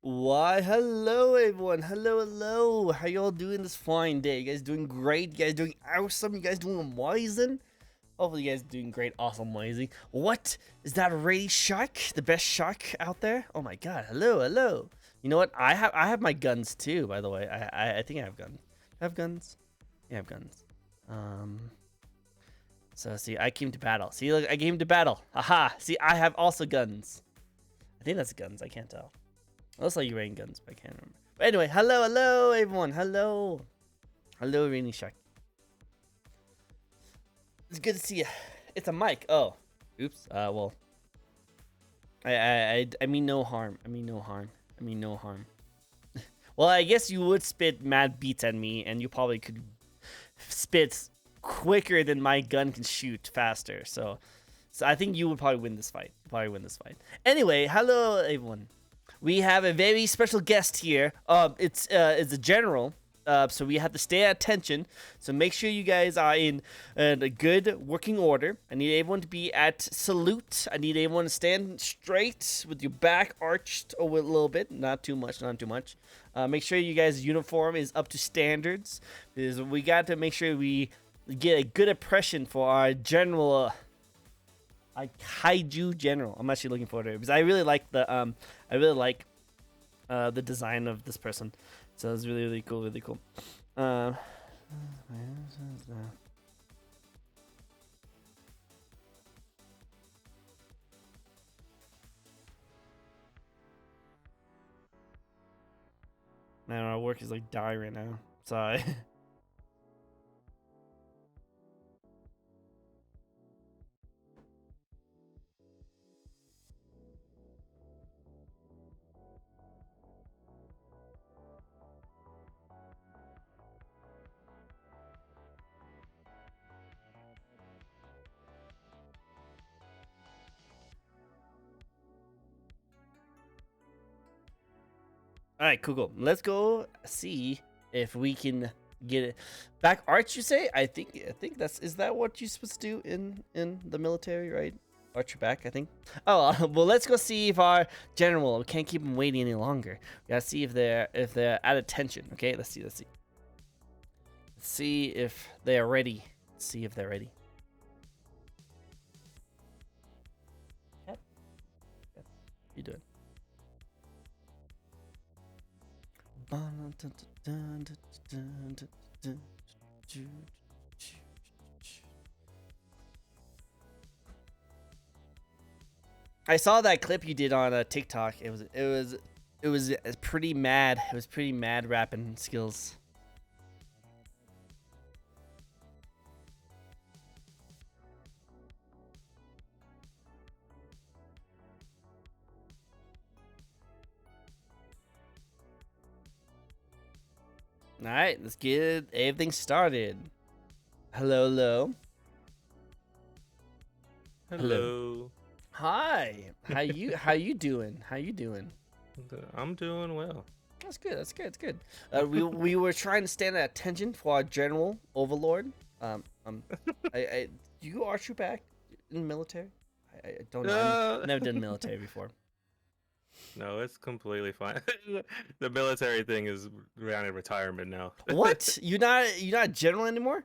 Why, hello everyone. Hello. How y'all doing this fine day? You guys doing great? You guys doing awesome? You guys doing amazing? Hopefully you guys doing great, awesome, amazing. What? Is that really shark? The best shark out there? Oh my god, hello. You know what? I have my guns too, by the way. I think I have guns. I have guns? Yeah, I have guns. So see, I came to battle. See, look, I came to battle. Haha. See, I have also guns. I think that's guns, I can't tell. Looks like you're rain guns, but I can't remember. But anyway, hello, everyone. Hello, Rainy Shark. It's good to see you. It's a mic. Oh, oops. Well, I mean no harm. I mean no harm. Well, I guess you would spit mad beats at me, and you probably could spit quicker than my gun can shoot faster. So I think you would probably win this fight. Anyway, hello, everyone. We have a very special guest here. It's a general. So we have to stay at attention. So make sure you guys are in a good working order. I need everyone to be at salute. I need everyone to stand straight with your back arched a little bit. Not too much. Make sure you guys' uniform is up to standards. Because we got to make sure we get a good impression for our general. Kaiju general. I'm actually looking forward to it because I really like the design of this person. So it's really cool. Man, our work is like dying right now. Sorry. All right, cool. Let's go see if we can get it back. Arch, you say? I think is that what you're supposed to do in the military, right? Arch your back, I think. Oh, well, let's go see if our general. We can't keep them waiting any longer. We gotta see if they're at attention. Okay, let's see. Let's see if they are ready. Yep. You doing? I saw that clip you did on TikTok. It was pretty mad. It was pretty mad rapping skills. All right, let's get everything started. Hello. Hi. How you doing? I'm doing well. That's good. We were trying to stand at attention for our general overlord. You arch your back in the military? I don't know. I've never done military before. No, it's completely fine. The military thing is around in retirement now. What? You're not a general anymore?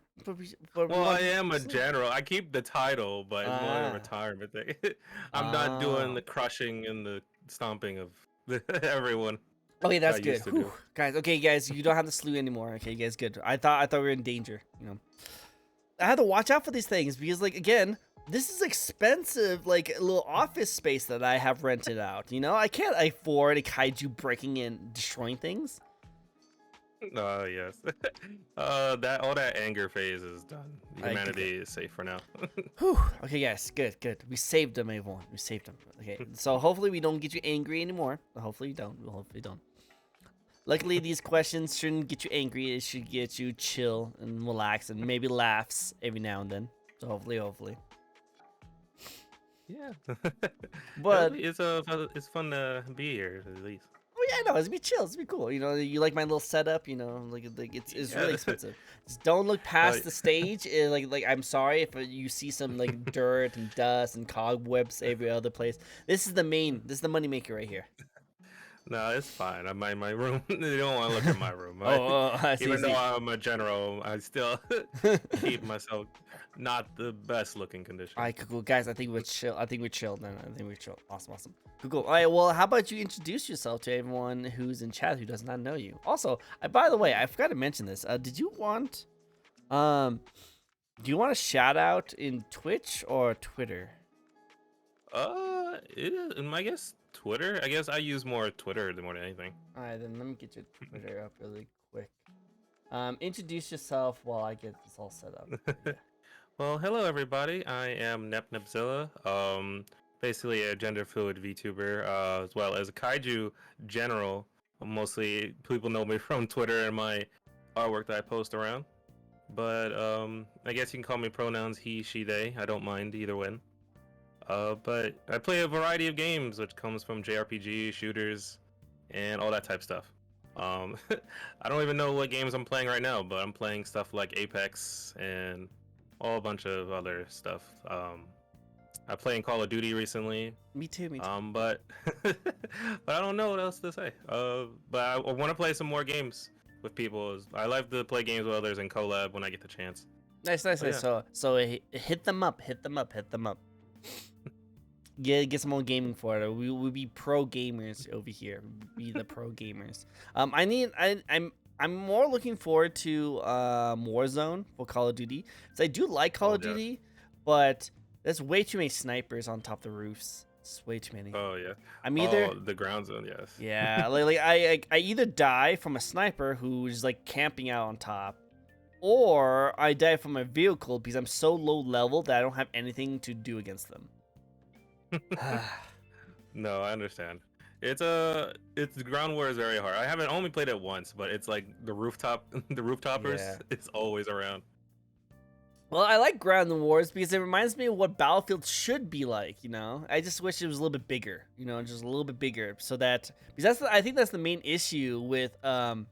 Well, I am a general. I keep the title, but it's more a retirement thing. I'm not doing the crushing and the stomping of everyone. Okay, that's good. Guys, you don't have to slew anymore. Okay, guys, good. I thought we were in danger, you know. I have to watch out for these things because, like, again, this is expensive, like, a little office space that I have rented out, you know? I can't afford a kaiju breaking in, destroying things. Oh, yes. All that anger phase is done. Humanity is safe for now. Whew. Okay, guys, good. We saved them, everyone. We saved them. Okay, so hopefully we don't get you angry anymore. Hopefully we don't. Luckily, these questions shouldn't get you angry. It should get you chill and relax and maybe laughs every now and then. So hopefully. Yeah. But it's fun to be here at least. Oh yeah, no, it's be chill. It's be cool. You know, you like my little setup. You know, like it's really expensive. Just don't look past the stage. Like I'm sorry if you see some like dirt and dust and cobwebs every other place. This is the money maker right here. No, it's fine. I'm in my room. They don't want to look at my room. I see. Even though I'm a general, I still keep myself not the best looking condition. All right, cool, guys. I think we're chill. I think we're chill then. I think we're chill. Awesome. Cool. All right. Well, how about you introduce yourself to everyone who's in chat who does not know you? Also, by the way, I forgot to mention this. Did you want, do you want a shout out in Twitch or Twitter? I guess Twitter. I guess I use more Twitter more than anything. All right, then let me get your Twitter up really quick. Introduce yourself while I get this all set up. Yeah. Well, hello everybody. I am Nepnepzilla. Basically a gender fluid VTuber, as well as a kaiju general. Mostly people know me from Twitter and my artwork that I post around. But I guess you can call me pronouns he, she, they. I don't mind either way. But I play a variety of games, which comes from JRPG, shooters, and all that type stuff. I don't even know what games I'm playing right now, but I'm playing stuff like Apex and a bunch of other stuff. I played Call of Duty recently. Me too. But but I don't know what else to say. But I want to play some more games with people. I like to play games with others and collab when I get the chance. Nice. Yeah. So hit them up. Get some more gaming for it. We'll be pro gamers over here. Be the pro gamers. I'm more looking forward to Warzone for Call of Duty. So I do like Call of Duty, but there's way too many snipers on top of the roofs. It's way too many. Oh yeah. I'm either the ground zone, yes. Yeah, like I either die from a sniper who's like camping out on top, or I die from a vehicle because I'm so low level that I don't have anything to do against them. No, I understand. It's ground war is very hard. I haven't only played it once, but it's like the rooftoppers. Yeah. It's always around. Well, I like ground wars because it reminds me of what Battlefield should be like. You know, I just wish it was a little bit bigger. You know, just a little bit bigger, so that because I think that's the main issue with ground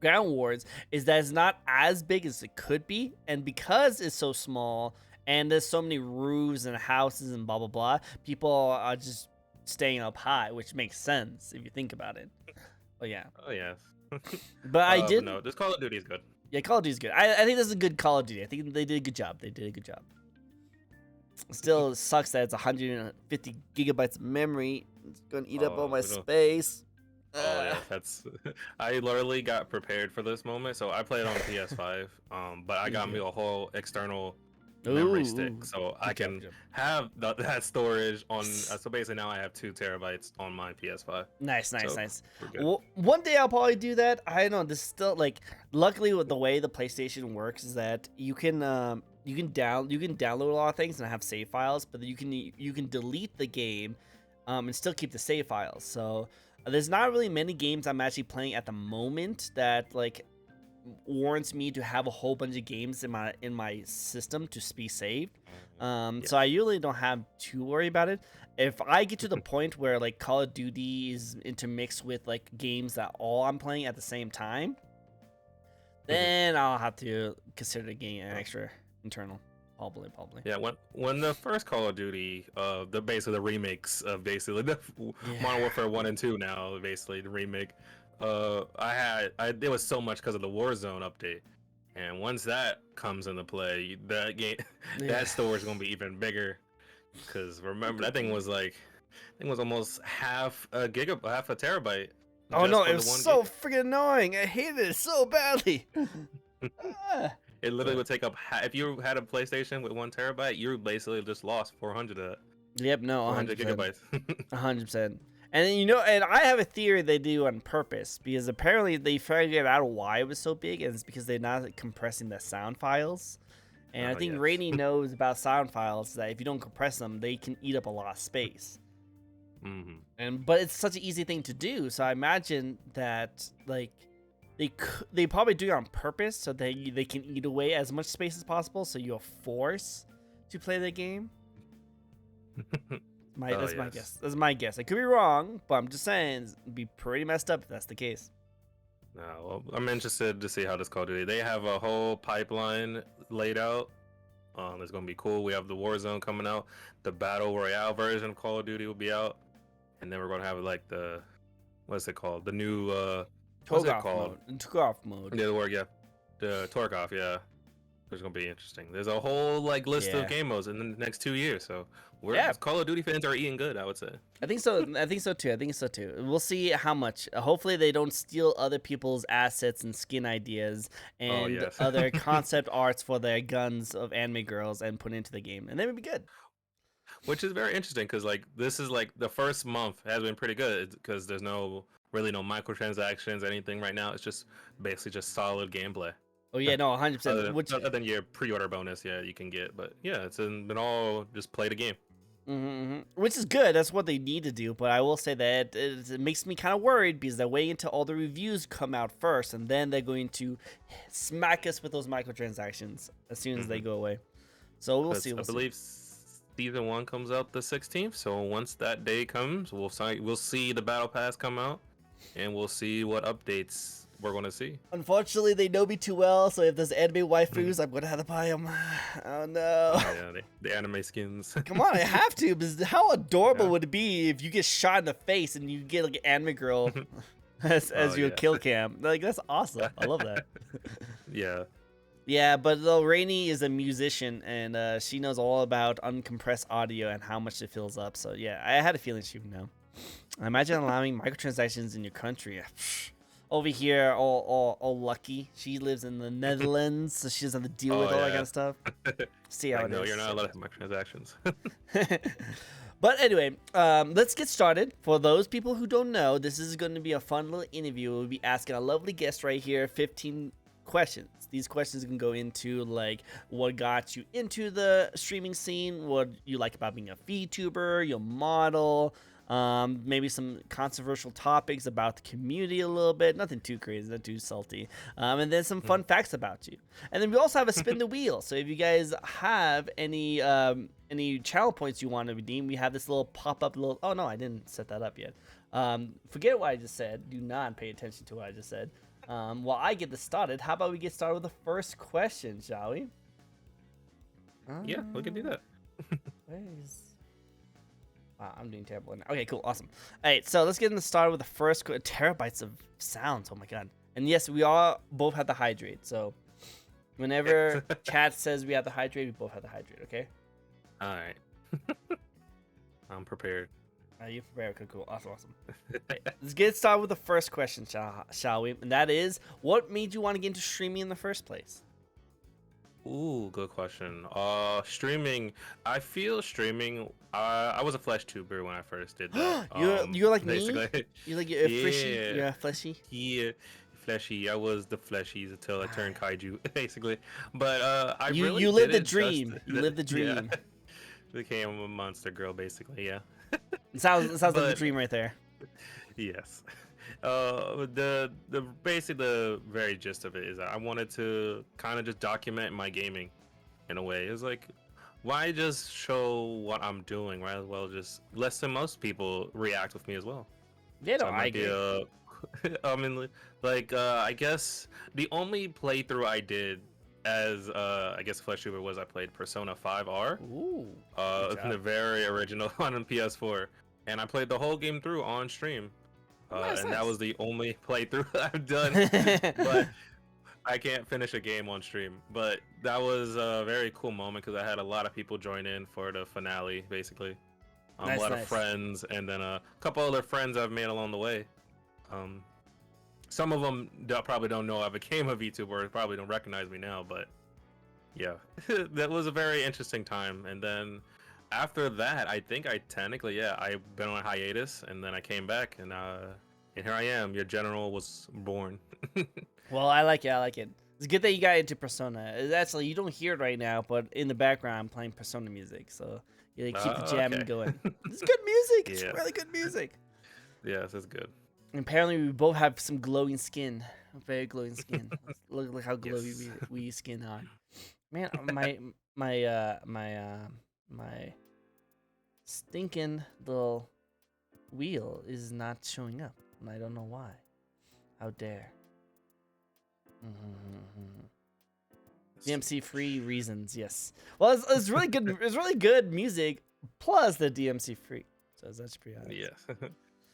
wars is that it's not as big as it could be, and because it's so small. And there's so many roofs and houses and blah, blah, blah. People are just staying up high, which makes sense if you think about it. But yeah. Oh, yes. But I did. No, this Call of Duty is good. Yeah, Call of Duty is good. I think this is a good Call of Duty. I think they did a good job. Still sucks that it's 150 gigabytes of memory. It's going to eat up all my space. Oh, yeah. I literally got prepared for this moment. So I played on PS5. But I got me a whole external memory stick, so I can have that storage on. So basically, now I have 2 terabytes on my PS5. Nice. Well, one day I'll probably do that. I don't know. This is still like, luckily with the way the PlayStation works is that you can download a lot of things and have save files, but you can delete the game, and still keep the save files. So there's not really many games I'm actually playing at the moment that like warrants me to have a whole bunch of games in my system to be saved. So I usually don't have to worry about it. If I get to the point where like Call of Duty is intermixed with like games that all I'm playing at the same time, then I'll have to consider getting an extra internal. Probably. Yeah, when the first Call of Duty, the remakes of basically the Modern Warfare 1 and 2 now, basically the remake. It was so much because of the Warzone update, and once that comes into play, that game, that storage is gonna be even bigger. Because remember, that thing was almost half a terabyte. Oh no, it was so freaking annoying. I hated it so badly. It literally would take up if you had a PlayStation with 1 terabyte, you basically just lost 400 of that. Yep, no, 400 gigabytes. 100%. And and I have a theory they do on purpose, because apparently they figured out why it was so big, and it's because they're not compressing the sound files. And I think Rainy knows about sound files, that if you don't compress them, they can eat up a lot of space. But it's such an easy thing to do, so I imagine that like they probably do it on purpose so they can eat away as much space as possible, so you're forced to play the game. That's my guess. That's my guess. I could be wrong, but I'm just saying it'd be pretty messed up if that's the case. No, well, I'm interested to see how this Call of Duty. They have a whole pipeline laid out. It's gonna be cool. We have the Warzone coming out. The Battle Royale version of Call of Duty will be out, and then we're gonna have like the what's it called? The new what's Tog it off called? mode. Tog off mode. Yeah, the word, yeah. The torque off, yeah. It's gonna be interesting. There's a whole like list of Yeah. game modes in the next 2 years, so we're Yeah. Call of Duty fans are eating good, I would say. I think so. I think so too. I think so too. We'll see how much. Hopefully, they don't steal other people's assets and skin ideas and yes. other concept arts for their guns of anime girls and put into the game, and then it'd be good. Which is very interesting because like this is like the first month has been pretty good because there's really no microtransactions, anything right now. It's just basically just solid gameplay. Oh yeah, no, 100%. Other, Which other than your pre-order bonus, yeah, you can get. But yeah, it's been all just play the game. Which is good. That's what they need to do. But I will say that it makes me kind of worried because they're waiting until all the reviews come out first, and then they're going to smack us with those microtransactions as soon as they go away. So we'll see. I believe season 1 comes out the 16th. So once that day comes, we'll see the battle pass come out, and we'll see what updates we're gonna see. Unfortunately, they know me too well, so if there's anime waifus, I'm gonna have to buy them. Oh no. Oh, yeah, the anime skins. Come on, I have to. Because how adorable would it be if you get shot in the face and you get like an anime girl as your kill cam? Like that's awesome. I love that. Yeah. Yeah, but though Rainy is a musician and she knows all about uncompressed audio and how much it fills up. So yeah, I had a feeling she would know. Imagine allowing microtransactions in your country. Over here, all lucky. She lives in the Netherlands, so she doesn't have to deal with all that kind of stuff. See how it No, is. you're not allowed to have microtransactions. But anyway, let's get started. For those people who don't know, this is going to be a fun little interview. We'll be asking a lovely guest right here 15 questions. These questions can go into like what got you into the streaming scene, what you like about being a VTuber, your model, maybe some controversial topics about the community a little bit. Nothing too crazy, not too salty. And then some fun facts about you. And then we also have a spin the wheel. So if you guys have any channel points you want to redeem, we have this little pop-up little... Oh, no, I didn't set that up yet. Forget what I just said. Do not pay attention to what I just said. While I get this started, how about we get started with the first question, shall we? Yeah, we can do that. Wow, I'm doing terrible now. Okay, cool, awesome. All right, so let's get started with the first terabytes of sounds. Oh my god! And yes, we all both have to hydrate. So whenever chat says we have to hydrate, we both have to hydrate. Okay. All right. I'm prepared. Are you prepared? Okay, cool, awesome. Right, let's get started with the first question, shall we? And that is, what made you want to get into streaming in the first place? Ooh, good question. Streaming. I feel streaming. I was a flesh tuber when I first did that. You're like basically. me. You're like you're fleshy. You're a fleshy. Yeah, fleshy. I was the fleshies until I turned kaiju, basically. But I you really you live the didn't dream. just- You live the dream. Yeah. Became a monster girl, basically. Yeah. It sounds like the But- dream right there. Yes. The basically the very gist of it is that I wanted to kind of just document my gaming in a way. It's like, why just show what I'm doing? Might as well just let most people react with me as well. Yeah, no, So it I might be agree. I mean, like I guess the only playthrough I did as I guess Flesh Tuber was I played Persona 5R. Ooh. good The job. very original one on PS4, and I played the whole game through on stream. Nice, And nice. that was the only playthrough I've done. But I can't finish a game on stream. But that was a very cool moment because I had a lot of people join in for the finale, basically. Nice, a lot nice. of friends, and then a couple other friends I've made along the way. Some of them probably don't know I became a VTuber, or probably don't recognize me now, but yeah, that was a very interesting time. And then after that, I think I technically, I've been on a hiatus, and then I came back, and here I am. Your general was born. Well, I like it. I like it. It's good that you got into Persona. It's actually, you don't hear it right now, but in the background, I'm playing Persona music, so you keep the jam Okay. going. It's good music. It's Yeah. really good music. Yes, that's good. And apparently, we both have some glowing skin. Very glowing skin. Look how glowy Yes. we skin are. Man, my stinking little wheel is not showing up, and I don't know why. How dare. DMC free reasons, yes. Well, it's really good. It's really good music, plus the DMC free. So that's pretty honest. Yes.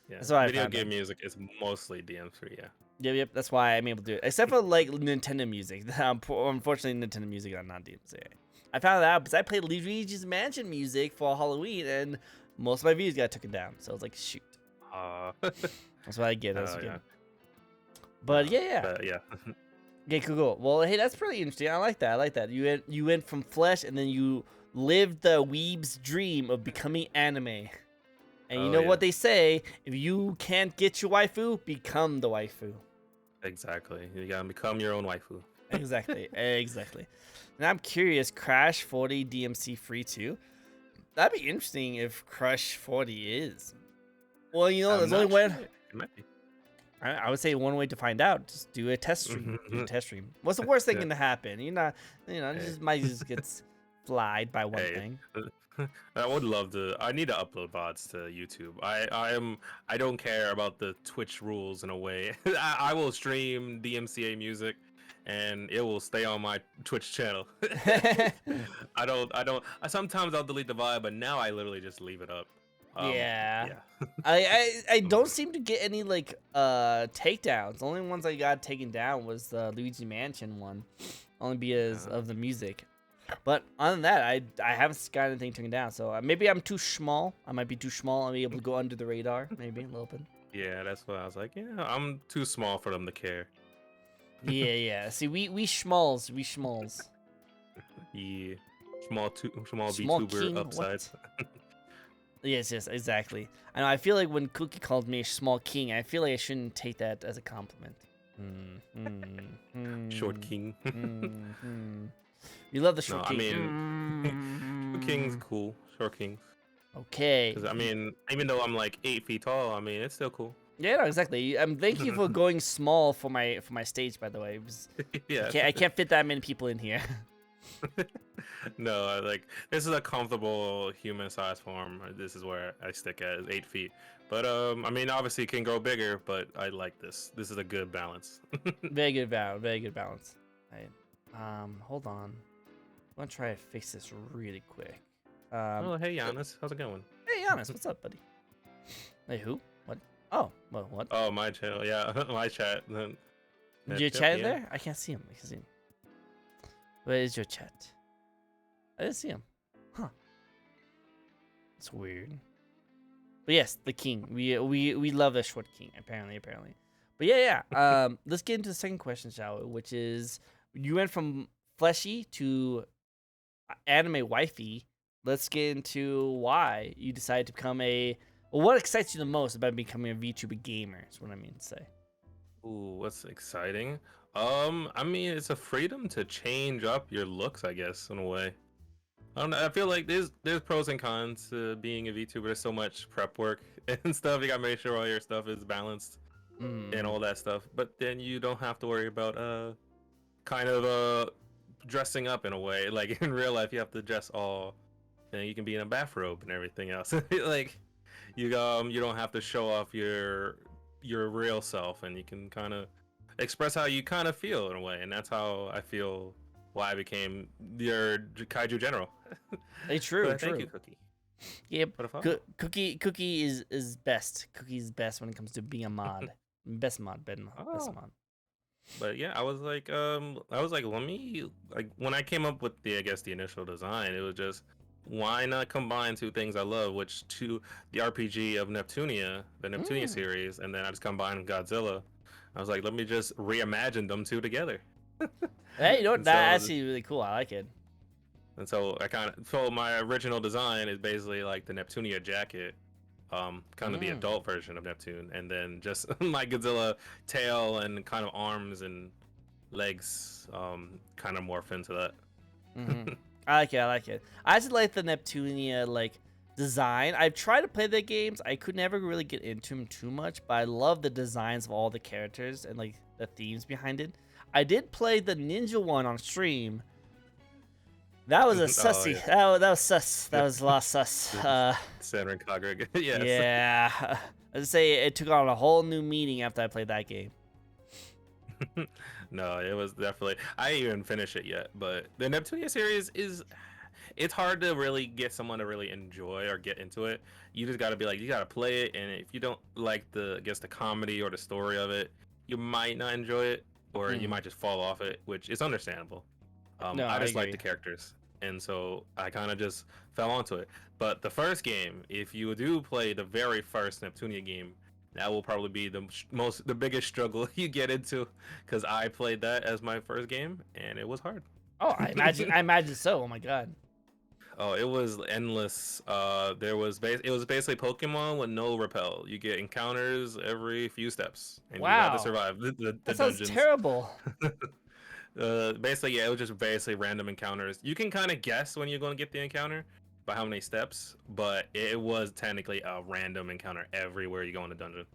Yeah, That's what I video found game out. music is mostly DM3. Yeah. Yep. That's why I'm able to do it. Except for like Nintendo music. Unfortunately, Nintendo music are not DMCA. I found that out because I played Luigi's Mansion music for Halloween, and most of my views got taken down. So I was like, shoot. Uh, That's what I get. That's oh what I yeah. get. But yeah. But yeah. Okay, cool. Well, hey, that's pretty interesting. I like that. I like that. You went from flesh, and then you lived the weeb's dream of becoming anime. And you Oh know yeah. what they say? If you can't get your waifu, become the waifu. Exactly. You gotta become your own waifu. Exactly. Exactly. And I'm curious, Crash 40 DMC free too? That'd be interesting if Crush 40 is. Well, you know, I'm there's only not sure. one. It might be. I would say one way to find out: just do a test stream. Do a test stream. What's the worst thing Yeah. going to happen? You know, Hey. just might just gets flied by one Hey. thing. I would love to. I need to upload VODs to YouTube. I don't care about the Twitch rules in a way. I will stream DMCA music, and it will stay on my Twitch channel. I don't. Sometimes I'll delete the VOD, but now I literally just leave it up. Yeah. Yeah. I don't seem to get any like takedowns. The only ones I got taken down was the Luigi Mansion one, only because of the music. But other than that, I haven't got anything taken down. So maybe I'm too small. I might be too small. I'll be able to go under the radar, maybe a little bit. Yeah, that's what I was like. Yeah, I'm too small for them to care. Yeah. See, we schmalls, Yeah, small Small VTuber king, upsides. what? Yes, exactly. I know. I feel like when Cookie called me a small king, I feel like I shouldn't take that as a compliment. Short king. You love the No, short I king. mean, king's cool. Short kings. Okay. Because I mean, even though I'm like 8 feet tall, I mean, it's still cool. Yeah, no, exactly. Thank you for going small for my stage. By the way, Yeah. I can't fit that many people in here. No, like this is a comfortable human size form. This is where I stick at is 8 feet. But I mean, obviously it can grow bigger, but I like this. This is a good balance. Very good balance. Very good balance. Right. Hold on. I'm gonna try to fix this really quick. Oh, hey Giannis, how's it going? Hey, Giannis, what's up, buddy? Hey, who? What? Oh, well, what? Oh, my channel, yeah, my chat. Your chat there? I can't see him. I can't see him. Where is your chat? I didn't see him. Huh. It's weird. But yes, the king. We love the short king. Apparently. But yeah. Let's get into the second question, shall we? Which is, you went from fleshy to anime wifey. Let's get into why you decided to become a. Well, what excites you the most about becoming a VTuber gamer? Is what I mean to say. Ooh, what's exciting? I mean, it's a freedom to change up your looks, I guess, in a way. I don't know. I feel like there's pros and cons to being a VTuber. There's so much prep work and stuff. You gotta make sure all your stuff is balanced and all that stuff. But then you don't have to worry about kind of dressing up in a way. Like in real life, you have to dress all. You know, you can be in a bathrobe and everything else. Like you don't have to show off your real self, and you can kind of express how you kind of feel in a way. And that's how I feel. Why I became your kaiju general. Hey, true. Thank you, Cookie. Yep. What a follow. Cookie is best. Cookie's best when it comes to being a mod. Best mod. Best mod. But yeah, I was like, let me like when I came up with the initial design, it was just why not combine two things I love, the RPG of Neptunia, the Neptunia series, and then I just combined Godzilla. I was like, let me just reimagine them two together. Hey, you know what? That's actually really cool. I like it. And so my original design is basically like the Neptunia jacket, kind of the adult version of Neptune, and then just my Godzilla tail and kind of arms and legs, kind of morph into that. I like it. I just like the Neptunia design. I've tried to play the games. I could never really get into them too much, but I love the designs of all the characters and like the themes behind it. I did play the ninja one on stream. That was a sussy. Yeah. That was sus. That was a lot sus. Senran Kagura. Yes. Yeah. I would say it took on a whole new meaning after I played that game. No, it was definitely. I didn't even finish it yet, but the Neptunia series it's hard to really get someone to really enjoy or get into it. You just got to be like, you got to play it, and if you don't like the, I guess, the comedy or the story of it, you might not enjoy it, or you might just fall off it, which is understandable. No, I I just like the agree. characters, and so I kind of just fell onto it. But the first game, if you do play the very first Neptunia game, that will probably be the biggest struggle you get into, because I played that as my first game, and it was hard. Oh, I imagine so. Oh my god. Oh, it was endless. It was basically Pokemon with no repel. You get encounters every few steps, and you got to Wow. survive the That sounds dungeons. terrible. Basically, yeah, it was just basically random encounters. You can kind of guess when you're going to get the encounter by how many steps, but it was technically a random encounter everywhere you go in the dungeon.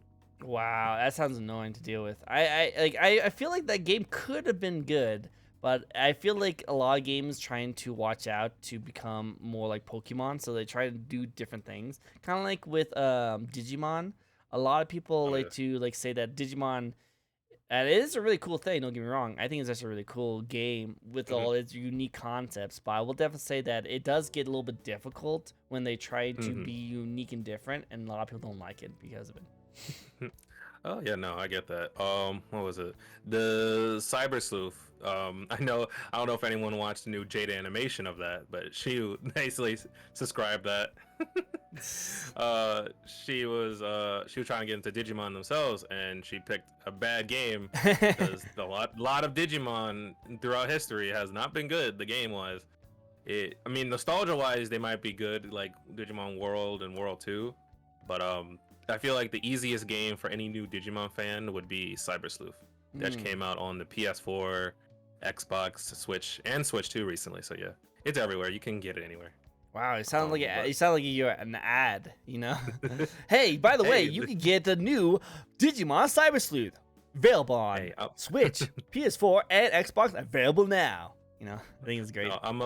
Wow, that sounds annoying to deal with. I feel like that game could have been good, but I feel like a lot of games trying to watch out to become more like Pokemon, so they try to do different things. Kind of like with Digimon. A lot of people Oh like yeah. to like say that Digimon, and it is a really cool thing, don't get me wrong. I think it's actually a really cool game with Hmm. all its unique concepts, but I will definitely say that it does get a little bit difficult when they try to Hmm. be unique and different, and a lot of people don't like it because of it. Oh yeah, no, I get that. What was it? The Cyber Sleuth. I know. I don't know if anyone watched the new Jada animation of that, but she basically subscribed that. uh, she was trying to get into Digimon themselves, and she picked a bad game because a lot of Digimon throughout history has not been good. The game wise, I mean, nostalgia wise, they might be good, like Digimon World and World 2, but I feel like the easiest game for any new Digimon fan would be Cyber Sleuth, that Hmm. came out on the PS4, Xbox, Switch, and Switch 2 recently. So yeah, it's everywhere. You can get it anywhere. Wow, it sounds like But you sound like you're an ad, you know? Hey, by the way, hey, you can get the new Digimon Cyber Sleuth available on hey, Switch, PS4, and Xbox. Available now. You know, I think it's great. no, I'm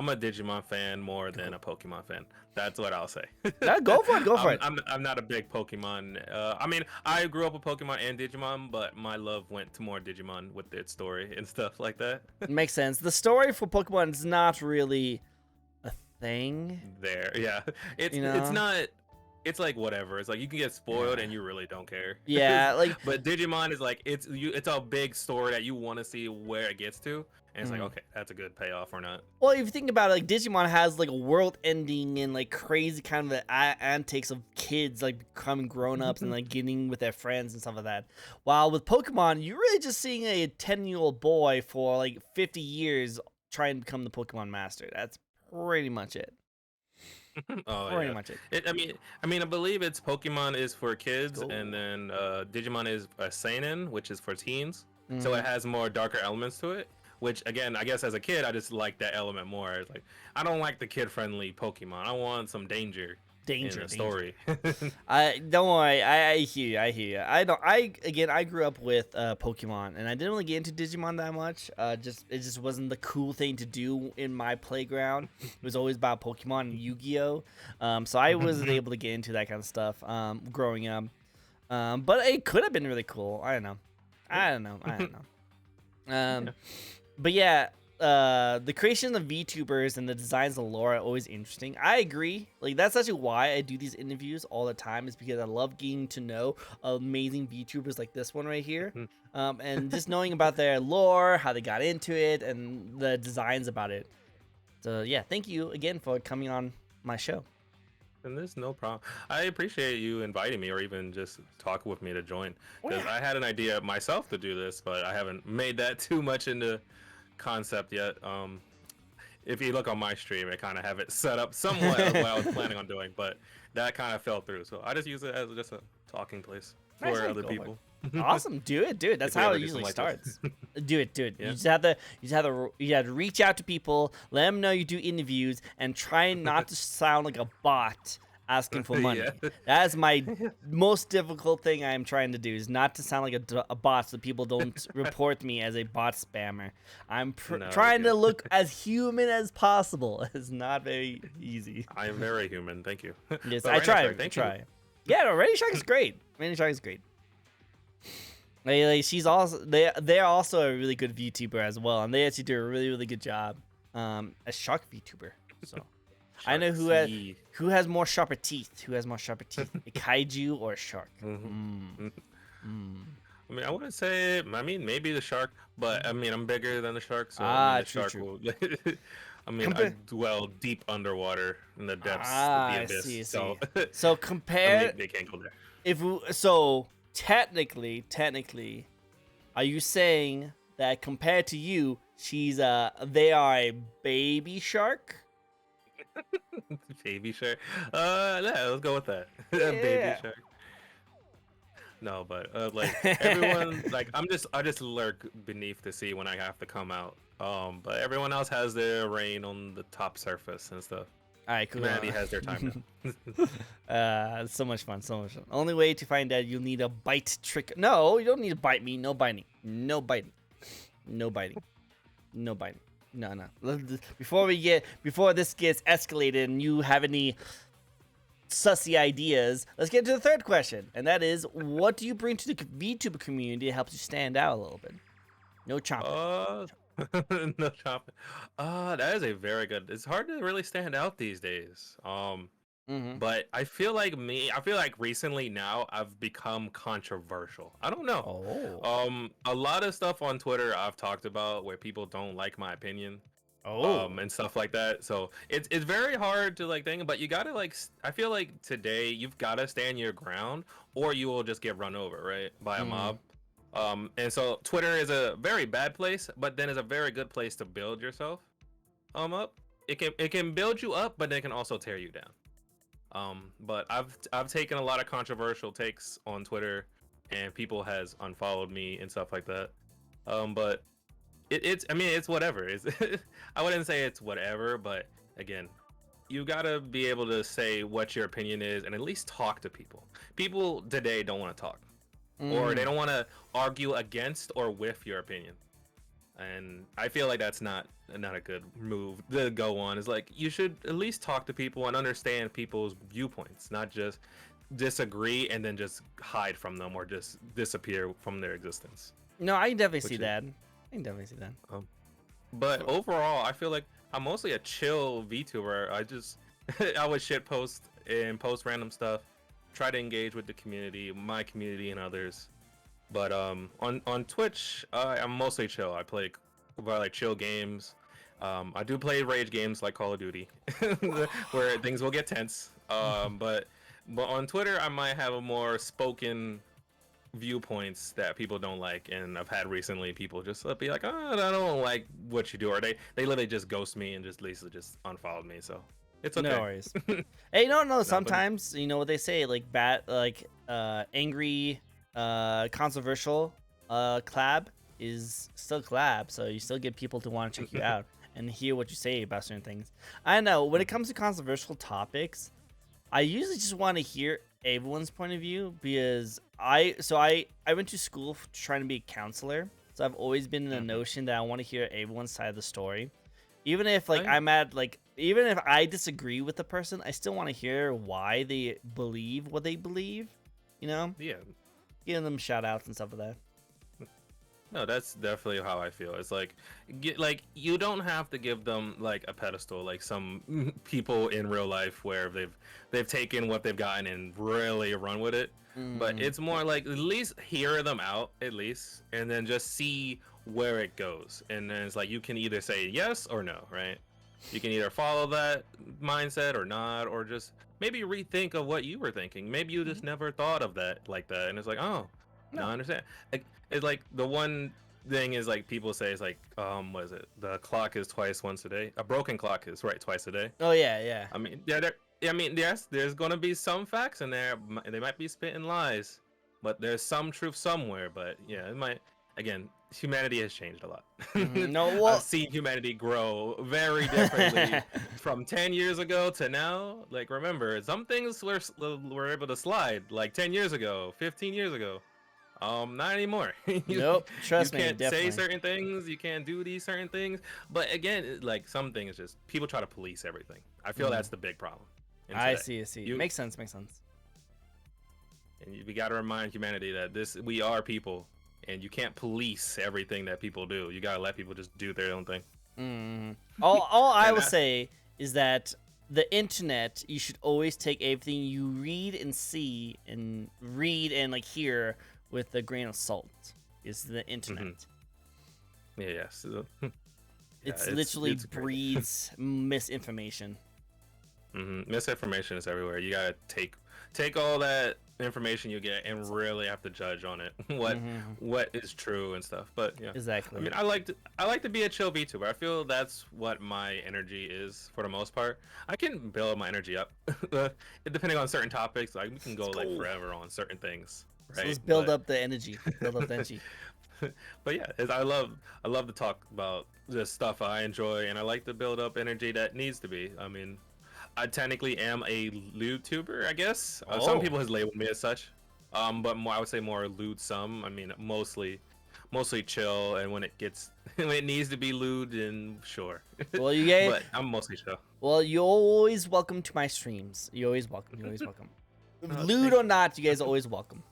a Digimon fan more than a Pokemon fan. That's what I'll say. No, go for it. Go for it. I'm not a big Pokemon. I mean, I grew up with Pokemon and Digimon, but my love went to more Digimon with its story and stuff like that. Makes sense. The story for Pokemon is not really a thing, There, yeah, you it's know? not. It's like whatever. It's like you can get spoiled Yeah. and you really don't care. Yeah, like, But Digimon is like it's a big story that you want to see where it gets to, and it's like mm. okay, that's a good payoff or not. Well, if you think about it, like Digimon has like a world ending and like crazy kind of antics of kids like becoming grown ups and like getting with their friends and stuff like that. While with Pokemon, you're really just seeing a 10-year-old boy for like 50 years try and become the Pokemon master. That's pretty much it. Oh Pretty yeah. much it. I believe it's Pokemon is for Let's kids, and go. then Digimon is a seinen, which is for teens. So Mhm. it has more darker elements to it. Which again, I guess as a kid, I just like that element more. It's like I don't like the kid-friendly Pokemon. I want some danger in Danger, the danger. story. I don't worry. I hear you. I hear you. I don't. I grew up with Pokemon, and I didn't really get into Digimon that much. It just wasn't the cool thing to do in my playground. It was always about Pokemon and Yu-Gi-Oh. So I wasn't able to get into that kind of stuff growing up. But it could have been really cool. I don't know. I don't know. I don't know. Yeah. But yeah, the creation of VTubers and the designs of lore are always interesting. I agree. Like that's actually why I do these interviews all the time, is because I love getting to know amazing VTubers like this one right here, and just knowing about their lore, how they got into it, and the designs about it. So yeah, thank you again for coming on my show. And there's no problem. I appreciate you inviting me or even just talking with me to join, Oh because yeah. I had an idea myself to do this, but I haven't made that too much into concept yet. If you look on my stream, I kind of have it set up somewhat of what I was planning on doing, but that kind of fell through. So I just use it as just a talking place Nice, for nice, other go for it. people. Awesome, do it, dude. That's If we how ever it do something usually like this. starts. Do it, dude. Yeah. You have to reach out to people, let them know you do interviews, and try not to sound like a bot asking for money. Yeah. That is my most difficult thing I am trying to do, is not to sound like a bot, so people don't report me as a bot spammer. I'm No, you're trying to good. look as human as possible. It's not very easy. I am very human. Thank you. Yes, But I Rainy try. Shark, I thank you. try. Yeah, no, Rainy Shark is great. Rainy Shark is great. She's also they're also a really good VTuber as well, and they actually do a really good job as Shark VTuber. So I know Shark sea. who has more sharper teeth. Who has more sharper teeth? A kaiju or a shark? Mhm. Mm. I mean, I wouldn't say. I mean, maybe the shark, but I mean, I'm bigger than the shark, so I mean, Ah, the true, shark true. will. I mean, I Compa- dwell deep underwater in the depths, the I see, abyss. I So, see. So I mean, compare they can't go there. so technically, are you saying that compared to you, they are a baby shark? Baby shark. Yeah, let's go with that. Baby Yeah. shark. No, but like everyone, like I just lurk beneath the sea when I have to come out. But everyone else has their reign on the top surface and stuff. All right, cool. Humanity has their time now. So much fun, so much fun. Only way to find out, you'll need a bite trick. No, you don't need to bite me. No biting. No biting. No biting. No biting. No, no. Before this gets escalated and you have any sussy ideas, let's get to the third question, and that is, what do you bring to the VTuber community that helps you stand out a little bit? No chomping. No chopping. That is a very good. It's hard to really stand out these days. Mm-hmm. But I feel like recently now I've become controversial. I don't know. Oh. A lot of stuff on Twitter I've talked about where people don't like my opinion, Oh. and stuff like that. So it's very hard to like think, but you gotta like. I feel like today you've gotta stand your ground, or you will just get run over, right, by a Mm-hmm. mob. And so Twitter is a very bad place, but then is a very good place to build yourself up. It can build you up, but it can also tear you down. But I've taken a lot of controversial takes on Twitter, and people has unfollowed me and stuff like that. But it's I mean it's whatever. It's I wouldn't say it's whatever, but again, you gotta be able to say what your opinion is and at least talk to people. People today don't want to talk, or they Mm. don't want to argue against or with your opinion. And I feel like that's not a good move to go on. Is like you should at least talk to people and understand people's viewpoints, not just disagree and then just hide from them or just disappear from their existence. No, I can definitely Which see is, that. I can definitely see that. but overall, I feel like I'm mostly a chill VTuber. I just I would shit post and post random stuff, try to engage with the community, my community, and others. But on Twitch, I'm mostly chill. I play like chill games. I do play rage games like Call of Duty, where things will get tense. But on Twitter, I might have a more spoken viewpoints that people don't like, and I've had recently people just be like, "Oh, I don't like what you do," or they literally just ghost me and just basically just unfollowed me. So it's No okay. worries. Hey, no, No, but sometimes you know what they say, like angry, controversial, collab is still collab, so you still get people to want to check you out and hear what you say about certain things. I know when it comes to controversial topics, I usually just want to hear everyone's point of view because I went to school trying to be a counselor, so I've always been in the notion that I want to hear everyone's side of the story, even if like even if I disagree with the person, I still want to hear why they believe what they believe. You know, yeah. giving them shout outs and stuff like that. No, that's definitely how I feel. It's like, like you don't have to give them like a pedestal, like some people in real life where they've taken what they've gotten and really run with it. But it's more like at least hear them out at least, and then just see where it goes. And then it's like you can either say yes or no, right? You can either follow that mindset or not, or just maybe rethink of what you were thinking. Maybe you just never thought of that like that, and it's like, oh, no, No. I understand. Like it's like the one thing is like people say is like what is it? The clock is twice once a day. A broken clock is right twice a day. Oh yeah, yeah. I mean, yeah, yes, there's gonna be some facts in there. They might be spitting lies, but there's some truth somewhere. But yeah, it might. Again, humanity has changed a lot. No, I've well, seen humanity grow very differently from 10 years ago to now. Like, remember, some things were able to slide like 10 years ago, 15 years ago. Not anymore. you nope. you Trust me, can't say definitely. certain things. You can't do these certain things. But again, like some things, just people try to police everything. I feel that's the big problem. In I today. see. I see. You, Makes sense. Makes sense. and we got to remind humanity that we are people, and you can't police everything that people do. You gotta let people just do their own thing. All I And will say is that the internet, you should always take everything you read and see and like hear with a grain of salt. Is the internet. Yeah. So, yeah, It's literally it's great. breeds misinformation. Misinformation is everywhere. You gotta take all that information you get and really have to judge on it. What is true and stuff. But yeah, Exactly. I mean, I like to be a chill VTuber. I feel that's what my energy is for the most part. I can build my energy up, depending on certain topics. Like we can go like forever on certain things. Right? So let's build up the energy. Build up the energy. But yeah, I love to talk about the stuff I enjoy, and I like to build up energy that needs to be. I mean, I technically am a YouTuber, I guess. Some people has labeled me as such, but more, I would say more lewd. Some, I mean, mostly chill. And when it needs to be lewd, then sure. Well, you guys. But I'm mostly chill. Well, you're always welcome to my streams. You're always welcome. You're always welcome. Lewd or not, you guys are always welcome.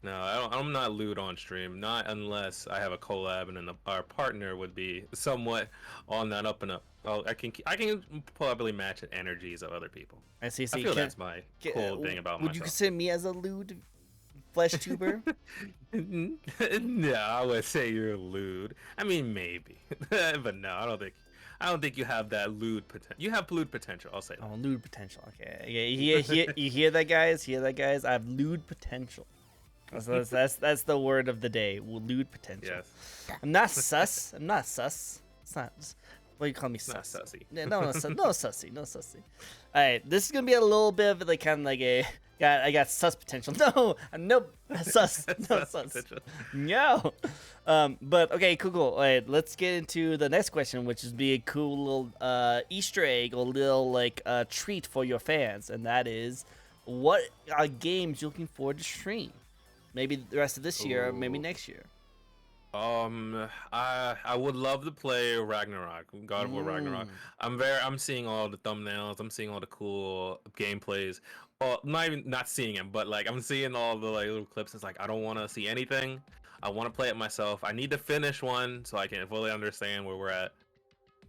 No, I'm not lewd on stream. Not unless I have a collab and then our partner would be somewhat on that up and up. Oh, I can probably match the energies of other people. I see. I feel that's my cool thing about myself. Would you consider me as a lewd flesh tuber? No, I would say you're lewd. I mean, maybe, but no, I don't think you have that lewd potential. You have lewd potential. I'll say that. Oh, lewd potential. Okay. Yeah, you hear that, guys? Hear that, guys? I have lewd potential. That's the word of the day. Lewd potential. Yes. I'm not sus. I'm not sus. It's not. What do you call me? Sus. Not sussy. Yeah, no sussy. No sussy. All right, this is gonna be a little bit of like kind of like I got sus potential. No, nope. Sus. No sus. No. But okay, cool. All right, let's get into the next question, which is be a cool little Easter egg or little like treat for your fans, and that is, what games you looking forward to stream? Maybe the rest of this year, or maybe next year. I would love to play Ragnarok, God of War Ragnarok. I'm seeing all the thumbnails. I'm seeing all the cool gameplays. Well, not seeing them, but like I'm seeing all the like little clips. It's like I don't want to see anything. I want to play it myself. I need to finish one so I can fully understand where we're at.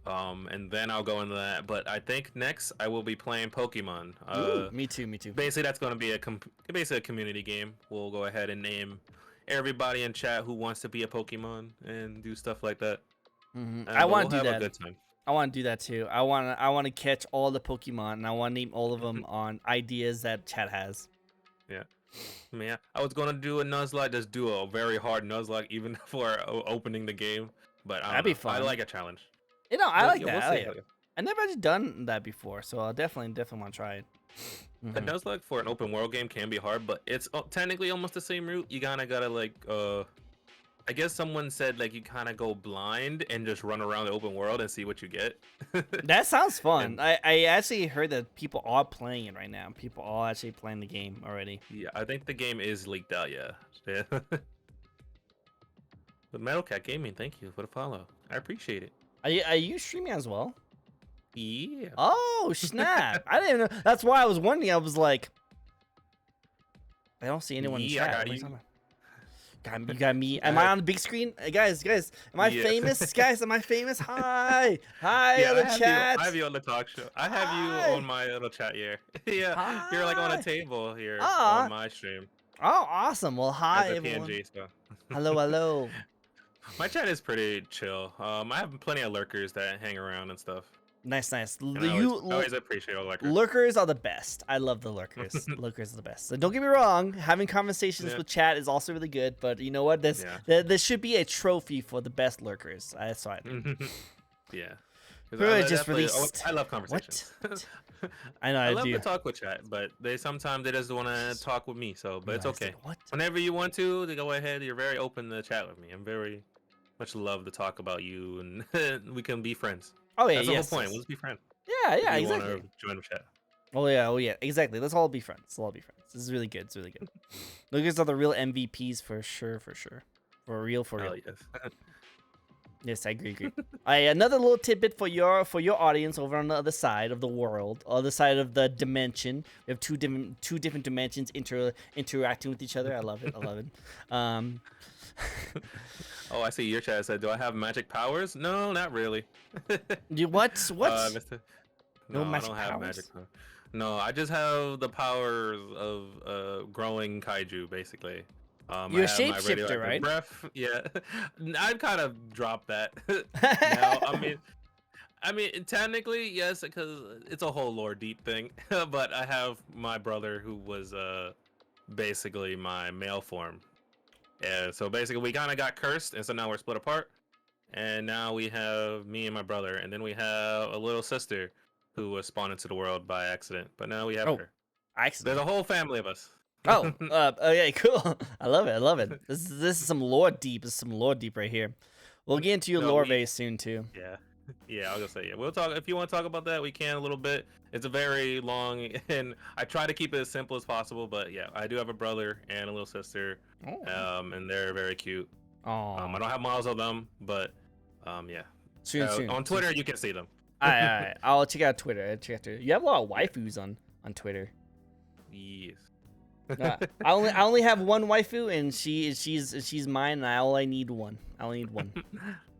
And then I'll go into that. But I think next I will be playing Pokemon. Ooh, me too. Basically, that's going to be basically a community game. We'll go ahead and name everybody in chat who wants to be a Pokemon and do stuff like that. I want to do that. A good time. I want to do that too. I want to catch all the Pokemon, and I want to name all of them on ideas that chat has. Yeah. I mean, I was gonna do a Nuzlocke, just do a very hard Nuzlocke even for opening the game. But that'd be fun. I like a challenge. You know, I like that. I've never actually done that before, so I'll definitely want to try it. A Nuzlocke for an open world game can be hard, but it's technically almost the same route. You kind of gotta like, I guess someone said like you kind of go blind and just run around the open world and see what you get. That sounds fun. I actually heard that people are playing it right now. People are actually playing the game already. Yeah, I think the game is leaked out. Yeah. But Metalcat Gaming, thank you for the follow. I appreciate it. Are you streaming as well? Yeah. Oh snap! I didn't know. That's why I was wondering. I was like, I don't see anyone in chat. You got me. Am I on the big screen? Guys, am I famous? Guys, am I famous? Hi, yeah, the chat. I have you on the talk show. I have you on my little chat here. Yeah, hi. You're like on a table here on my stream. Oh, awesome. Well, hi, as a everyone. PNG, so. Hello. My chat is pretty chill. I have plenty of lurkers that hang around and stuff. Nice. I always appreciate all lurkers. Lurkers are the best. I love the lurkers. Lurkers are the best. So don't get me wrong. Having conversations with chat is also really good. But you know what? There should be a trophy for the best lurkers. That's why. Yeah. Just released. I love conversations. I know. I love to talk with chat, but sometimes they just want to talk with me. So, but it's okay. Whenever you want to go ahead. You're very open to chat with me. I'm very much love to talk about you, and we can be friends. Oh yeah, that's the whole point. Let's be friends. Yeah, if you exactly. Want to join the chat. Oh yeah, exactly. Let's all be friends. This is really good. It's really good. Lurkers are the real MVPs for sure. For real. Yes. Yes, I agree. Another little tidbit for your audience over on the other side of the world, other side of the dimension. We have two different dimensions interacting with each other. I love it. I love it. Um, Oh, I see your chat said, "Do I have magic powers?" No, not really. what? What? Mr. No No, I magic don't have magic powers? power. No, I just have the powers of growing kaiju, basically. I You're a have my shapeshifter, radioactive right? breath. Yeah, I've kind of dropped that now. I mean, technically yes, because it's a whole lore deep thing. But I have my brother who was basically my male form. Yeah, so basically we kind of got cursed, and so now we're split apart. And now we have me and my brother, and then we have a little sister who was spawned into the world by accident. But now we have Oh, her. There's accident. a whole family of us. Okay, cool. I love it. I love it. This is some lore deep. This is some lore deep right here. We'll get into your No, lore very soon too. yeah, yeah. I was gonna say, yeah. We'll talk if you want to talk about that. We can a little bit. It's a very long, and I try to keep it as simple as possible. But yeah, I do have a brother and a little sister, and they're very cute. Oh, I don't have models of them, but yeah. soon. On Twitter, you can see them. Alright. I'll check out Twitter. You have a lot of waifus on Twitter. Yes. I only have one waifu, and she's mine. And all I need one. I only need one.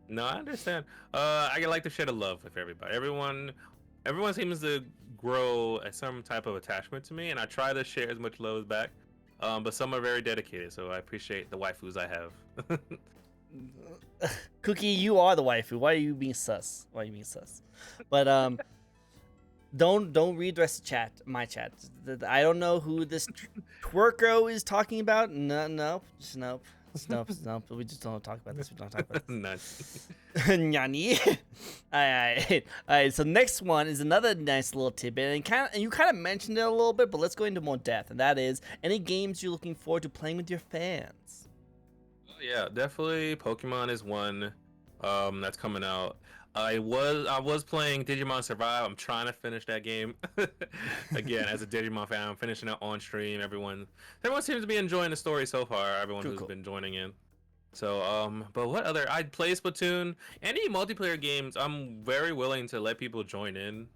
No, I understand. I like to share the love with everybody. Everyone seems to grow some type of attachment to me, and I try to share as much love back. But some are very dedicated, so I appreciate the waifus I have. Cookie, you are the waifu. Why are you being sus? But don't read the rest of chat. My chat. I don't know who this twerko is talking about. Nope. We just don't talk about this. We don't talk about this. Nice. Nyani. Alright. So next one is another nice little tidbit, and you kind of mentioned it a little bit, but let's go into more depth. And that is any games you're looking forward to playing with your fans. Yeah, definitely. Pokemon is one that's coming out. I was playing Digimon Survive. I'm trying to finish that game. Again, as a Digimon fan, I'm finishing it on stream. Everyone seems to be enjoying the story so far. Everyone who's been joining in. So, but what other? I'd play Splatoon. Any multiplayer games, I'm very willing to let people join in,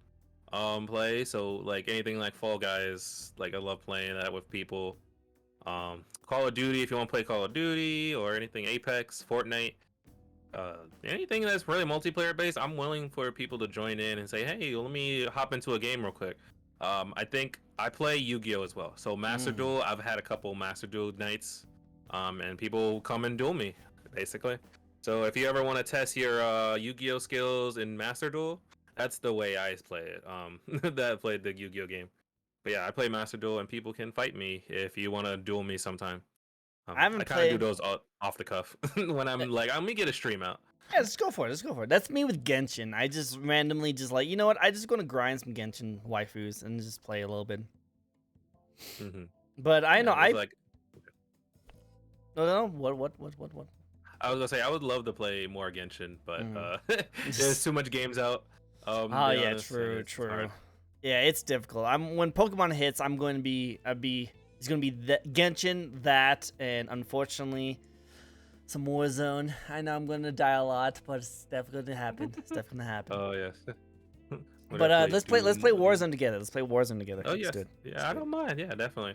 play. So, like anything like Fall Guys, like I love playing that with people. Call of Duty, if you want to play Call of Duty or anything, Apex, Fortnite, anything that's really multiplayer based, I'm willing for people to join in and say, hey, let me hop into a game real quick. I think I play Yu-Gi-Oh as well. So Master Duel, I've had a couple Master Duel nights, and people come and duel me, basically. So if you ever want to test your Yu-Gi-Oh skills in Master Duel, that's the way I play it. That I played the Yu-Gi-Oh game. But yeah, I play Master Duel, and people can fight me if you want to duel me sometime. I haven't I kind of do played. those off the cuff when I'm like, let me get a stream out. Yeah, let's go for it. That's me with Genshin. I just randomly just like, you know what? I just gonna grind some Genshin waifus and just play a little bit. Mm-hmm. But I know I like. No. What? I was gonna say I would love to play more Genshin, but there's too much games out. Oh to be yeah, honest, true. hard. Yeah, it's difficult. When Pokemon hits, it's gonna be Genshin, that, and unfortunately some Warzone. I know I'm gonna die a lot, but it's definitely gonna happen. Oh yes. But let's play Warzone together. Oh Let's yes. do it. Yeah, I don't mind. Yeah, definitely.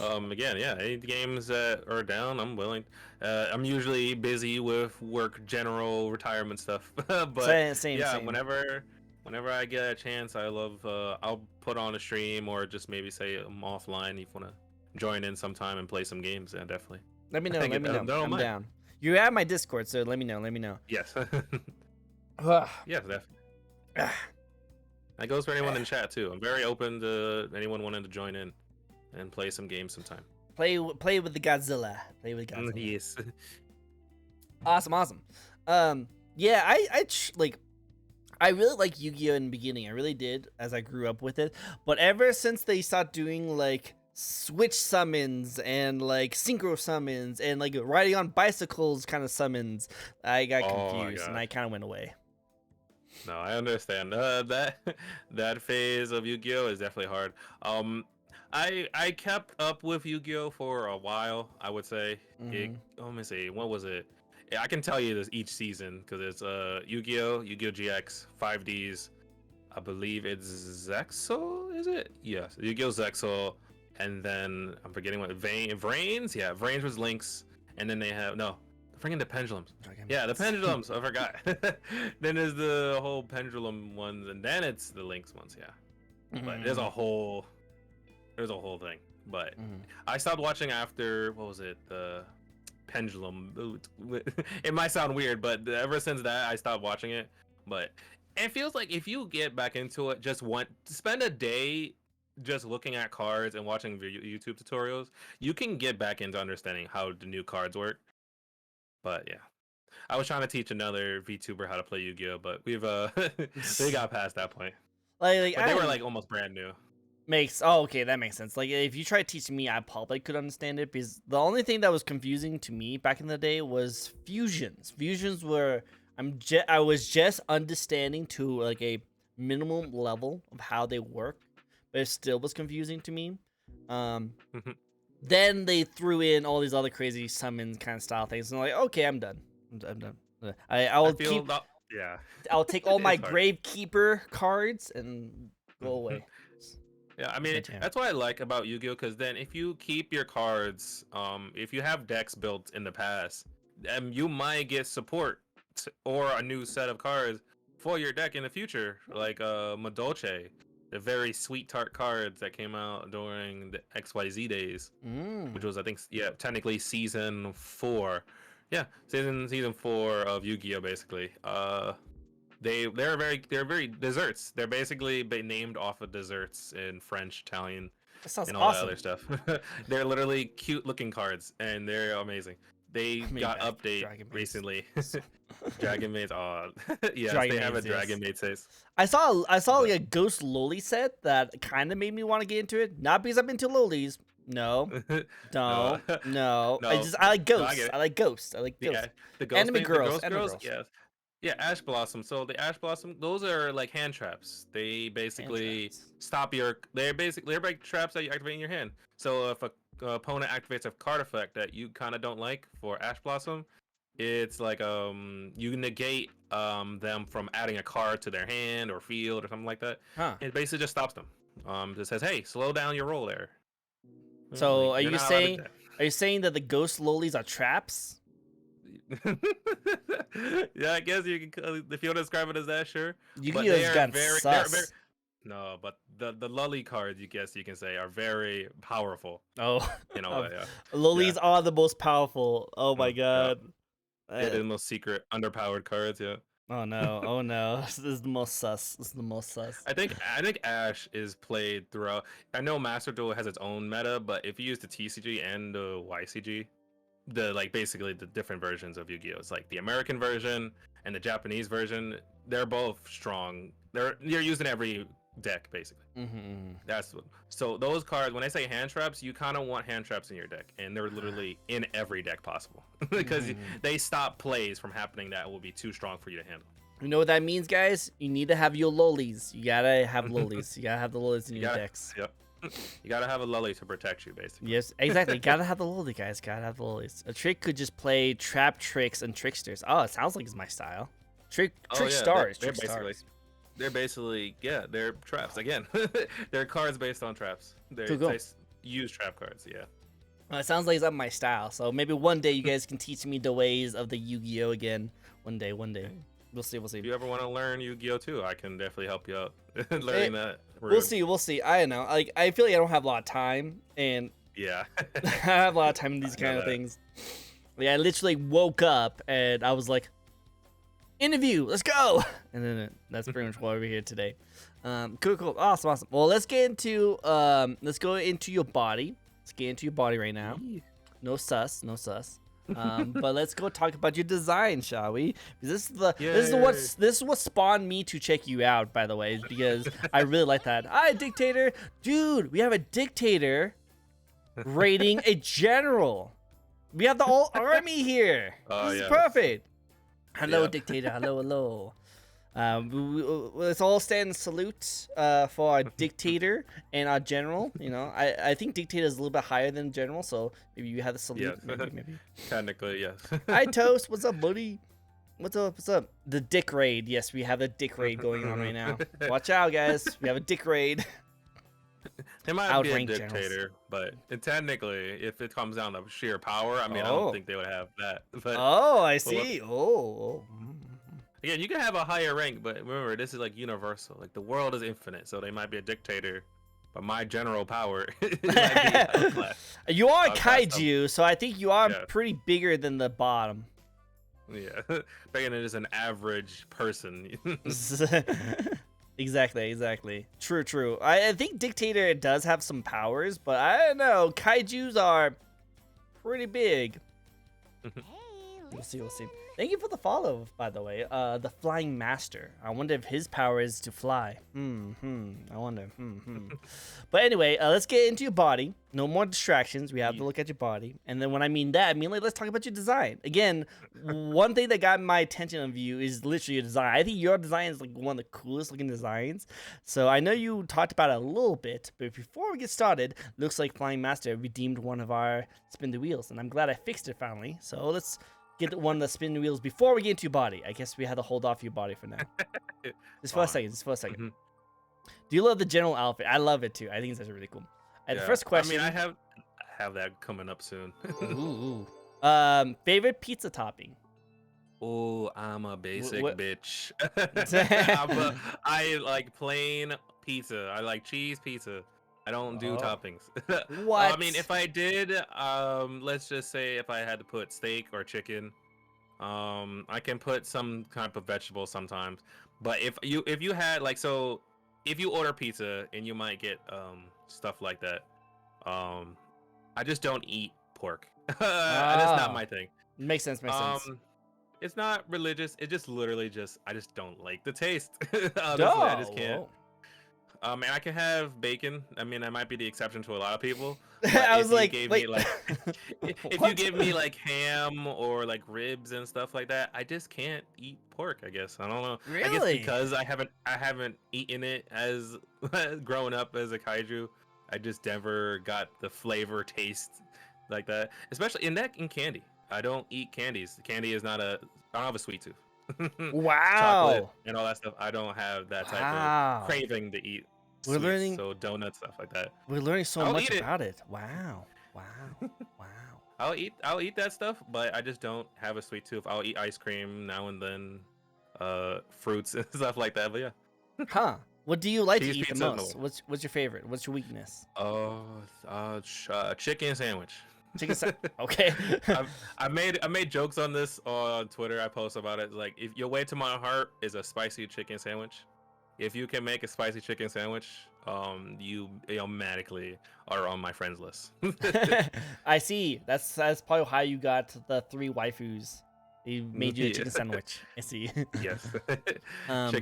Again, yeah, any games that are down, I'm willing. I'm usually busy with work, general retirement stuff, but Same. whenever I get a chance, I love. I'll put on a stream or just maybe say I'm offline. If you wanna join in sometime and play some games, yeah, definitely. Let me know. Don't I'm mind. down. You have my Discord, so let me know. Yes. Ugh. Yes, definitely. That goes for anyone in chat too. I'm very open to anyone wanting to join in and play some games sometime. Play with the Godzilla. Yes. Awesome. Yeah, I really like Yu-Gi-Oh in the beginning. I really did as I grew up with it. But ever since they stopped doing like switch summons and like synchro summons and like riding on bicycles kind of summons, I got confused and I kind of went away. No, I understand. That phase of Yu-Gi-Oh is definitely hard. I kept up with Yu-Gi-Oh for a while. I would say. Mhm. Let me see. What was it? yeah, I can tell you this each season because it's Yu-Gi-Oh, Yu-Gi-Oh GX, 5Ds. I believe it's Zexal, is it? Yes, Yu-Gi-Oh Zexal, and then I'm forgetting what Vrains. Yeah, Vrains was Lynx, and then they have no, freaking the pendulums. Yeah, the pendulums. I forgot. Then there's the whole pendulum ones, and then it's the Lynx ones. Yeah, but there's a whole thing. But I stopped watching after what was it? The pendulum. It might sound weird, but ever since that, I stopped watching it. But it feels like if you get back into it, spend a day just looking at cards and watching YouTube tutorials, you can get back into understanding how the new cards work. But yeah, I was trying to teach another VTuber how to play Yu-Gi-Oh, but we've they got past that point. Like But they were like almost brand new. Okay, that makes sense. Like if you try to teach me, I probably could understand it because the only thing that was confusing to me back in the day was fusions. Fusions were I was just understanding to like a minimum level of how they work, but it still was confusing to me. Then they threw in all these other crazy summon kind of style things, and I'm like, okay, I'm done. I'm done. I'll take all my Gravekeeper cards and go away. Yeah, I mean, that's what I like about Yu-Gi-Oh! Because then if you keep your cards, if you have decks built in the past, you might get support or a new set of cards for your deck in the future, like Madolche, the very sweet tart cards that came out during the XYZ days, which was, I think, technically season 4. Yeah, season 4 of Yu-Gi-Oh! Basically. They're very desserts. They're basically named off of desserts in French, Italian, and all that other stuff. They're literally cute looking cards, and they're amazing. They got update recently. Dragon Maids. Oh, yes, Dragon they have Maids, a Dragon Maid says. I saw like a Ghost Loli set that kind of made me want to get into it. Not because I'm into lolis. No. No. No. I like ghosts. I like ghosts. I like ghosts. Yeah, the ghost Anime girls. Yes. Yeah, Ash Blossom. So the Ash Blossom, those are like hand traps. They basically stop your. They're like traps that you activate in your hand. So if a opponent activates a card effect that you kind of don't like for Ash Blossom, it's like you negate them from adding a card to their hand or field or something like that. It basically just stops them. It says, hey, slow down your roll there. So are you saying that the ghost lolis are traps? Yeah, I guess you can. If you want to describe it as that, sure. Yu-Gi-Oh's gotten sus. No, but the lolly cards, you can say, are very powerful. Oh, you know, yeah. Lolis are the most powerful. Oh my god. They're the most secret, underpowered cards. Yeah. Oh no! Oh no! This is the most sus. This is the most sus. I think Ash is played throughout. I know Master Duel has its own meta, but if you use the TCG and the YCG, basically the different versions of Yu-Gi-Oh! It's like the American version and the Japanese version. They're both strong. You're using every deck basically. So those cards, when I say hand traps, you kind of want hand traps in your deck, and they're literally in every deck possible because they stop plays from happening that will be too strong for you to handle. You know what that means, guys? You need to have your lolis. You gotta have lolis. You gotta have the lolis in your decks. Yep. You gotta have a lolly to protect you, basically. Yes, exactly. Gotta have the lolly, guys. Gotta have the lollies. A trick could just play trap tricks and tricksters. Oh, it sounds like it's my style. Trick stars. They're basically they're traps again. They're cards based on traps. They use trap cards. Yeah. Well, it sounds like it's up my style. So maybe one day you guys can teach me the ways of the Yu-Gi-Oh again. One day. We'll see. If you ever want to learn Yu-Gi-Oh too, I can definitely help you out learning that. We'll see. I don't know. Like, I feel like I don't have a lot of time, and yeah, I have a lot of time in these kind of things. Like, I literally woke up and I was like, interview, let's go, and then that's pretty much why we're here today. Cool, awesome. Well, let's go into your body. Let's get into your body right now. No sus. But let's go talk about your design, shall we? This is what spawned me to check you out, by the way, because I really like that. Dictator, dude, we have a dictator raiding a general. We have the whole army here. This is perfect. Hello, dictator. Hello. Let's all stand and salute for our dictator and our general. You know, I think dictator is a little bit higher than general, so maybe you have the salute. Yes. Maybe. Technically, yes. Hi, Toast. What's up, buddy? What's up? What's up? The dick raid. Yes, we have a dick raid going on right now. Watch out, guys. We have a dick raid. It might be a Outrank dictator, generals. but technically, if it comes down to sheer power, I mean, I Oh. don't think they would have that. But Oh, I see. Oh. again, you can have a higher rank, but remember, this is like universal. Like the world is infinite, so they might be a dictator, but my general power might be outclassed. You are a Outclassed them. kaiju, so I think you are Yeah. pretty bigger than the bottom. Yeah, bigger than just an average person. Exactly. True. I think Dictator does have some powers, but I don't know. Kaijus are pretty big. We'll see. Thank you for the follow, by the way. The Flying Master. I wonder if his power is to fly. I wonder. But anyway, let's get into your body. No more distractions. We have to look at your body. And then when I mean that, I mean, like, let's talk about your design. Again, one thing that got my attention of you is literally your design. I think your design is like one of the coolest looking designs. So I know you talked about it a little bit, but before we get started, looks like Flying Master redeemed one of our spin the wheels. And I'm glad I fixed it finally. So let's get one of the spin wheels before we get into your body. I guess we had to hold off your body for now. Just for a second. Mm-hmm. Do you love the general outfit? I love it too. I think it's actually really cool. The first question. I mean, I have that coming up soon. Ooh. Favorite pizza topping? Oh, I'm a basic What- bitch. I like plain pizza. I like cheese pizza. I don't do Oh. toppings. What? I mean, if I did, let's just say if I had to put steak or chicken, I can put some type of vegetable sometimes. But if you had like if you order pizza and you might get stuff like that, I just don't eat pork. That's not my thing. Makes sense. It's not religious. It just literally I just don't like the taste. Honestly, I just can't. Whoa. And I can have bacon. I mean, I might be the exception to a lot of people. I was like, gave wait. me like, if you give me like ham or like ribs and stuff like that, I just can't eat pork. I guess I don't know. I guess Really? because I haven't eaten it as growing up as a kaiju. I just never got the flavor taste like that. Especially in candy. I don't eat candies. Candy is not I don't have a sweet tooth. Wow. Chocolate and all that stuff. I don't have that type Wow. of craving to eat. We're Sweets, learning- so donuts, stuff like that. We're learning so I'll much eat it. about it. Wow. I'll eat that stuff, but I just don't have a sweet tooth. I'll eat ice cream now and then, fruits and stuff like that. But yeah. Huh. What do you like to Cheese eat the pizza, most? no. What's your favorite? What's your weakness? Chicken sandwich. Chicken Okay. I made jokes on this on Twitter. I post about it. Like, if your way to my heart is a spicy chicken sandwich, if you can make a spicy chicken sandwich, you automatically are on my friends list. I see. That's probably how you got the 3 waifus. They made you a chicken sandwich. I see. Yes. Um,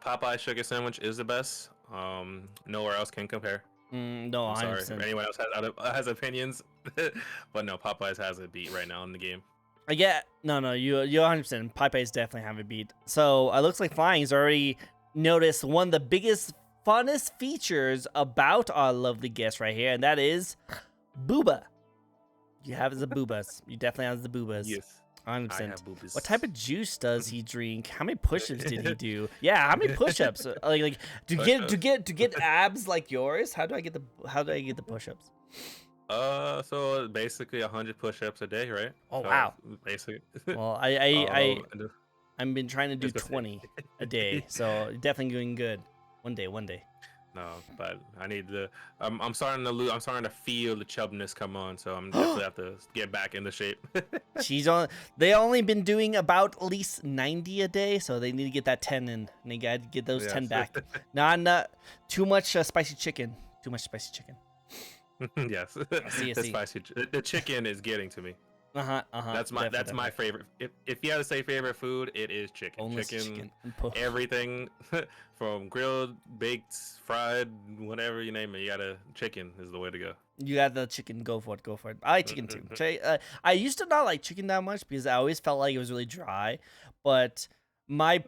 Popeye's chicken sandwich is the best. Nowhere else can compare. No, I'm sorry 100%. if anyone else has opinions, but no, Popeyes has a beat right now in the game. I get you're 100%. Popeye's definitely have a beat. So it looks like Flying's already noticed one of the biggest, funnest features about our lovely guest right here, and that is Booba. You have the boobas. You definitely have the boobas. Yes, 100%. I have boobies. What type of juice does he drink? How many push-ups did he do? Yeah, how many push-ups? Like to get abs like yours? How do I get the push-ups? So basically 100 push-ups a day, right? Oh, So wow. Basically. Well, I've been trying to do Just a- 20 a day, so definitely doing good. One day. No, but I need to. I'm starting to feel the chubbness come on, so I'm definitely have to get back into shape. They only been doing about at least 90 a day, so they need to get that 10 in. And they got to get those 10 Yes. back. Not too much spicy chicken. Too much spicy chicken. Yes. I see. The chicken is getting to me. That's my Definitely. favorite. If you had to say favorite food, it is chicken. Only chicken. Everything from grilled, baked, fried, whatever you name it. Chicken is the way to go. You got the chicken. Go for it. I like chicken too. I used to not like chicken that much because I always felt like it was really dry. But My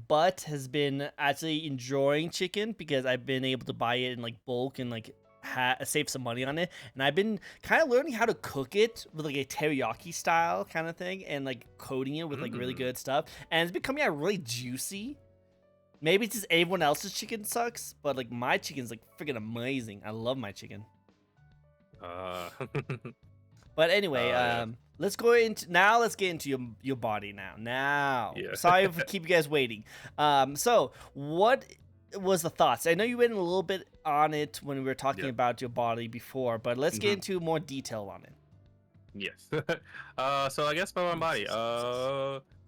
butt has been actually enjoying chicken because I've been able to buy it in like bulk and like save some money on it. And I've been kind of learning how to cook it with like a teriyaki style kind of thing and like coating it with like really Mm. good stuff. And it's becoming really juicy. Maybe it's just everyone else's chicken sucks, but like my chicken's like freaking amazing. I love my chicken. Uh, But anyway, yeah, let's get into your body now. yeah. Sorry for keep you guys waiting. So what was the thoughts? I know you went a little bit on it when we were talking Yeah. about your body before, but let's get Mhm. into more detail on it. Yes. So I guess for my body,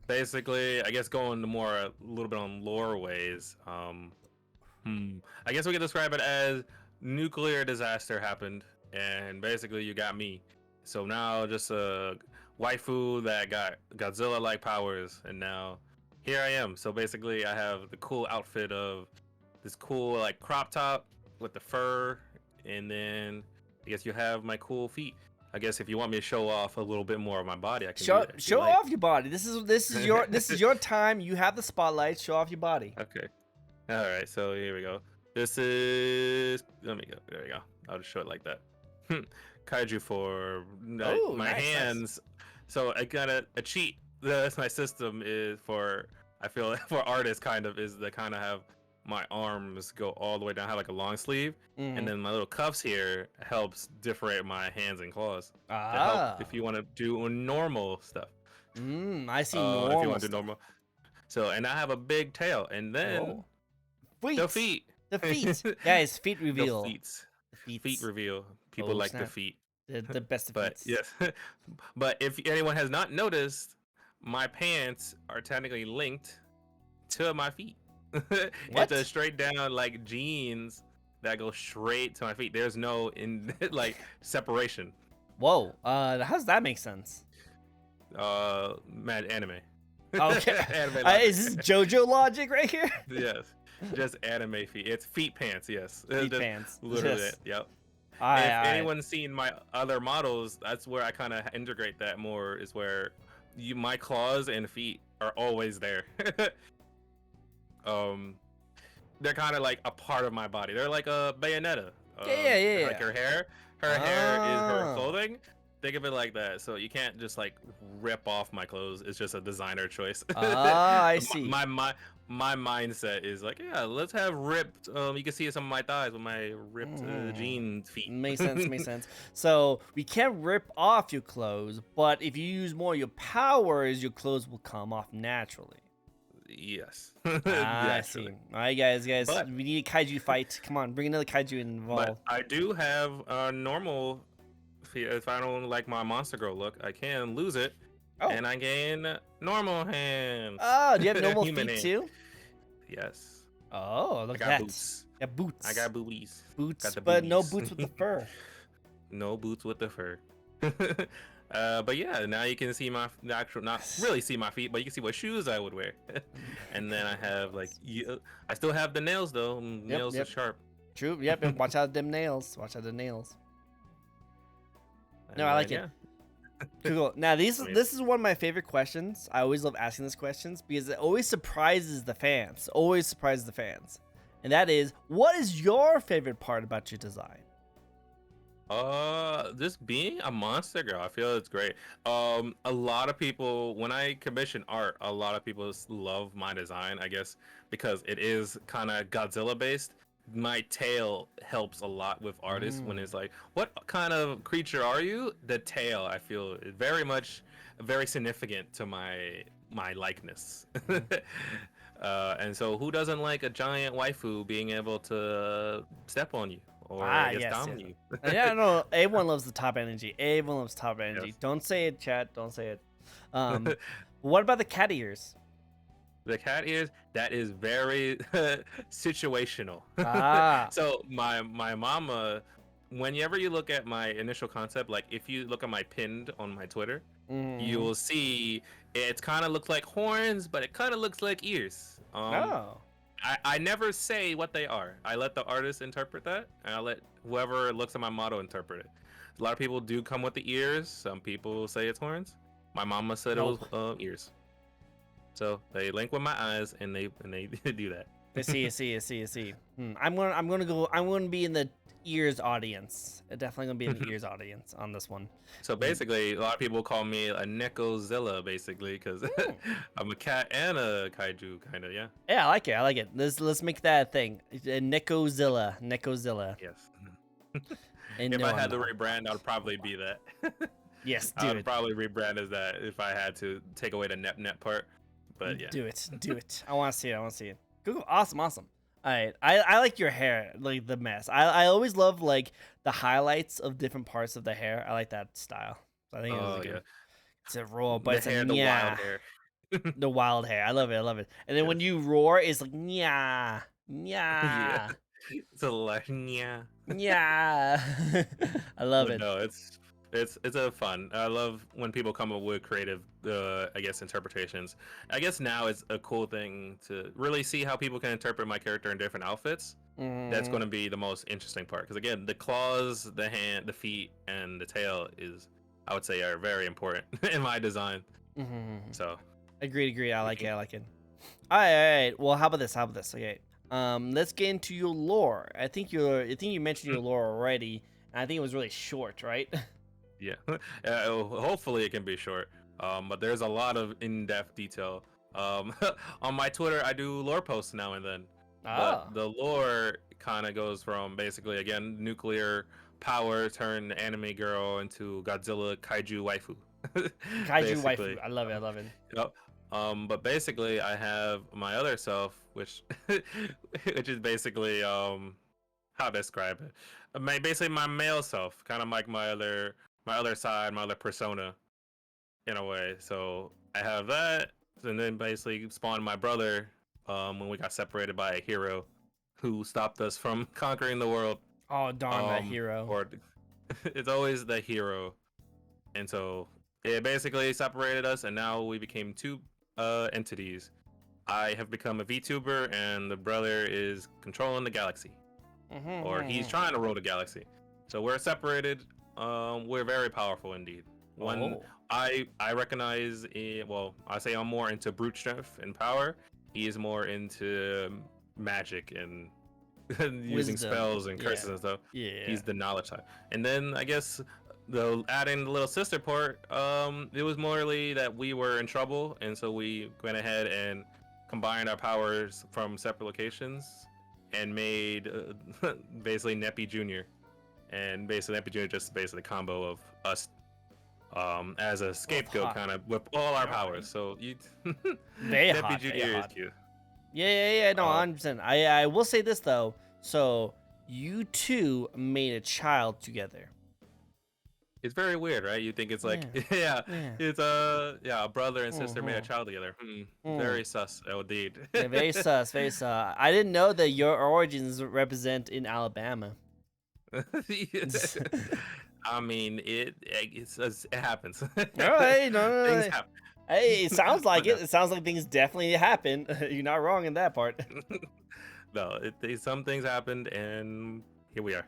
basically, I guess going to more a little bit on lore ways. I guess we could describe it as nuclear disaster happened, and basically you got me. So now just a waifu that got Godzilla-like powers, and now here I am. So basically, I have the cool outfit of this cool like crop top with the fur, and then I guess you have my cool feet. I guess if you want me to show off a little bit more of my body, I can do that if you Show like. off your body. This is your time. You have the spotlight. Show off your body. Okay. All right. So here we go. This is. Let me go. There we go. I'll just show it like that. Kaiju for Oh, my nice. hands. So I got a cheat. That's my system is for. I feel for artists kind of is to kind of have my arms go all the way down, have like a long sleeve, and Mm. then my little cuffs here helps differentiate my hands and claws to help Ah. if you want to do normal stuff. I see If you normal want to do stuff. normal. So and I have a big tail, and then Oh. the Feet. feet. The feet. Guys, feet The reveal. feet. The feet. Feet reveal. People Oh, like the snap. feet. The best of But feats. yes. But if anyone has not noticed, my pants are technically linked to my feet. What? It's a straight down like jeans that go straight to my feet. There's no in like separation. Whoa. How does that make sense? Mad anime. Okay. Anime logic. Is this JoJo logic right here? Yes. Just anime feet. It's feet pants, yes. Feet Just pants. literally Yes. it. Yep. Alright, If alright. anyone's seen my other models, that's where I kind of integrate that more. Is where my claws and feet are always there. um, they're kind of like a part of my body. They're like a Bayonetta. Yeah. Like her hair is her Ah. clothing. Think of it like that. So you can't just like rip off my clothes. It's just a designer choice. Ah, I see. My mindset is like, yeah, let's have ripped. You can see some of my thighs with my ripped jean feet. Makes sense, makes sense. So we can't rip off your clothes, but if you use more of your powers, your clothes will come off naturally. Yes. I see. Naturally. All right, guys, But we need a kaiju fight. Come on, bring another kaiju involved. but I do have a normal. If I don't like my monster girl look, I can lose it, Oh. and I gain normal hands. Oh, do you have normal Human feet hands. too? Yes. Oh, I look got at that. boots. Yeah, boots. I got boobies. boots, got the but no boobies. boots with the fur. No boots with the fur. But yeah, now you can see my actual, not really see my feet, but you can see what shoes I would wear. And then I have like, I still have the nails though. Nails yep. are sharp. True. Yep. And watch out them nails. Watch out the nails. No, I like it. Cool. Now this is one of my favorite questions. I always love asking these questions because it always surprises the fans. Always surprises the fans. And that is, what is your favorite part about your design? Just being a monster girl, I feel it's great. A lot of people, when I commission art, a lot of people love my design, I guess, because it is kind of Godzilla based. My tail helps a lot with artists when it's like, what kind of creature are you? The tail, I feel, is very significant to my likeness. And so, who doesn't like a giant waifu being able to step on you or I guess dominate you? Yeah, no, everyone loves the top energy. Everyone loves top energy. Yes. Don't say it, chat. Don't say it. What about the cat ears? The cat ears, that is very situational. Ah. So my mama, whenever you look at my initial concept, like if you look at my pinned on my Twitter, you will see it kind of looks like horns, but it kind of looks like ears. Oh. I never say what they are. I let the artist interpret that, and I let whoever looks at my model interpret it. A lot of people do come with the ears. Some people say it's horns. My mama said it was ears. So they link with my eyes, and they do that. I see. I'm gonna be in the ears audience. Definitely gonna be in the ears audience on this one. So basically, a lot of people call me a Necozilla, basically, because Hmm. I'm a cat and a kaiju, kind of. Yeah. Yeah, I like it. I like it. Let's make that a thing. Necozilla. Yes. And If no, I I'm had to not. rebrand, I would probably be that. Yes, I do would it. probably rebrand as that if I had to take away the net part. But yeah. Do it. Do it. I want to see it. I want to see it. Cool. Awesome. Awesome. All right. I like your hair, like the mess. I always love like the highlights of different parts of the hair. I like that style. So I think it was Oh a good. yeah. It's a roar, but The it's a hair, the wild yeah. hair. The wild hair. I love it. I love it. And then when Yes. you roar, it's like yeah, Yeah. yeah, It's a lot. Yeah. yeah. I love But it. no, it's a fun. I love when people come up with creative, I guess, interpretations. I guess now it's a cool thing to really see how people can interpret my character in different outfits. That's Mm-hmm. going to be the most interesting part because again, the claws, the hand, the feet, and the tail is, I would say, are very important in my design. Mm-hmm. So Agreed. I we like it. can. I like it. All right. Well, how about this? Okay. Let's get into your lore. I think you mentioned your lore already, and I think it was really short, right? Yeah. Hopefully it can be short. But there's a lot of in-depth detail. Um, on my Twitter, I do lore posts now and then. Ah, But the lore kind of goes from basically, again, nuclear power turned anime girl into Godzilla kaiju waifu. kaiju waifu. Basically. I love it. I love it. Yep. But basically, I have my other self, which which is basically how to describe it. Basically my male self, kind of like my other side, my other persona, in a way. So I have that, and then basically spawned my brother when we got separated by a hero who stopped us from conquering the world. Oh darn that hero. Or it's always the hero, and so it basically separated us, and now we became two entities. I have become a VTuber, and the brother is controlling the galaxy, or he's Mm-hmm. trying to rule the galaxy. So we're separated. We're very powerful indeed. One, Oh, I recognize. Well, I say I'm more into brute strength and power. He is more into magic and using wisdom. spells and Yeah. curses and stuff. Yeah. He's the knowledge type. And then I guess the adding the little sister part, it was morely that we were in trouble, and so we went ahead and combined our powers from separate locations and made basically Neppy Jr. And basically Neppy Jr. just basically a combo of us as a Both scapegoat hot. kind of with all our All right. powers. So you Very Neppy hot. Very Jr. is hot. cute. Yeah. No, Uh, 100%. I will say this though. So you two made a child together. it's very weird, right? You think it's like, Yeah. yeah, Yeah. it's a brother and sister made a Mm-hmm. child together. Mm. Very sus, indeed. Yeah, very sus, very sus. I didn't know that your origins represent in Alabama. I mean, it happens. All right, Things no. happen, Hey, it sounds like but no. it. It sounds like things definitely happen. You're not wrong in that part. No, some things happened, and here we are.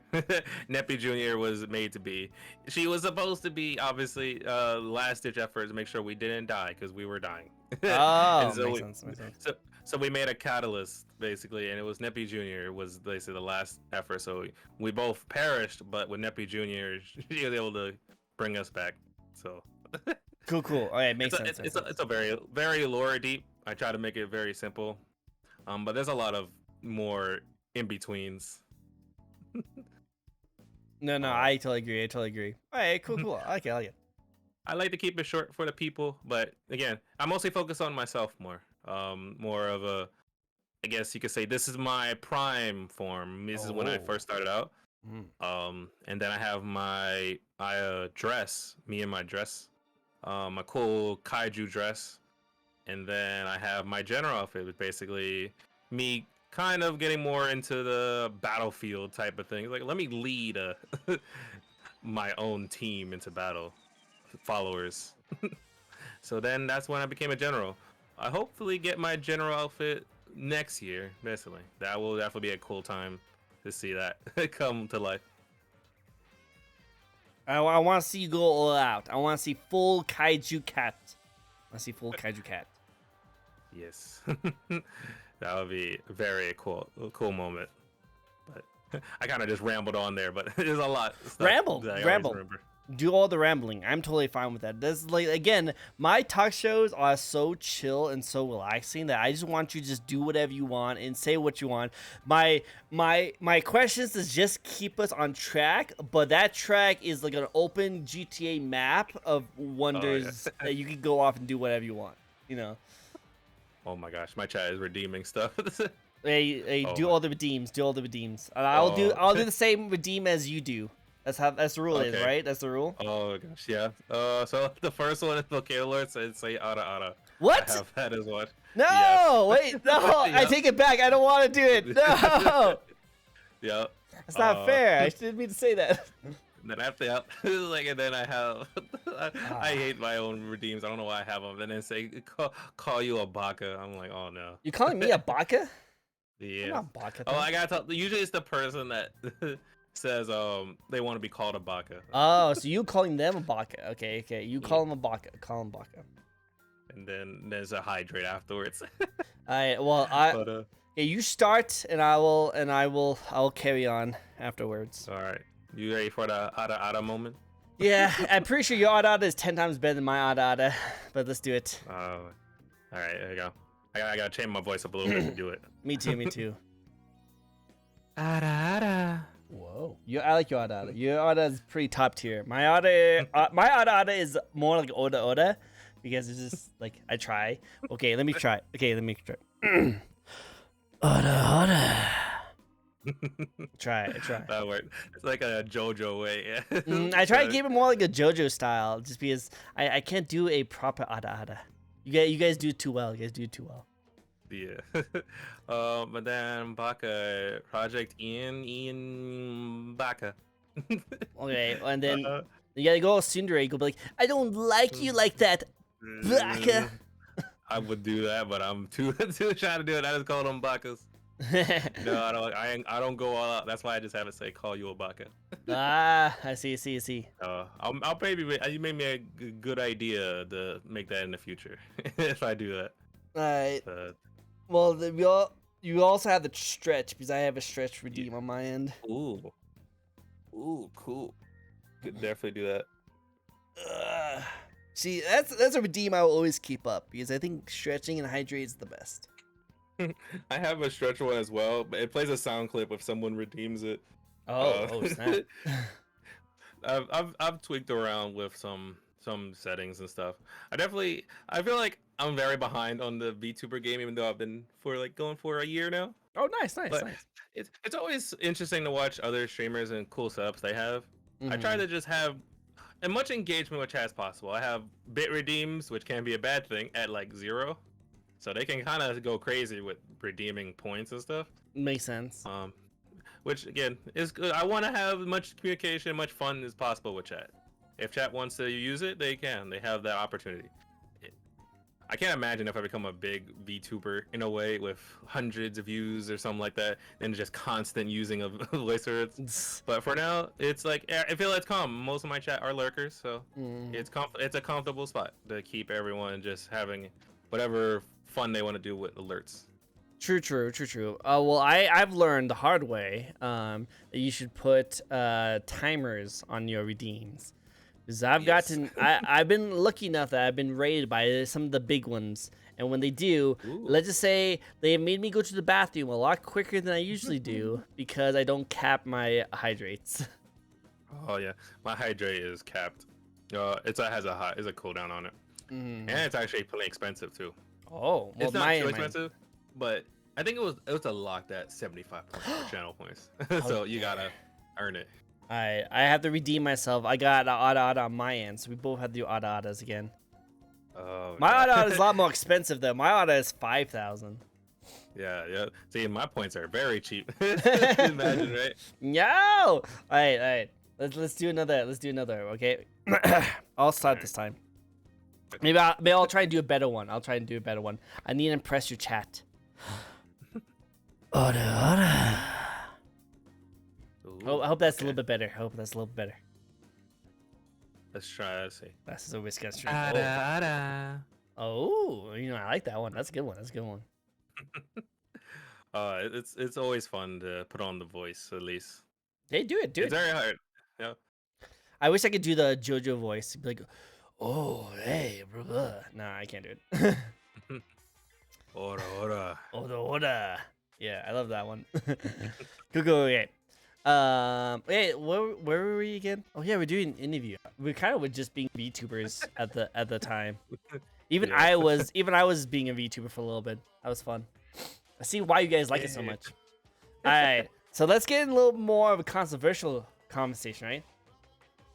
Neppy Jr. was made to be. She was supposed to be, obviously, last ditch effort to make sure we didn't die because we were dying. And Oh, so makes we, sense. Makes sense. so we made a catalyst basically, and it was Neppy Jr. was basically the last effort. So we both perished, but with Neppy Jr., she was able to bring us back. So Cool. All right, makes sense. Makes sense. it's a very lore deep. I try to make it very simple, but there's a lot of more in betweens. No. Uh, I totally agree. All right, cool. I like it. I like it. I like to keep it short for the people, but again, I mostly focus on myself more. More of a, I guess you could say, this is my prime form. This is when I Oh. first started out. Mm. And then I have my dress, me and my dress, a cool kaiju dress, and then I have my general outfit, which basically me kind of getting more into the battlefield type of thing. Like, let me lead my own team into battle, followers. So then that's when I became a general. I hopefully get my general outfit next year. Basically, that will definitely be a cool time to see that come to life. I want to see you go all out. I want to see full kaiju cat. I want to see full kaiju cat. Yes. That would be a very cool moment. But I kind of just rambled on there, but there's a lot of stuff Ramble, that I always ramble. remember. Do all the rambling. I'm totally fine with that. This like again, my talk shows are so chill and so relaxing that I just want you to just do whatever you want and say what you want. My questions is just keep us on track, but that track is like an open GTA map of wonders that you can go off and do whatever you want. You know. Oh my gosh, my chat is redeeming stuff. Hey, Oh do my. all the redeems. Do all the redeems. And Oh. I'll do the same redeem as you do. That's the rule is, Okay. right? That's the rule. Oh gosh, yeah. So the first one is volcano alerts and say Ada Ada. What? I have that as one. No, Yes. wait, no, I Yep. take it back. I don't want to do it. No, Yep. that's not fair. I didn't mean to say that. Then after that, like, and then I have, I hate my own redeems. I don't know why I have them. And then say, call you a baka. I'm like, oh no. You calling me a baka? I'm Yeah. not baka. Oh, I gotta tell. Usually it's the person that says they want to be called a baka. Oh, so you calling them a baka? Okay, okay. You call them a baka. Call them baka. And then there's a hydrate afterwards. All right. Well, But yeah, you start, and I'll carry on afterwards. all right. You ready for the ada moment? Yeah, I'm pretty sure your ada is 10 times better than my ada, but let's do it. All right. There you go. I gotta change my voice up a little bit to do it. Me too. Me too. Ada. Whoa. I like your ada. Your ada is pretty top tier. My ada is more like Oda because it's just like I try. Okay, let me try. Oda. Try. That worked. It's like a JoJo way. Yeah. I try to keep it more like a JoJo style, just because I can't do a proper ada. You guys do it too well. Yeah. Madame Baka, Project Ian Baka. Okay, and then you gotta go Cinderella. You go be like, I don't like you like that, Baka. I would do that, but I'm too shy to do it. I just call them Bakas. No, I don't go all out. That's why I just have it say call you a Baka. I see. I'll maybe you made me a good idea to make that in the future if I do that. Alright. Well, you also have the stretch because I have a stretch redeem on my end. Ooh, cool. Could definitely do that. See, that's a redeem I will always keep up because I think stretching and hydrate is the best. I have a stretch one as well, but it plays a sound clip if someone redeems it. Oh snap! I've tweaked around with some settings and stuff. I feel like I'm very behind on the VTuber game, even though I've been going for a year now. Oh, nice. But it's always interesting to watch other streamers and cool setups they have. I try to just have as much engagement with chat as possible. I have bit redeems, which can be a bad thing, at like 0. So they can kind of go crazy with redeeming points and stuff. Makes sense. Which again is good. I want to have as much communication, much fun as possible with chat. If chat wants to use it, they can. They have that opportunity. I can't imagine if I become a big VTuber in a way with hundreds of views or something like that, and just constant using of voice words. But for now, it's like I feel it's calm. Most of my chat are lurkers, so it's a comfortable spot to keep everyone just having whatever fun they want to do with alerts. True. Well, I've learned the hard way that you should put timers on your redeems. Because I've been lucky enough that I've been rated by some of the big ones. And when they do, let's just say they made me go to the bathroom a lot quicker than I usually do because I don't cap my hydrates. Oh yeah, my hydrate is capped. It has a cooldown on it, and it's actually pretty expensive too. Oh, well, it's not too expensive, but I think it was a locked at 75 points for channel points. So you gotta earn it. I have to redeem myself. I got ada on my end, so we both have to do adas again. Oh, my ada is a lot more expensive though. My ada is 5,000. Yeah. See, my points are very cheap. Imagine, right? No. All right. Let's do another. Okay. I'll start this time. Maybe I'll try and do a better one. I need to impress your chat. Ada. I hope that's a little bit better. Let's try. Let's see. That's always gets true. Ada. Oh, I like that one. That's a good one. That's a good one. It's always fun to put on the voice at least. Hey, do it. Do It's it. very hard. Yeah. I wish I could do the JoJo voice. Be like, oh, hey, blah, blah. Nah, I can't do it. Ora ora. Oda Oda. Yeah, I love that one. Go. Okay. Hey, where were we again? Oh yeah, we're doing an interview. We kind of were just being VTubers at the time. Even Yeah. I was being a VTuber for a little bit. That was fun. I see why you guys like it so much. All right, so let's get in a little more of a controversial conversation, right?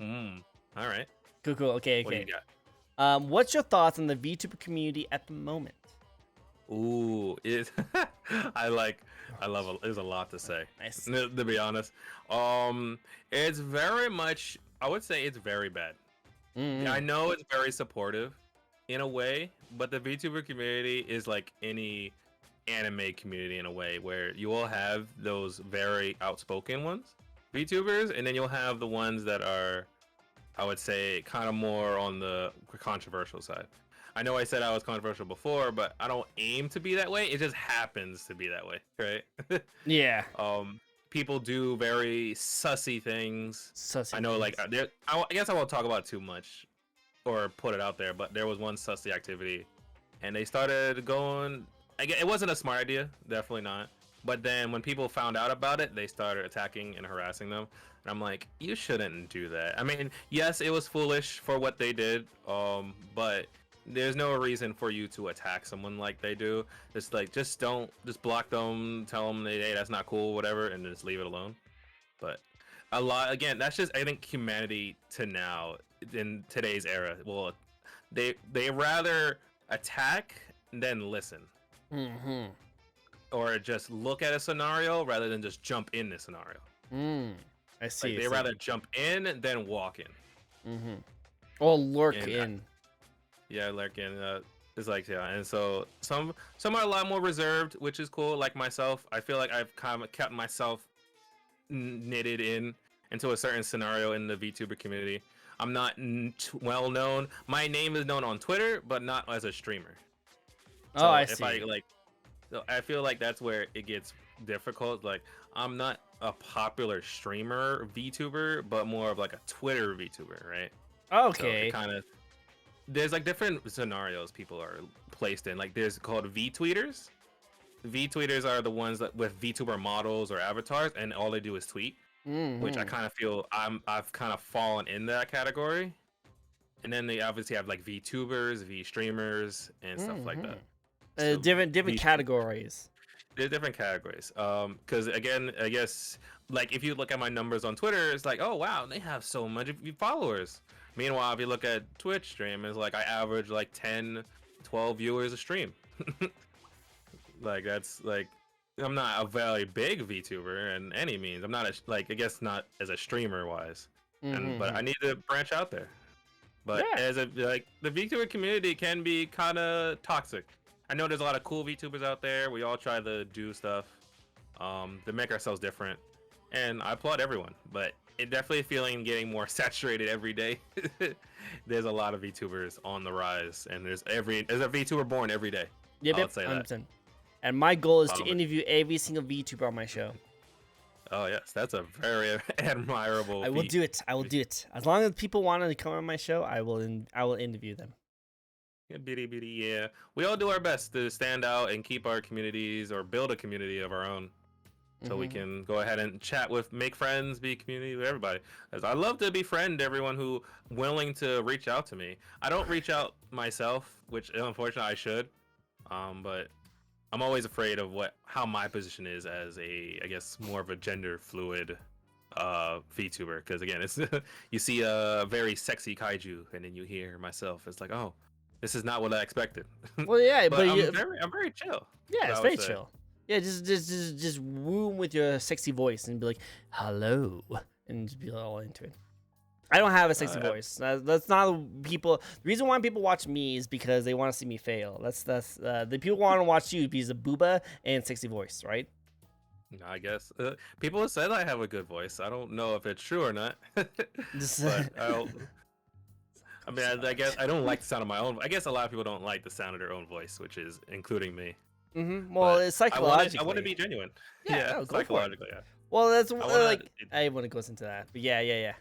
All right. Cool. Okay. What do you got? What's your thoughts on the VTuber community at the moment? Ooh, I love it. There's a lot to say. Nice. To be honest, it's very much. I would say it's very bad. Mm-hmm. I know it's very supportive, in a way, but the VTuber community is like any anime community in a way, where you will have those very outspoken ones, VTubers, and then you'll have the ones that are, I would say, kind of more on the controversial side. I know I said I was controversial before, but I don't aim to be that way. It just happens to be that way, right? Yeah. People do very sussy things. Sussy I know, things. like, I guess I won't talk about it too much or put it out there, but there was one sussy activity, and they started going. It wasn't a smart idea, definitely not. But then when people found out about it, they started attacking and harassing them. And I'm like, you shouldn't do that. I mean, yes, it was foolish for what they did, but there's no reason for you to attack someone like they do. Just block them, tell them, hey, that's not cool, whatever, and just leave it alone. But again, that's just, I think, humanity to now in today's era. Well, they rather attack than listen. Mm-hmm. Or just look at a scenario rather than just jump in the scenario. I see. Like, they rather jump in than walk in. Mm-hmm. Or lurk in. Yeah, lurk in. It's like, yeah, and so some are a lot more reserved, which is cool. Like myself, I feel like I've kind of kept myself knitted into a certain scenario in the VTuber community. I'm not well known. My name is known on Twitter, but not as a streamer. So I if see. So I feel like that's where it gets difficult. Like, I'm not a popular streamer VTuber, but more of like a Twitter VTuber, right? Okay. So there's like different scenarios people are placed in. Like, there's called VTweeters. VTweeters are the ones that with VTuber models or avatars, and all they do is tweet, which I kind of feel I've kind of fallen in that category. And then they obviously have like VTubers, V streamers, and stuff like that. So different categories. There's different categories. Because again, I guess, like, if you look at my numbers on Twitter, it's like, oh wow, they have so much followers. Meanwhile, if you look at Twitch stream, it's like I average like 10, 12 viewers a stream. Like, that's like, I'm not a very big VTuber in any means. I'm not I guess not as a streamer wise, but I need to branch out there. But as the VTuber community can be kind of toxic. I know there's a lot of cool VTubers out there. We all try to do stuff to make ourselves different, and I applaud everyone. But it definitely feeling getting more saturated every day. There's a lot of VTubers on the rise, and there's a VTuber born every day. Yep, I'll say 100%. that. And my goal is to interview every single VTuber on my show. Oh yes, that's a very admirable. I will do it. As long as people want to come on my show, I will interview them. Yeah, we all do our best to stand out and keep our communities, or build a community of our own, so we can go ahead and chat make friends, be community with everybody. As I love to befriend everyone who willing to reach out to me. I don't reach out myself, which unfortunately I should, but I'm always afraid of how my position is as I guess more of a gender fluid VTuber, because again, it's you see a very sexy kaiju and then you hear myself, it's like, oh, this is not what I expected. Well, yeah, but I'm very chill. Yeah, it's very chill. Yeah, just woo with your sexy voice and be like, hello, and just be all into it. I don't have a sexy voice. That's not people. The reason why people watch me is because they want to see me fail. That's the people want to watch you because of booba and sexy voice, right? I guess people have said I have a good voice. I don't know if it's true or not. But I mean, I guess I don't like the sound of my own. I guess a lot of people don't like the sound of their own voice, which is including me. Well, But it's I want to psychologically. be genuine. Yeah, Yeah, no, go for it. psychologically. Yeah. Well, that's I want like to. I want to go into that, but yeah.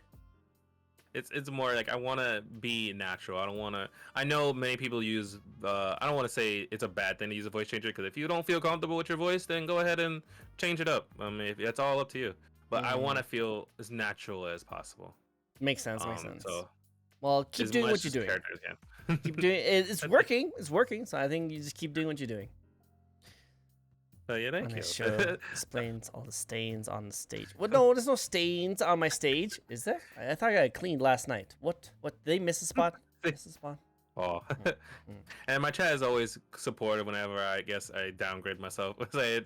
It's more like I want to be natural. I don't want to. I know many people use. I don't want to say it's a bad thing to use a voice changer because if you don't feel comfortable with your voice, then go ahead and change it up. I mean, it's all up to you. But I want to feel as natural as possible. Makes sense. Makes sense. So Well, keep as doing much what you're as doing. characters can. Keep doing it. It's working. It's working. So I think you just keep doing what you're doing. Oh yeah, thank And you. this show explains all the stains on the stage. Well, no, there's no stains on my stage, is there? I thought I got cleaned last night. What? Did they miss a spot? Miss a spot? Oh, and my chat is always supportive whenever I guess I downgrade myself. Say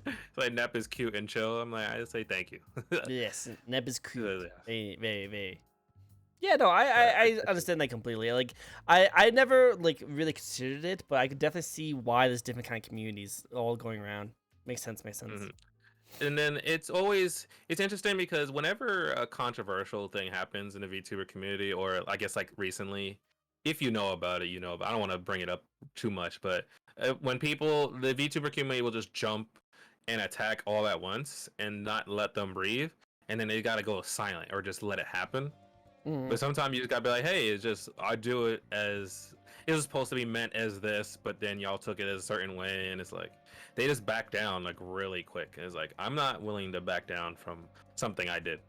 Nep is cute and chill. I'm like, I just say thank you. Yes, Neb is cute. Yeah. Very, very, very. Yeah, no, I understand that completely. Like, I never like really considered it, but I could definitely see why there's different kind of communities all going around. Makes sense. Makes sense. And then it's interesting because whenever a controversial thing happens in the VTuber community, or I guess like recently, if you know about it, you know. But I don't want to bring it up too much. But when the VTuber community will just jump and attack all at once and not let them breathe, and then they gotta go silent or just let it happen. But sometimes you just gotta be like, hey, it's just I do it as it was supposed to be meant as this, but then y'all took it as a certain way, and it's like they just back down like really quick. And it's like I'm not willing to back down from something I did.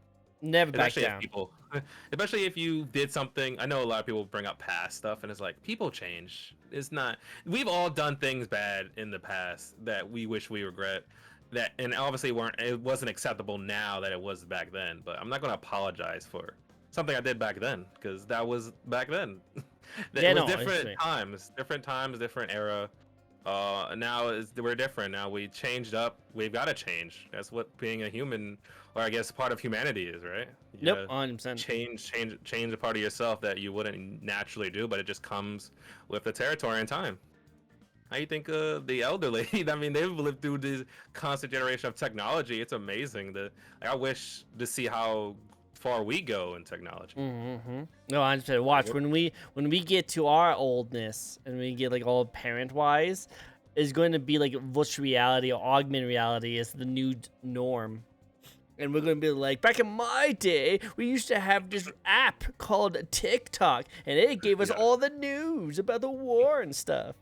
Never back Especially down. if people, especially if you did something. I know a lot of people bring up past stuff, and it's like people change. It's not. We've all done things bad in the past that we wish we regret. That and obviously it wasn't acceptable now that it was back then. But I'm not gonna apologize for something I did back then because that was back then. Yeah, It was no, different times, different era. Now we're different. Now we changed up. We've got to change. That's what being a human, or I guess part of humanity is, right? You Yep, gotta 100%. change a part of yourself that you wouldn't naturally do, but it just comes with the territory and time. How you think the elderly? I mean, they've lived through this constant generation of technology. It's amazing. I wish to see how far we go in technology. No, I just watch when we get to our oldness and we get like all parent wise, is going to be like virtual reality or augmented reality is the new norm. And we're gonna be like, back in my day, we used to have this app called TikTok, and it gave us all the news about the war and stuff.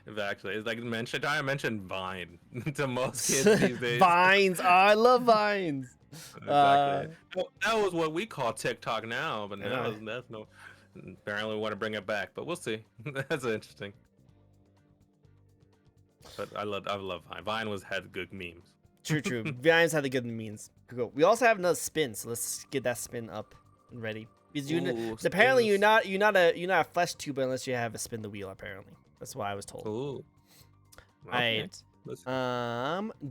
Exactly. It's like I mentioned Vine to most kids these days. Vines. Oh, I love Vines. Exactly. That was what we call TikTok now, but now that's no. Apparently, we want to bring it back, but we'll see. That's interesting. But I love Vine. Vine had good memes. True. Vines had the good memes. Cool. We also have another spin, so let's get that spin up and ready. Because apparently you're not a flesh tuber unless you have a spin the wheel. Apparently, that's what I was told. Ooh. Okay.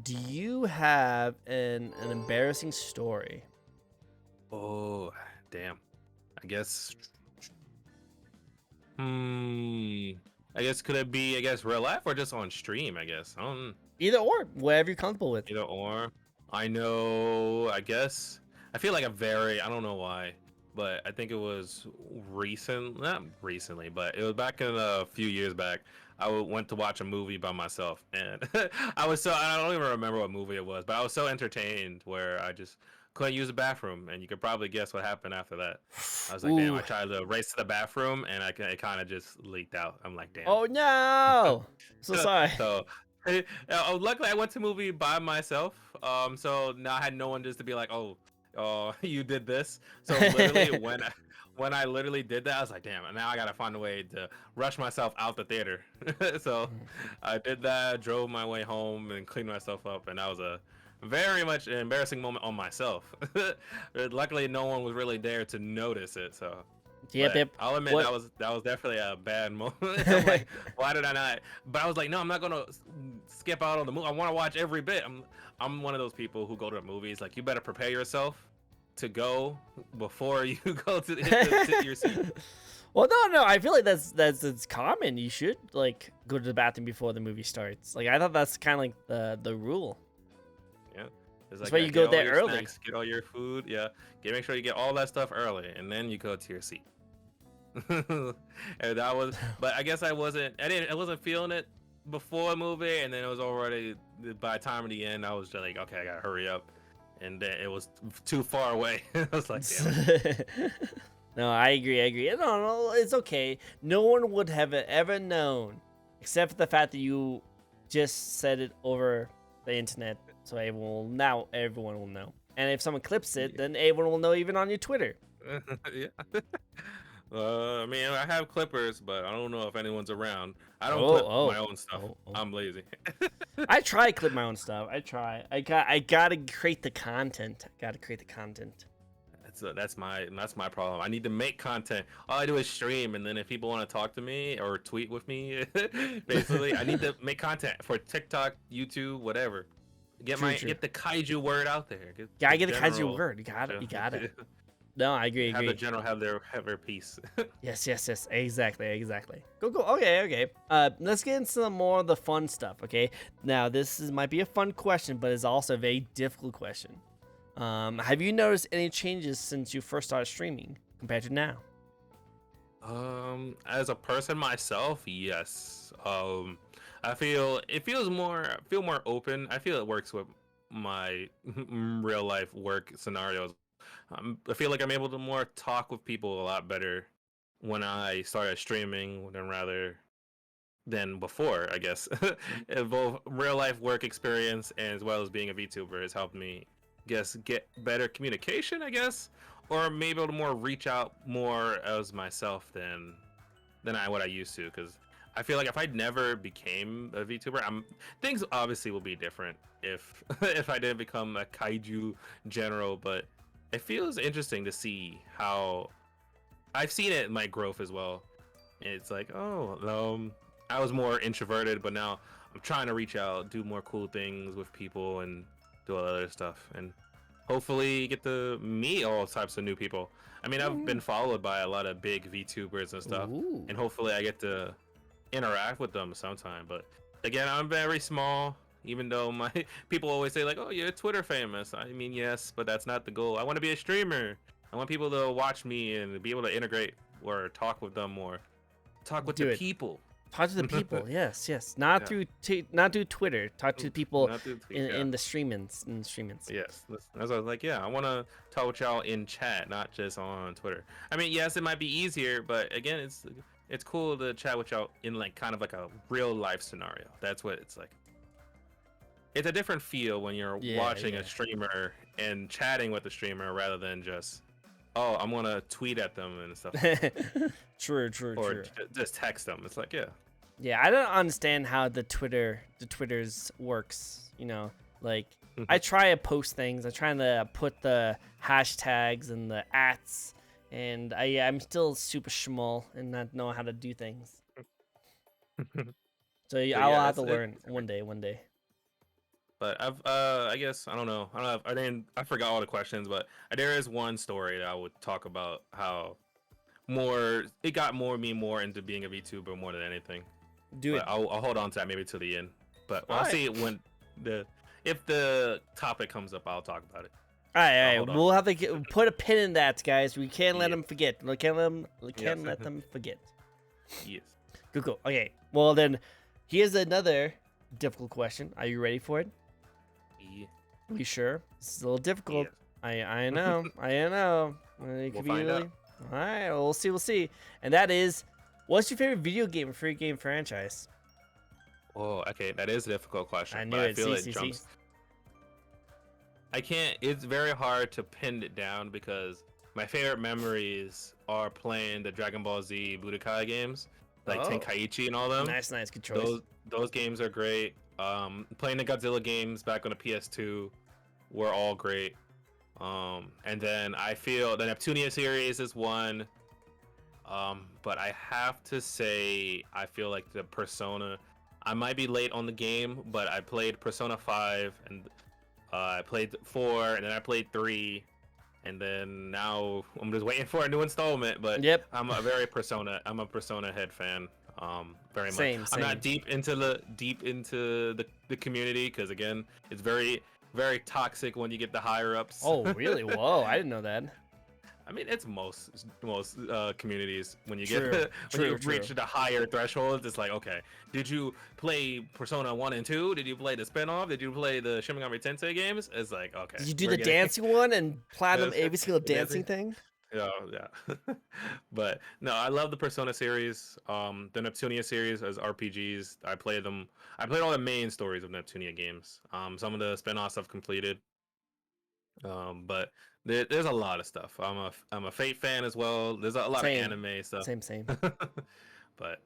Do you have an embarrassing story? Oh, damn. I guess. I guess could it be real life or just on stream? I guess. Either or, whatever you're comfortable with. Either or. I know. I guess. I feel like I don't know why, but I think it was not recently, but it was back in a few years back. I went to watch a movie by myself, and I don't even remember what movie it was, but I was so entertained where I just couldn't use the bathroom, and you could probably guess what happened after that. I was like, damn, I tried to race to the bathroom, and it kind of just leaked out. I'm like, damn. Oh, no! So sorry. So, luckily, I went to the movie by myself, so now I had no one just to be like, oh, you did this. So literally, when I literally did that, I was like, damn, and now I gotta find a way to rush myself out the theater. So I did that, drove my way home, and cleaned myself up, and that was a very much an embarrassing moment on myself. Luckily, no one was really there to notice it. So yep. I'll admit that was definitely a bad moment. I'm like, why did I not? But I was like, no, I'm not gonna skip out on the movie. I want to watch every bit. I'm one of those people who go to the movies. Like, you better prepare yourself to go before you go to your seat. Well, no. I feel like it's common. You should like go to the bathroom before the movie starts. Like, I thought that's kind of like the rule. Yeah, that's why you go there early. Snacks, get all your food. Yeah, make sure you get all that stuff early, and then you go to your seat. And that was, but I guess I wasn't feeling it before the movie, and then it was already by the time of the end, I was just like, okay, I gotta hurry up, and then it was too far away. I was like, damn it. No, I agree. I agree. No, no, it's okay. No one would have ever known, except for the fact that you just said it over the internet, so everyone will know. And if someone clips it, then everyone will know, even on your Twitter. Yeah. I mean, I have clippers, but I don't know if anyone's around. I don't clip Oh, my own stuff. oh. I'm lazy. I try to clip my own stuff. I try. I gotta create the content. That's my problem. I need to make content. All I do is stream, and then if people want to talk to me or tweet with me, basically, I need to make content for TikTok, YouTube, whatever. True. Get the kaiju word out there. Gotta get the kaiju word. You got it. No, I agree. Have the general have their piece. Yes. Exactly. Go. Okay. Let's get into some more of the fun stuff. Okay. Now, might be a fun question, but it's also a very difficult question. Have you noticed any changes since you first started streaming compared to now? As a person myself, yes. I feel more open. I feel it works with my real life work scenarios. I feel like I'm able to more talk with people a lot better when I started streaming than before, I guess. Both real life work experience and as well as being a VTuber has helped me get better communication, I guess, or maybe able to more reach out more as myself than what I used to, because I feel like if I never became a VTuber, things obviously will be different if if I didn't become a kaiju general, but it feels interesting to see how I've seen it in my growth as well. It's like, I was more introverted, but now I'm trying to reach out, do more cool things with people, and do other stuff, and hopefully get to meet all types of new people. I mean, I've been followed by a lot of big VTubers and stuff, and hopefully I get to interact with them sometime. But again, I'm very small. Even though my people always say like, "Oh, you're Twitter famous." I mean, yes, but that's not the goal. I want to be a streamer. I want people to watch me and be able to integrate or talk with them more. Talk with the people. Talk to the people. Yes. Not through Twitter. Talk to the people in the streamings. Yes, that's what I was like. Yeah, I want to talk with y'all in chat, not just on Twitter. I mean, yes, it might be easier, but again, it's cool to chat with y'all in like kind of like a real life scenario. That's what it's like. It's a different feel when you're watching a streamer and chatting with the streamer rather than just, oh, I'm gonna tweet at them and stuff. True. Or just text them. It's like, yeah. Yeah, I don't understand how the Twitter's works. You know, like I try to post things. I try to put the hashtags and the ats, and I'm still super small and not know how to do things. So I'll have to learn one day. But I guess I don't know. I forgot all the questions, but there is one story that I would talk about how it got me more into being a VTuber more than anything. I'll hold on to that maybe to the end. But I'll see it when if the topic comes up, I'll talk about it. All right. We'll have to put a pin in that, guys. We can't let them forget. We can't let them forget. Yes. Cool. Okay. Well then, here's another difficult question. Are you ready for it? Yeah. Are you sure? This is a little difficult. Yeah. I know. It could be really. Out. All right. Well, we'll see. And that is, what's your favorite video game or free game franchise? Oh, okay. That is a difficult question. I knew it. I feel it jumps. I can't. It's very hard to pin it down because my favorite memories are playing the Dragon Ball Z Budokai games, like Tenkaichi and all them. Nice. Good choice. Those games are great. Playing the Godzilla games back on the PS2 were all great. And then I feel the Neptunia series is one. But I have to say, I feel like the Persona. I might be late on the game, but I played Persona 5 and I played 4, and then I played 3, and then now I'm just waiting for a new installment. But I'm a Persona head fan. Very much. Same. I'm not deep into the community because again, it's very very toxic when you get the higher ups. Oh really? Whoa! I didn't know that. I mean, it's most communities when you True, get when you true. reach the higher thresholds. It's like, okay, did you play Persona 1 and 2? Did you play the spinoff? Did you play the Shin Megami Tensei games? It's like, okay, Did you do we're the getting dancing one and platinum the every single dancing dancing. thing? Yeah. But no, I love the Persona series. The Neptunia series as RPGs. I played them. I played all the main stories of Neptunia games. Some of the spin-offs I've completed. But there's a lot of stuff. I'm a Fate fan as well. There's a lot of Same, anime stuff. same. But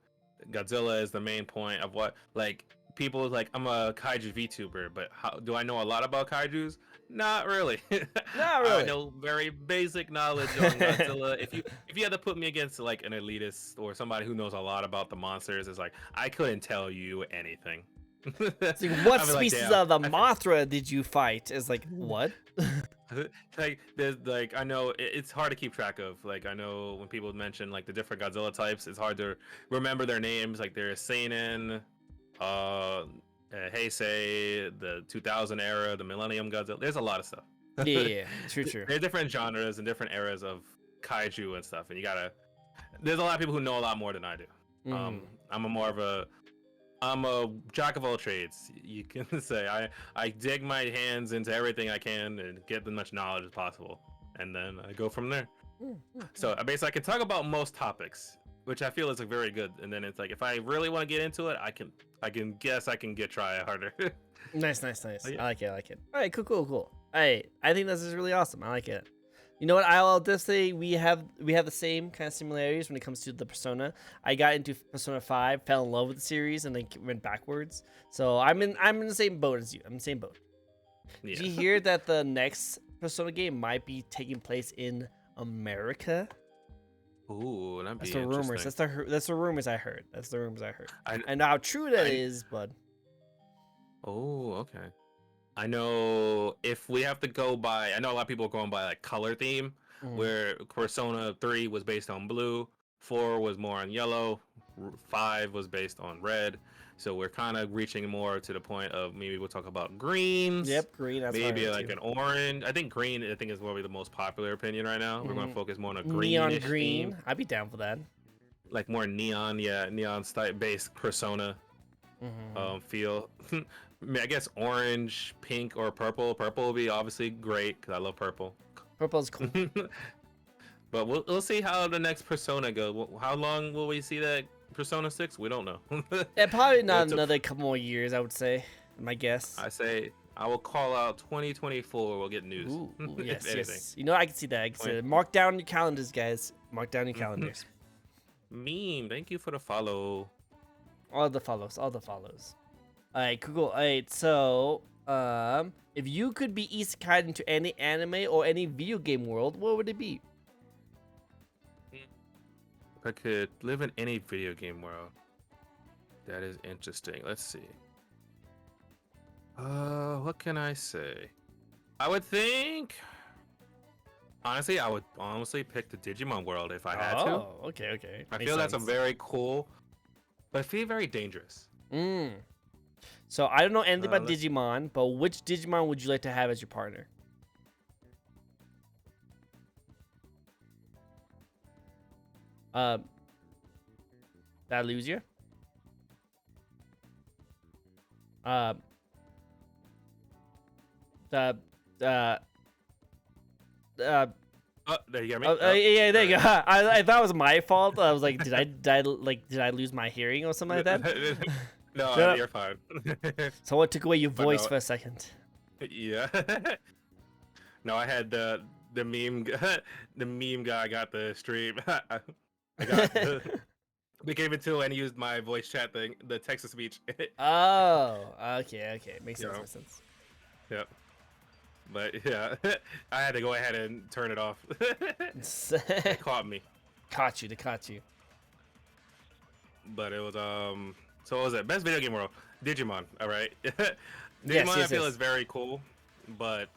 Godzilla is the main point of what, like, people like, I'm a kaiju VTuber, but how do I know a lot about kaijus? Not really. Not I really. know very basic knowledge on Godzilla. If you had to put me against like an elitist or somebody who knows a lot about the monsters, it's like I couldn't tell you anything. It's like, what I'd be like, species damn. of the Mothra did you fight? Is like, what? Like there's like, I know it's hard to keep track of. Like, I know when people mention like the different Godzilla types, it's hard to remember their names. Like there's Seinen, Heisei, the 2000 era, the Millennium Godzilla. There's a lot of stuff. Yeah, true. There's different genres and different eras of kaiju and stuff, and there's a lot of people who know a lot more than I do. Mhm. I'm a jack of all trades. You can say I dig my hands into everything I can and get as much knowledge as possible, and then I go from there. So basically, I can talk about most topics, which I feel is like very good. And then it's like, if I really want to get into it, I can try harder. Nice. Yeah. I like it. All right, cool. I think this is really awesome. I like it. You know what? I'll just say we have the same kind of similarities when it comes to the Persona. I got into Persona 5, fell in love with the series, and then went backwards. So I'm in the same boat as you. I'm in the same boat. Yeah. Did you hear that the next Persona game might be taking place in America? Ooh, that'd be That's the interesting. rumors. That's the rumors I heard. I, I know how true that is, but oh, okay. I know if we have to go by, I know a lot of people are going by like color theme, where Persona 3 was based on blue, 4 was more on yellow, 5 was based on red. So we're kind of reaching more to the point of maybe we'll talk about greens. Yep, green. That's maybe like an orange. I think green, I think, is probably the most popular opinion right now. We're going to focus more on a neon greenish green. theme, I'd be down for that. like more neon, neon style based Persona feel. I guess orange, pink, or purple. Purple will be obviously great because I love purple. Purple's cool. But we'll see how the next Persona goes. How long will we see that Persona 6? We don't know. Yeah, probably not another couple more years, I would say. My guess. I say I will call out 2024. We'll get news. Ooh, yes. Anything. You know, I can see that. Mark down your calendars, guys. Mark down your calendars. Meme, thank you for the follow. All the follows. All right, cool. All right, so if you could be isekai'd into any anime or any video game world, what would it be? If I could live in any video game world, that is interesting. Let's see. What can I say? I would think. Honestly, I would pick the Digimon world if I had to. Oh, okay. I Makes feel that's a sense. very cool, but I feel very dangerous. So I don't know anything about Digimon, but which Digimon would you like to have as your partner? Did I lose you? Oh, there you got me. Yeah, there you go. I thought it was my fault. I was like, did I lose my hearing or something like that? No, you're fine. Someone took away your voice no. for a second. Yeah. No, I had the meme the meme guy got the stream. I got we gave it to and used my voice chat thing, the text to speech. Oh, okay. Makes sense. Yep. But yeah, I had to go ahead and turn it off. It caught me. Caught you. But it was so what was it? Best video game world? Digimon, alright. Digimon Yes. I feel is very cool, but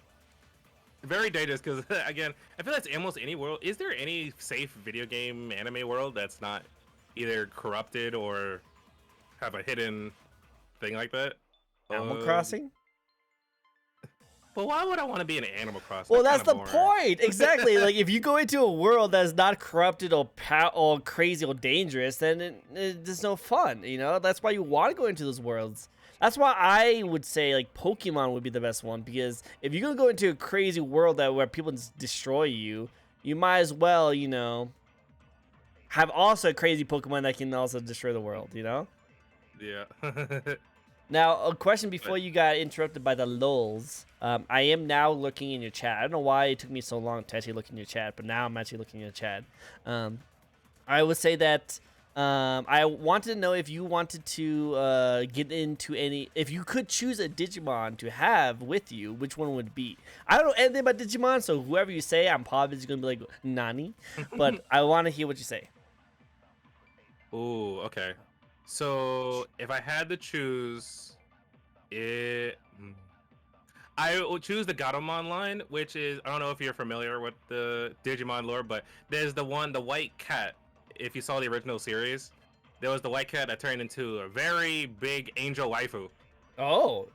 very dangerous because again, I feel that's almost any world. Is there any safe video game anime world that's not either corrupted or have a hidden thing like that? Animal Crossing? But why would I want to be in Animal Crossing? Well, that's kinda the boring. point. Exactly. Like if you go into a world that's not corrupted or crazy or dangerous, then there's no fun. You know, that's why you want to go into those worlds. That's why I would say like Pokemon would be the best one, because if you're gonna go into a crazy world where people just destroy you, you might as well, you know, have also a crazy Pokemon that can also destroy the world. You know. Yeah. Now, a question before But you got interrupted by the lulz. I am now looking in your chat. I don't know why it took me so long to actually look in your chat, but now I'm actually looking in your chat. I would say that I wanted to know if you wanted to get into any... If you could choose a Digimon to have with you, which one would it be? I don't know anything about Digimon, so whoever you say, I'm probably just going to be like, Nani. But I want to hear what you say. ooh, okay. So if I had to choose, it, I would choose the Gatomon line, which is, I don't know if you're familiar with the Digimon lore, but there's the white cat. If you saw the original series, there was the white cat that turned into a very big angel waifu. Oh.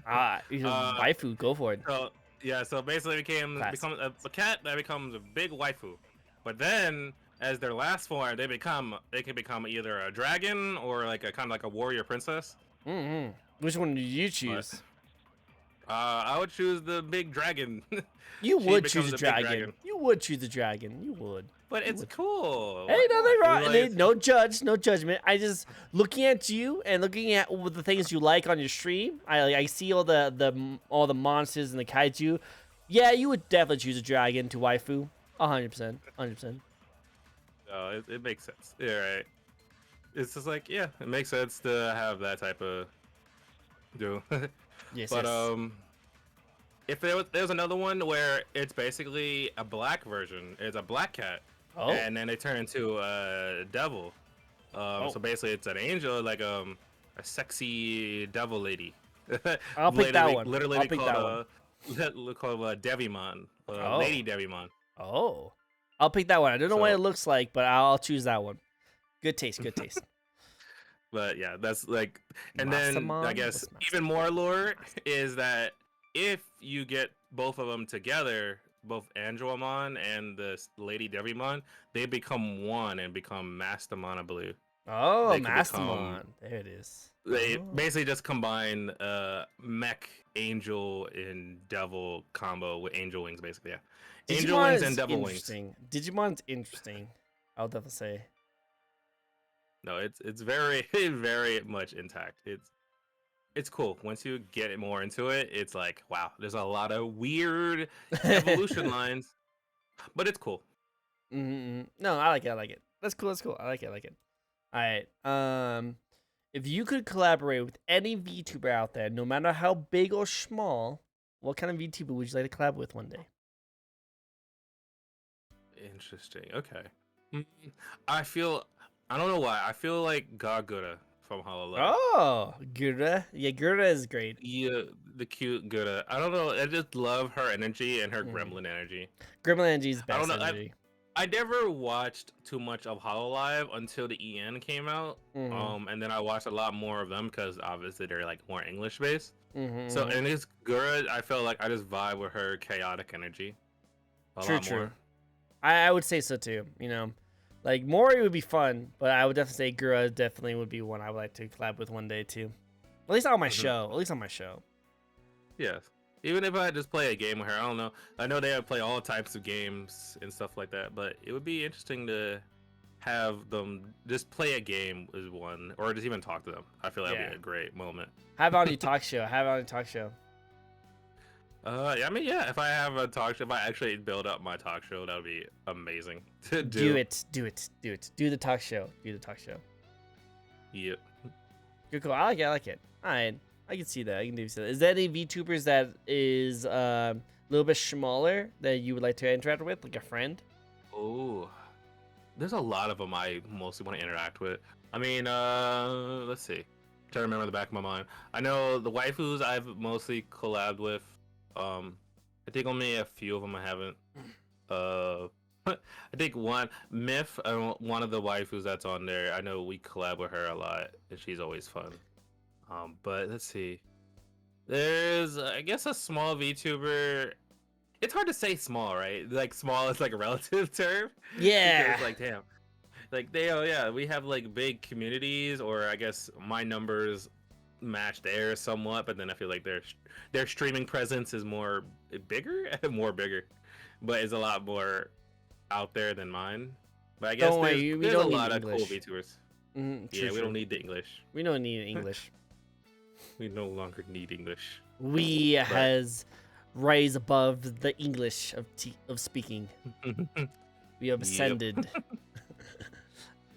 Uh, Waifu, go for it. so yeah, so basically Class. becomes a cat that becomes a big waifu. But then, as their last form, they can become either a dragon or like a kind of like a warrior princess. Mm-hmm. Which one did you But choose? I would choose the big dragon. You She would becomes choose a a big dragon. You would choose a dragon. You would. But You it's would. cool. Hey, Why nothing not? wrong. It's Hey, like, no judgment. I just looking at you and looking at all the things you like on your stream. I see all the monsters and the kaiju. Yeah, you would definitely choose a dragon to waifu. 100%. 100%. no, it makes sense. Yeah, right. It's just like, yeah, it makes sense to have that type of do. Yes, But yes. if there's another one where it's basically a black version, it's a black cat, Oh. and then they turn into a devil. Oh. So basically it's an angel, like a sexy devil lady. I'll pick that one. Literally I'll pick that one. called a Devimon, Oh. Lady Devimon. Oh. I'll pick that one. I don't know what it looks like, but I'll choose that one. Good taste. Good taste. But yeah, that's like, and then I Masamon? guess What's even Masamon? more lore is that if you get both of them together, both Andromon and the Lady Devimon, they become one and become Mastamon, I believe. Oh, They could become, Mastamon. There it is. they Oh. basically just combine mech, angel, and devil combo with angel wings, basically. Yeah, angel Digimon wings is and devil wings. interesting. Digimon's interesting. I'll definitely say. No, it's very very much intact. It's cool. Once you get more into it, it's like, wow, there's a lot of weird evolution lines, but it's cool. No, I like it. I like it. That's cool. That's cool. I like it. I like it. All right. If you could collaborate with any VTuber out there, no matter how big or small, what kind of VTuber would you like to collab with one day? Interesting. Okay. Mm, I don't know why. I feel like Gagura from Hollow. Oh, Gura. Yeah, Gura is great. Yeah, the cute Gura. I don't know. I just love her energy and her Mm. gremlin energy. Gremlin Angie's I don't best know. energy. I never watched too much of Hololive until the EN came out. Mhm. And then I watched a lot more of them because obviously they're like more English based. So Mhm. in this Gura, I felt like I just vibe with her chaotic energy a True. lot True. more. I would say so too. You know, like Mori would be fun, but I would definitely say Gura definitely would be one I would like to collab with one day too. At least on my show. At least on my show. Yes. Even if I just play a game with her, I don't know. I know they play all types of games and stuff like that, but it would be interesting to have them just play a game as one, or just even talk to them. I feel that'd Yeah. be a great moment. Have it on your talk show. Have it on your talk show. I mean, yeah, if I have a talk show, if I actually build up my talk show, that would be amazing to do. Do it. Do it. Do it. Do the talk show. Do the talk show. Yeah. Good call. I like it. I like it. All right. I can see that. I can do that. Is there any VTubers that is a little bit smaller that you would like to interact with, like a friend? Oh, there's a lot of them I mostly want to interact with. I mean, let's see. Trying to remember the back of my mind. I know the waifus I've mostly collabed with. I think only a few of them I haven't. I think one Myth, one of the waifus that's on there. I know we collab with her a lot, and she's always fun. But let's see. There's, I guess, a small VTuber. It's hard to say small, right? Like small is like a relative term Yeah. because, like, damn, like they, oh yeah, we have like big communities, or I guess my numbers match theirs somewhat, but then I feel like their streaming presence is more bigger, more bigger, but it's a lot more out there than mine. But I guess Don't worry, we there's a don't need lot of cool English. VTubers. True, Yeah, we don't true. need the English. We don't need English. We no longer need English. We But has rise above the English of speaking. We have yep. ascended.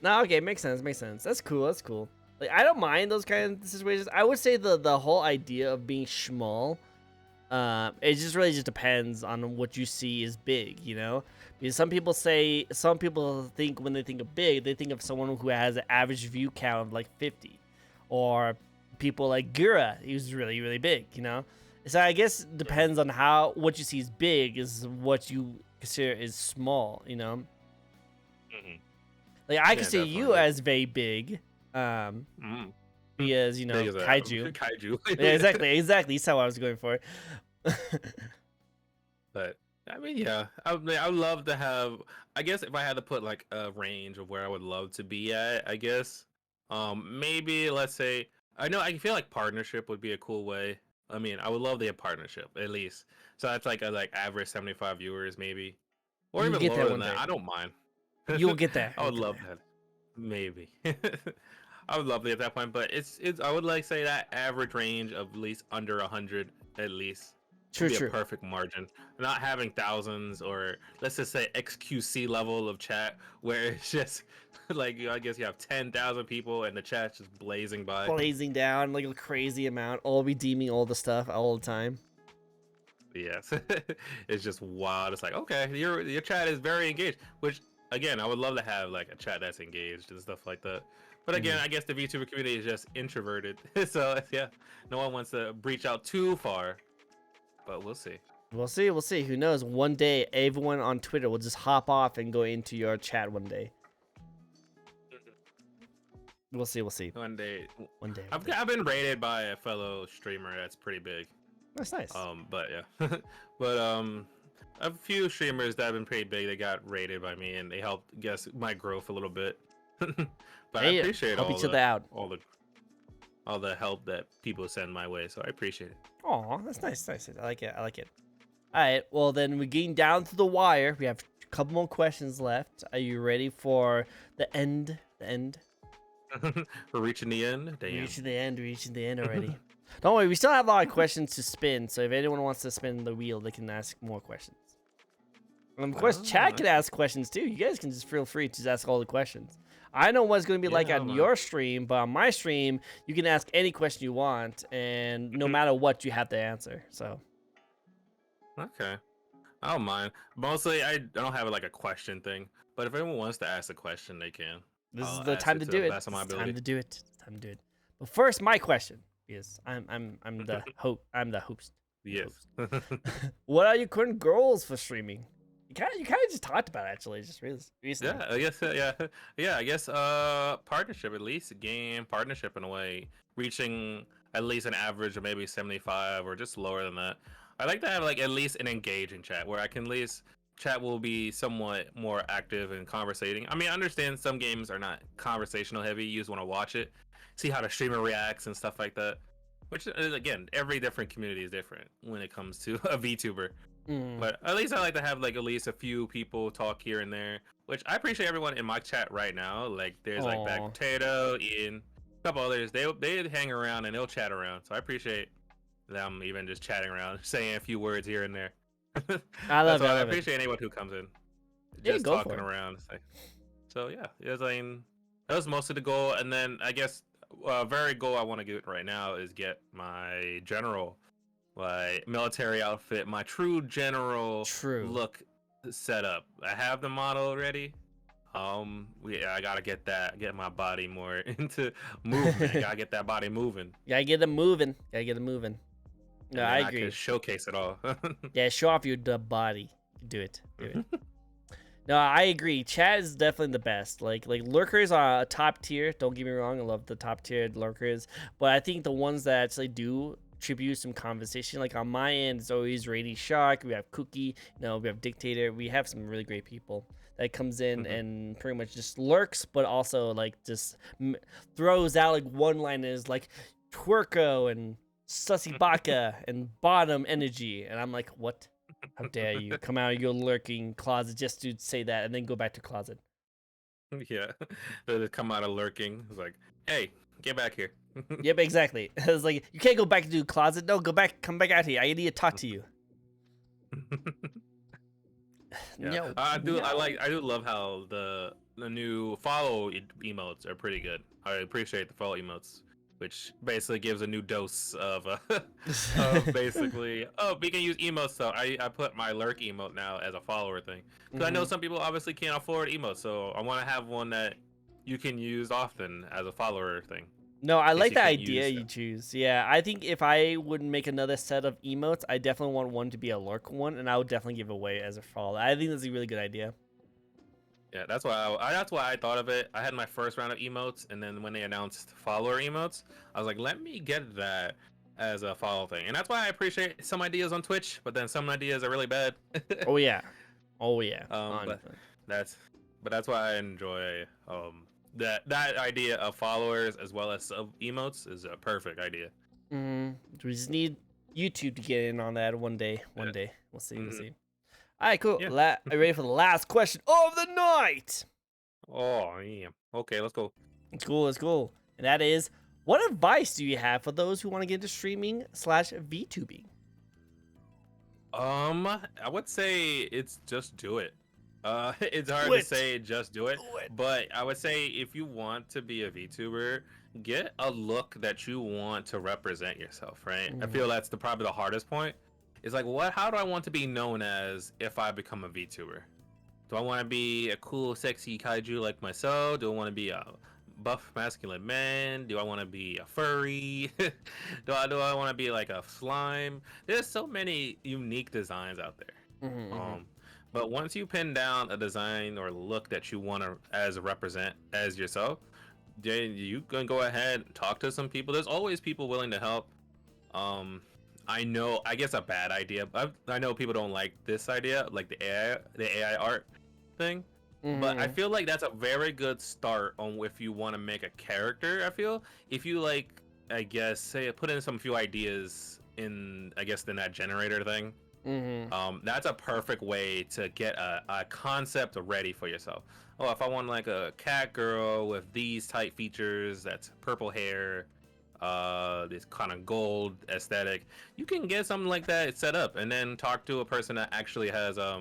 No, okay, makes sense, makes sense. That's cool, that's cool. Like, I don't mind those kind of situations. I would say the whole idea of being small, it just really just depends on what you see as big, you know? Because some people think when they think of big, they think of someone who has an average view count of like 50. Or people like Gura, he was really, really big, you know? So I guess it depends on what you see as big is what you consider is small, you know? Mhm. Like, I Yeah, consider you definitely. as very big, Mm. because, you know, Big as a kaiju. kaiju. Yeah, exactly. That's how I was going for it. But I mean, yeah, I would love to have. I guess if I had to put like a range of where I would love to be at, I guess, maybe let's say I feel like partnership would be a cool way. I mean, I would love the partnership at least. So that's like a like average 75 viewers maybe, or You'll even get lower there than one that. day. I don't mind. You'll get there. I You'll would get love there. that. Maybe. I would love to at that point, but it's I would like say that average range of at least under 100 at least would True, be a true. perfect margin. Not having thousands or let's just say XQC level of chat where it's just like I guess you have 10,000 people and the chat's just blazing by. Blazing down like a crazy amount, all redeeming all the stuff all the time. Yes. It's just wild. It's like, okay, your chat is very engaged, which again, I would love to have like a chat that's engaged and stuff like that. But again, Mhm. I guess the VTuber community is just introverted. So yeah, no one wants to breach out too far. But we'll see. We'll see. We'll see. Who knows? One day, everyone on Twitter will just hop off and go into your chat one day. We'll see. We'll see. One day, One day. I've been rated by a fellow streamer that's pretty big. That's nice. But yeah, but a few streamers that have been pretty big, they got rated by me, and they helped guess my growth a little bit. But I Hey, appreciate help each other out. all the help that people send my way, so I appreciate it. Aw, that's nice. Nice. I like it. I like it. All right. Well, then we're getting down to the wire. We have a couple more questions left. Are you ready for the end? The end. We're reaching the end. Damn. Reaching the end. Reaching the end already. Don't worry. We still have a lot of questions to spin. So if anyone wants to spin the wheel, they can ask more questions. And of course, chat can ask questions too. You guys can just feel free to just ask all the questions. I know what it's going to be like on your stream, but on my stream, you can ask any question you want, and no matter what, you have to answer. So. Okay. I don't mind. Mostly, I don't have like a question thing, but if anyone wants to ask a question, they can. This is I'll the ask time to the do it. best of my It's time ability. to do it. It's time to do it. But first, my question is, I'm the I'm the host. Yes. What are your current goals for streaming? You kind of just talked about it, actually, just recently. Yeah, I guess yeah. I guess partnership, at least game partnership in a way, reaching at least an average of maybe 75 or just lower than that. I like to have like at least an engaging chat where I can at least chat will be somewhat more active and conversating. I mean, I understand some games are not conversational heavy. You just want to watch it, see how the streamer reacts and stuff like that. Which is, again, every different community is different when it comes to a VTuber. Mm. But at least I like to have like at least a few people talk here and there, which I appreciate everyone in my chat right now. Like there's like Bag Aw. Potato, Ian, a couple others. They hang around and they'll chat around. So I appreciate them even just chatting around, saying a few words here and there. I love That's it. why I I love it. appreciate anyone who comes in, Yeah, just go for talking it. around. So yeah, it was, I mean, that was mostly the goal. And then I guess very goal I want to get right now is get my general, my military outfit, my true general True. look set up. I have the model already. I gotta get my body more into movement. I gotta get that body moving. Gotta get them moving. Gotta get them moving. No, And I then I agree. can showcase it all. Yeah, show off your body. Do it. Do it. No, I agree. Chat is definitely the best. Like lurkers are a top tier. Don't get me wrong. I love the top tier lurkers, but I think the ones that actually do contribute some conversation. Like on my end, it's always Rainy Shark. We have Cookie. We have Dictator. We have some really great people that comes in and pretty much just lurks, but also like just throws out like one-liners like Twerko and Sussy Baka and Bottom Energy, and I'm like, what? How dare you come out of your lurking closet just to say that and then go back to closet? Yeah, they just come out of lurking. It's like, hey, get back here. Yep, exactly. It's like, you can't go back to the closet. No, come back out here. I need to talk to you. Yeah, No, I do love how the new follow emotes are pretty good. I appreciate the follow emotes, which basically gives a new dose of of basically, oh, we can use emotes. So I put my lurk emote now as a follower thing, because I know some people obviously can't afford emotes, so I want to have one that you can use often as a follower thing. No, I In case like you the can't idea use you them. choose. Yeah, I think if I would make another set of emotes, I definitely want one to be a lurk one, and I would definitely give away as a follow. I think that's a really good idea. Yeah, that's why that's why I thought of it. I had my first round of emotes, and then when they announced follower emotes, I was like, let me get that as a follow thing. And that's why I appreciate some ideas on Twitch, but then some ideas are really bad. Oh yeah, oh yeah. But that's that's why I enjoy that idea of followers as well as sub emotes is a perfect idea. We just need YouTube to get in on that one day. One Yeah. day, we'll see. We'll see. All right, cool. Yeah. Are you ready for the last question of the night? Oh yeah. Okay, let's go. It's cool. It's cool. And that is, what advice do you have for those who want to get into streaming / VTubing? I would say it's just do it. It's hard Do to it. say just do it, Do it. but I would say if you want to be a VTuber, get a look that you want to represent yourself, right? I feel that's probably the hardest point. It's like, how do I want to be known as if I become a VTuber? Do I want to be a cool, sexy kaiju like myself? Do I want to be a buff, masculine man? Do I want to be a furry? do I want to be like a slime? There's so many unique designs out there. But once you pin down a design or look that you want to represent as yourself, then you can go ahead and talk to some people. There's always people willing to help. I guess a bad idea. I know people don't like this idea, like the AI art thing. But I feel like that's a very good start on if you want to make a character. I feel if you like, I guess, say put in some few ideas in, I guess, in that generator thing. That's a perfect way to get a concept ready for yourself. Oh, if I want like a cat girl with these type features, that's purple hair, this kind of gold aesthetic, you can get something like that set up, and then talk to a person that actually has I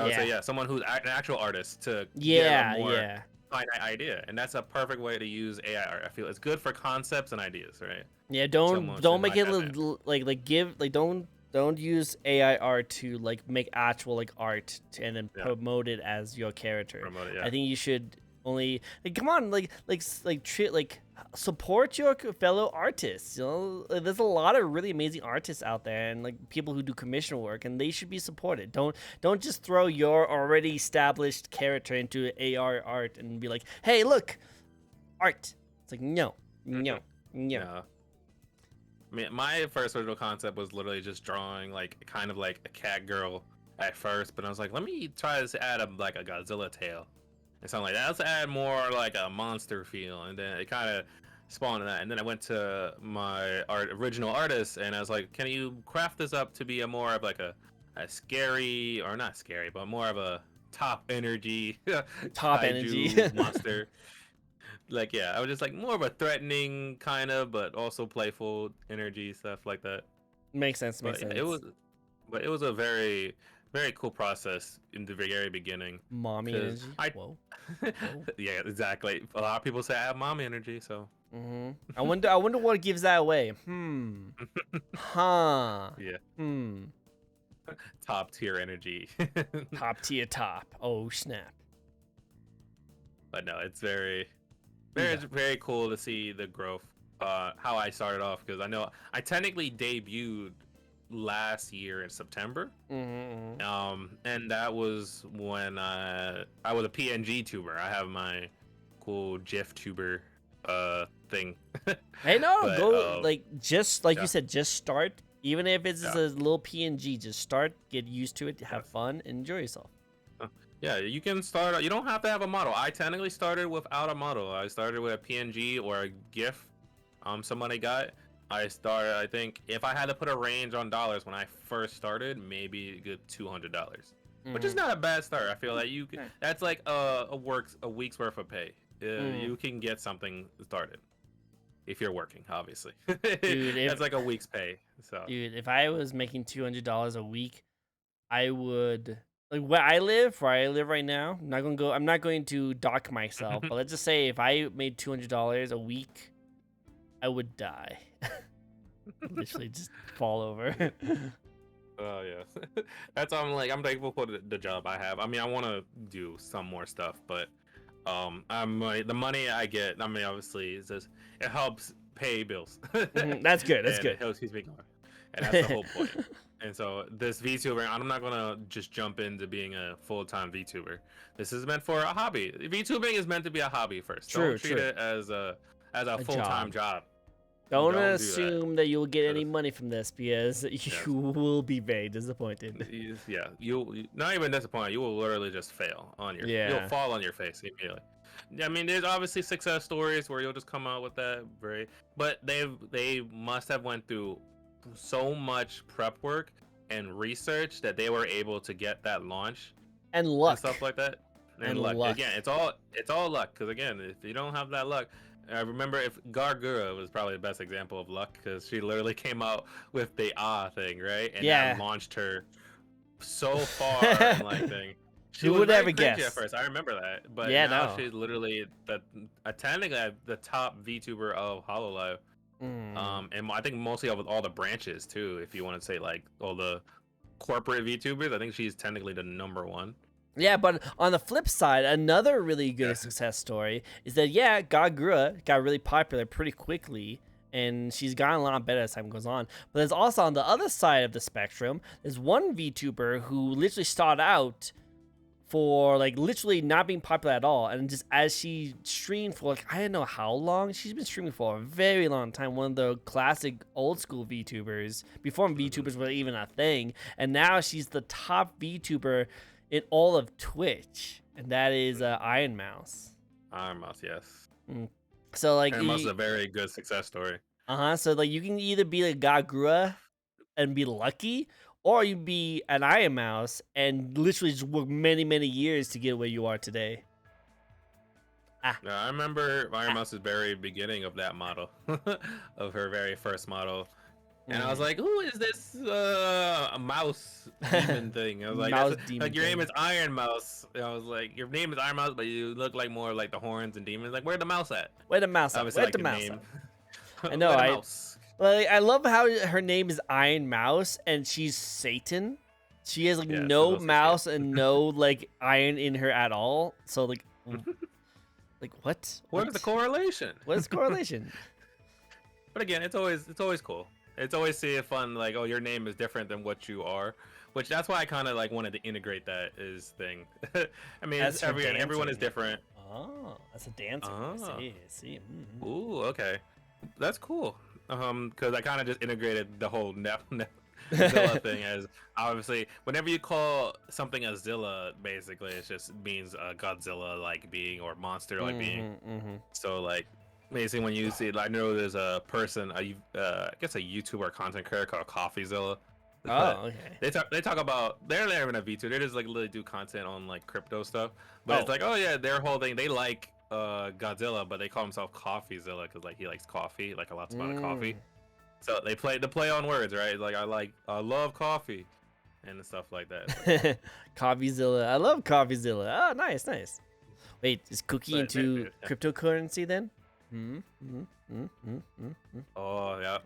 would say, yeah, someone who's an actual artist to get a more finite idea, and that's a perfect way to use AI art. I feel it's good for concepts and ideas, right? Yeah, don't make it don't use AI art to like make actual like art and then promote it as your character. I think you should only come on, support your fellow artists. There's a lot of really amazing artists out there, and like people who do commission work, and they should be supported. Don't just throw your already established character into AR art and be like, hey, look, art. It's like no. Yeah. I mean, my first original concept was literally just drawing like kind of like a cat girl at first, but I was like, let me try to add a Godzilla tail and something like that. Let's add more like a monster feel, and then it kind of spawned that. And then I went to my original artist, and I was like, can you craft this up to be a more of like a scary, or not scary, but more of a top energy monster. Like, yeah, I was just like more of a threatening kind of, but also playful energy, stuff like that. Makes sense. It was a very, very cool process in the very beginning. Mommy energy. Whoa. Yeah, exactly. A lot of people say I have mommy energy, so. I wonder what gives that away. Huh. Yeah. Top tier energy. Top tier top. Oh snap. But no, it's very cool to see the growth. How I started off, because I know I technically debuted last year in September. And that was when I was a PNG tuber. I have my cool GIF tuber thing. Hey, no, But, go like just like yeah. you said, just start. Even if it's just Yeah. a little PNG, just start, get used to it, have Yes. fun, enjoy yourself. Yeah, you can start. You don't have to have a model. I technically started without a model. I started with a PNG or a GIF. Somebody got. I started. I think if I had to put a range on dollars when I first started, maybe a good $200, which is not a bad start. I feel like Okay. that's like a week's worth of pay. You can get something started if you're working, obviously. Dude, That's like a week's pay. So if I was making $200 a week, I would like where I live right now. I'm not going to dock myself, but let's just say if I made $200 a week, I would die. Literally just fall over. oh yeah, that's I'm thankful for the job I have. I mean, I want to do some more stuff, but the money I get. I mean, obviously, it helps pay bills. That's good. That's And good. it helps keep me going, and that's the whole point. And so this VTuber, I'm not gonna just jump into being a full-time VTuber. This is meant for a hobby. VTubing is meant to be a hobby first. True, Don't treat true. it as a full-time job. Don't Don't do that. assume that you'll get any money from this because you Yes. will be very disappointed. Yeah, you not even disappointed. You will literally just fail on your. You'll fall on your face immediately. I mean, there's obviously success stories where you'll just come out with that but they must have went through so much prep work and research that they were able to get that launch And luck. and stuff like that. And luck. Again, it's all luck. Because again, if you don't have that luck, I remember if Gargura was probably the best example of luck because she literally came out with the thing, right? And that launched her so far and like thing. She was very cringy at first. I remember that, but now she's literally attending the top VTuber of Hololive. And I think mostly with all the branches too. If you want to say like all the corporate VTubers, I think she's technically the number one. Yeah, but on the flip side, another really good success story is that Gagura got really popular pretty quickly, and she's gotten a lot better as time goes on. But there's also on the other side of the spectrum, there's one VTuber who literally started out for like literally not being popular at all, and just as she streamed for like I don't know how long, she's been streaming for a very long time. One of the classic old school VTubers before VTubers were even a thing, and now she's the top VTuber in all of Twitch, and that is Iron Mouse. Iron Mouse, yes. So like Iron Mouse is a very good success story. So like you can either be like Gagura and be lucky, or you be an Iron Mouse and literally just work many years to get where you are today. Yeah, I remember Iron Mouse's very beginning of that model, of her very first model. And I was like, who is this a mouse demon thing? I was like, like your name is Iron Mouse. And I was like, your name is Iron Mouse, but you look like more like the horns and demons. Like, where's the mouse at? Where the mouse at? Obviously, Where's like the mouse at? I know, I love how her name is Iron Mouse and she's Satan. She has like no mouse and no like iron in her at all. So like, like what? What's the correlation? What's the correlation? But again, it's always cool. It's always see fun, like, oh, your name is different than what you are, which that's why I kind of like wanted to integrate that as thing. I mean, everyone is different. Oh, that's a dancer. Oh. I see. Ooh, okay, that's cool. Because I kind of just integrated the whole Zilla thing as obviously whenever you call something a Zilla, basically it just means a Godzilla-like being or monster-like being. So like. Basically, when you see it, I know there's a person, I guess a YouTuber content creator called CoffeeZilla. Oh, okay. They talk about they're not even a VTuber. They just like literally do content on like crypto stuff. But it's like, oh yeah, they like Godzilla, but they call themselves CoffeeZilla because like he likes coffee, like a lot of coffee. So they play on words, right? Like I love coffee, and stuff like that. CoffeeZilla, I love CoffeeZilla. Oh, nice. Wait, is Cookie into cryptocurrency then? Oh yeah.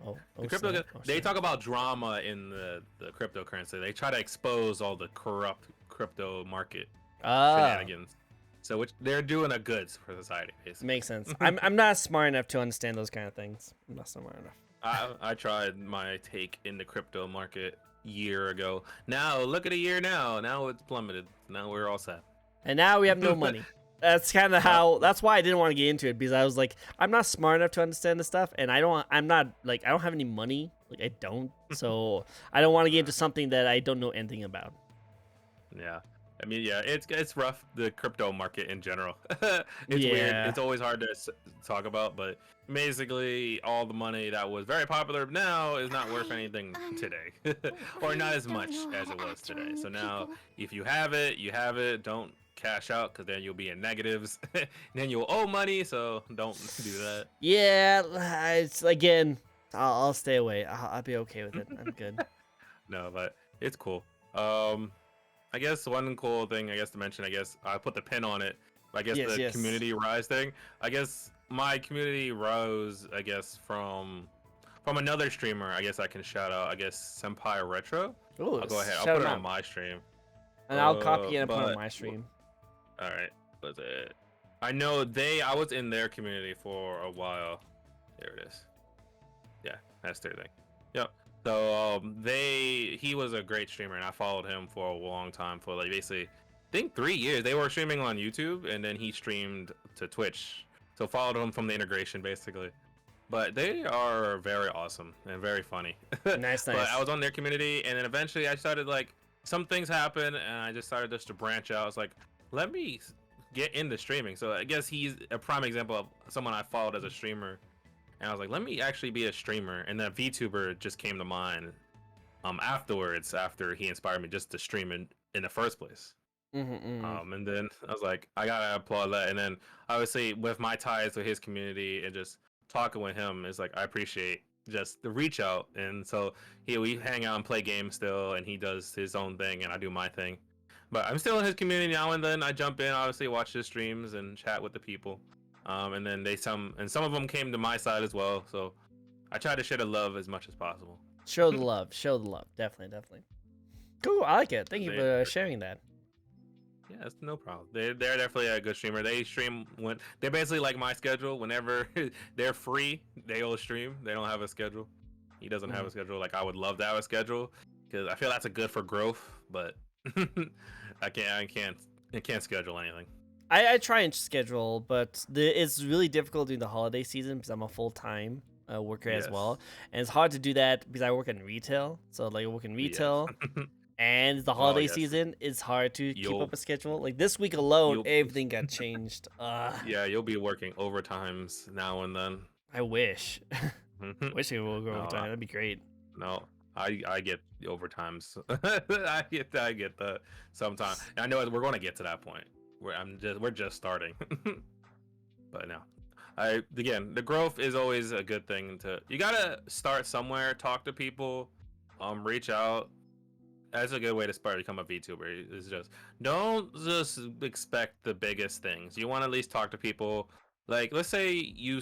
They talk about drama in the cryptocurrency. They try to expose all the corrupt crypto market shenanigans. So which they're doing a good for society, basically. Makes sense. I'm not smart enough to understand those kind of things. I'm not smart enough. I tried my take in the crypto market year ago. Now look at a year now. Now it's plummeted. Now we're all set. And now we have no money. That's kind of how. That's why I didn't want to get into it, because I was like, I'm not smart enough to understand this stuff, and I'm not like, I don't have any money. Like, I don't. So I don't want to get into something that I don't know anything about. Yeah. I mean, yeah, it's rough, the crypto market in general. It's weird. Yeah. It's always hard to talk about, but basically all the money that was very popular now is not worth anything today. Or not as much as it was today. So now if you have it, you have it. Don't cash out, because then you'll be in negatives. And then you'll owe money, so don't do that. Yeah. It's again. I'll stay away. I'll be okay with it. I'm good. No, but it's cool. I guess one cool thing to mention, I guess I put the pin on it. I guess Yes, the yes. community rise thing. I guess my community rose, I guess, from another streamer. I guess I can shout out. I guess Senpai Retro. Ooh, I'll go ahead. I'll shout put it him on out. my stream. And I'll copy and put it on But my stream. all right, was it? I know I was in their community for a while. There it is. Yeah, that's their thing. Yep. So he was a great streamer, and I followed him for a long time, for like basically, I think 3 years. They were streaming on YouTube, and then he streamed to Twitch. So followed him from the integration, basically. But they are very awesome and very funny. Nice. But I was on their community, and then eventually I started, like, some things happened, and I just started to branch out. I was like, let me get into streaming. So I guess he's a prime example of someone I followed as a streamer. And I was like, let me actually be a streamer. And then Vtuber just came to mind afterwards, after he inspired me just to stream in the first place. And then I was like, I gotta applaud that. And then obviously with my ties with his community and just talking with him, is like, I appreciate just the reach out. And so we hang out and play games still, and he does his own thing and I do my thing. But I'm still in his community now and then. I jump in, obviously watch his streams and chat with the people. And then some of them came to my side as well. So I try to share the love as much as possible. Show the love. Show the love. Definitely. Cool. I like it. Thank you for sharing that. Yeah, it's no problem. They're definitely a good streamer. They stream when they're basically like my schedule. Whenever they're free, they'll stream. They don't have a schedule. He doesn't have a schedule. Like, I would love to have a schedule, because I feel that's a good for growth. But I can't schedule anything. I try and schedule, but it's really difficult during the holiday season because I'm a full-time worker as well, and it's hard to do that because I work in retail. So like, I work in retail, and the holiday season, it's hard to keep up a schedule. Like this week alone, everything got changed. Yeah, you'll be working overtimes now and then. I wish. Wish we would go overtime. That'd be great. No, I get the overtimes. I get that sometimes. I know we're going to get to that point. We're just starting. But no, again, the growth is always a good thing. You gotta start somewhere, talk to people, reach out. That's a good way to become a VTuber. Is just don't just expect the biggest things. You want to at least talk to people. Like, let's say you're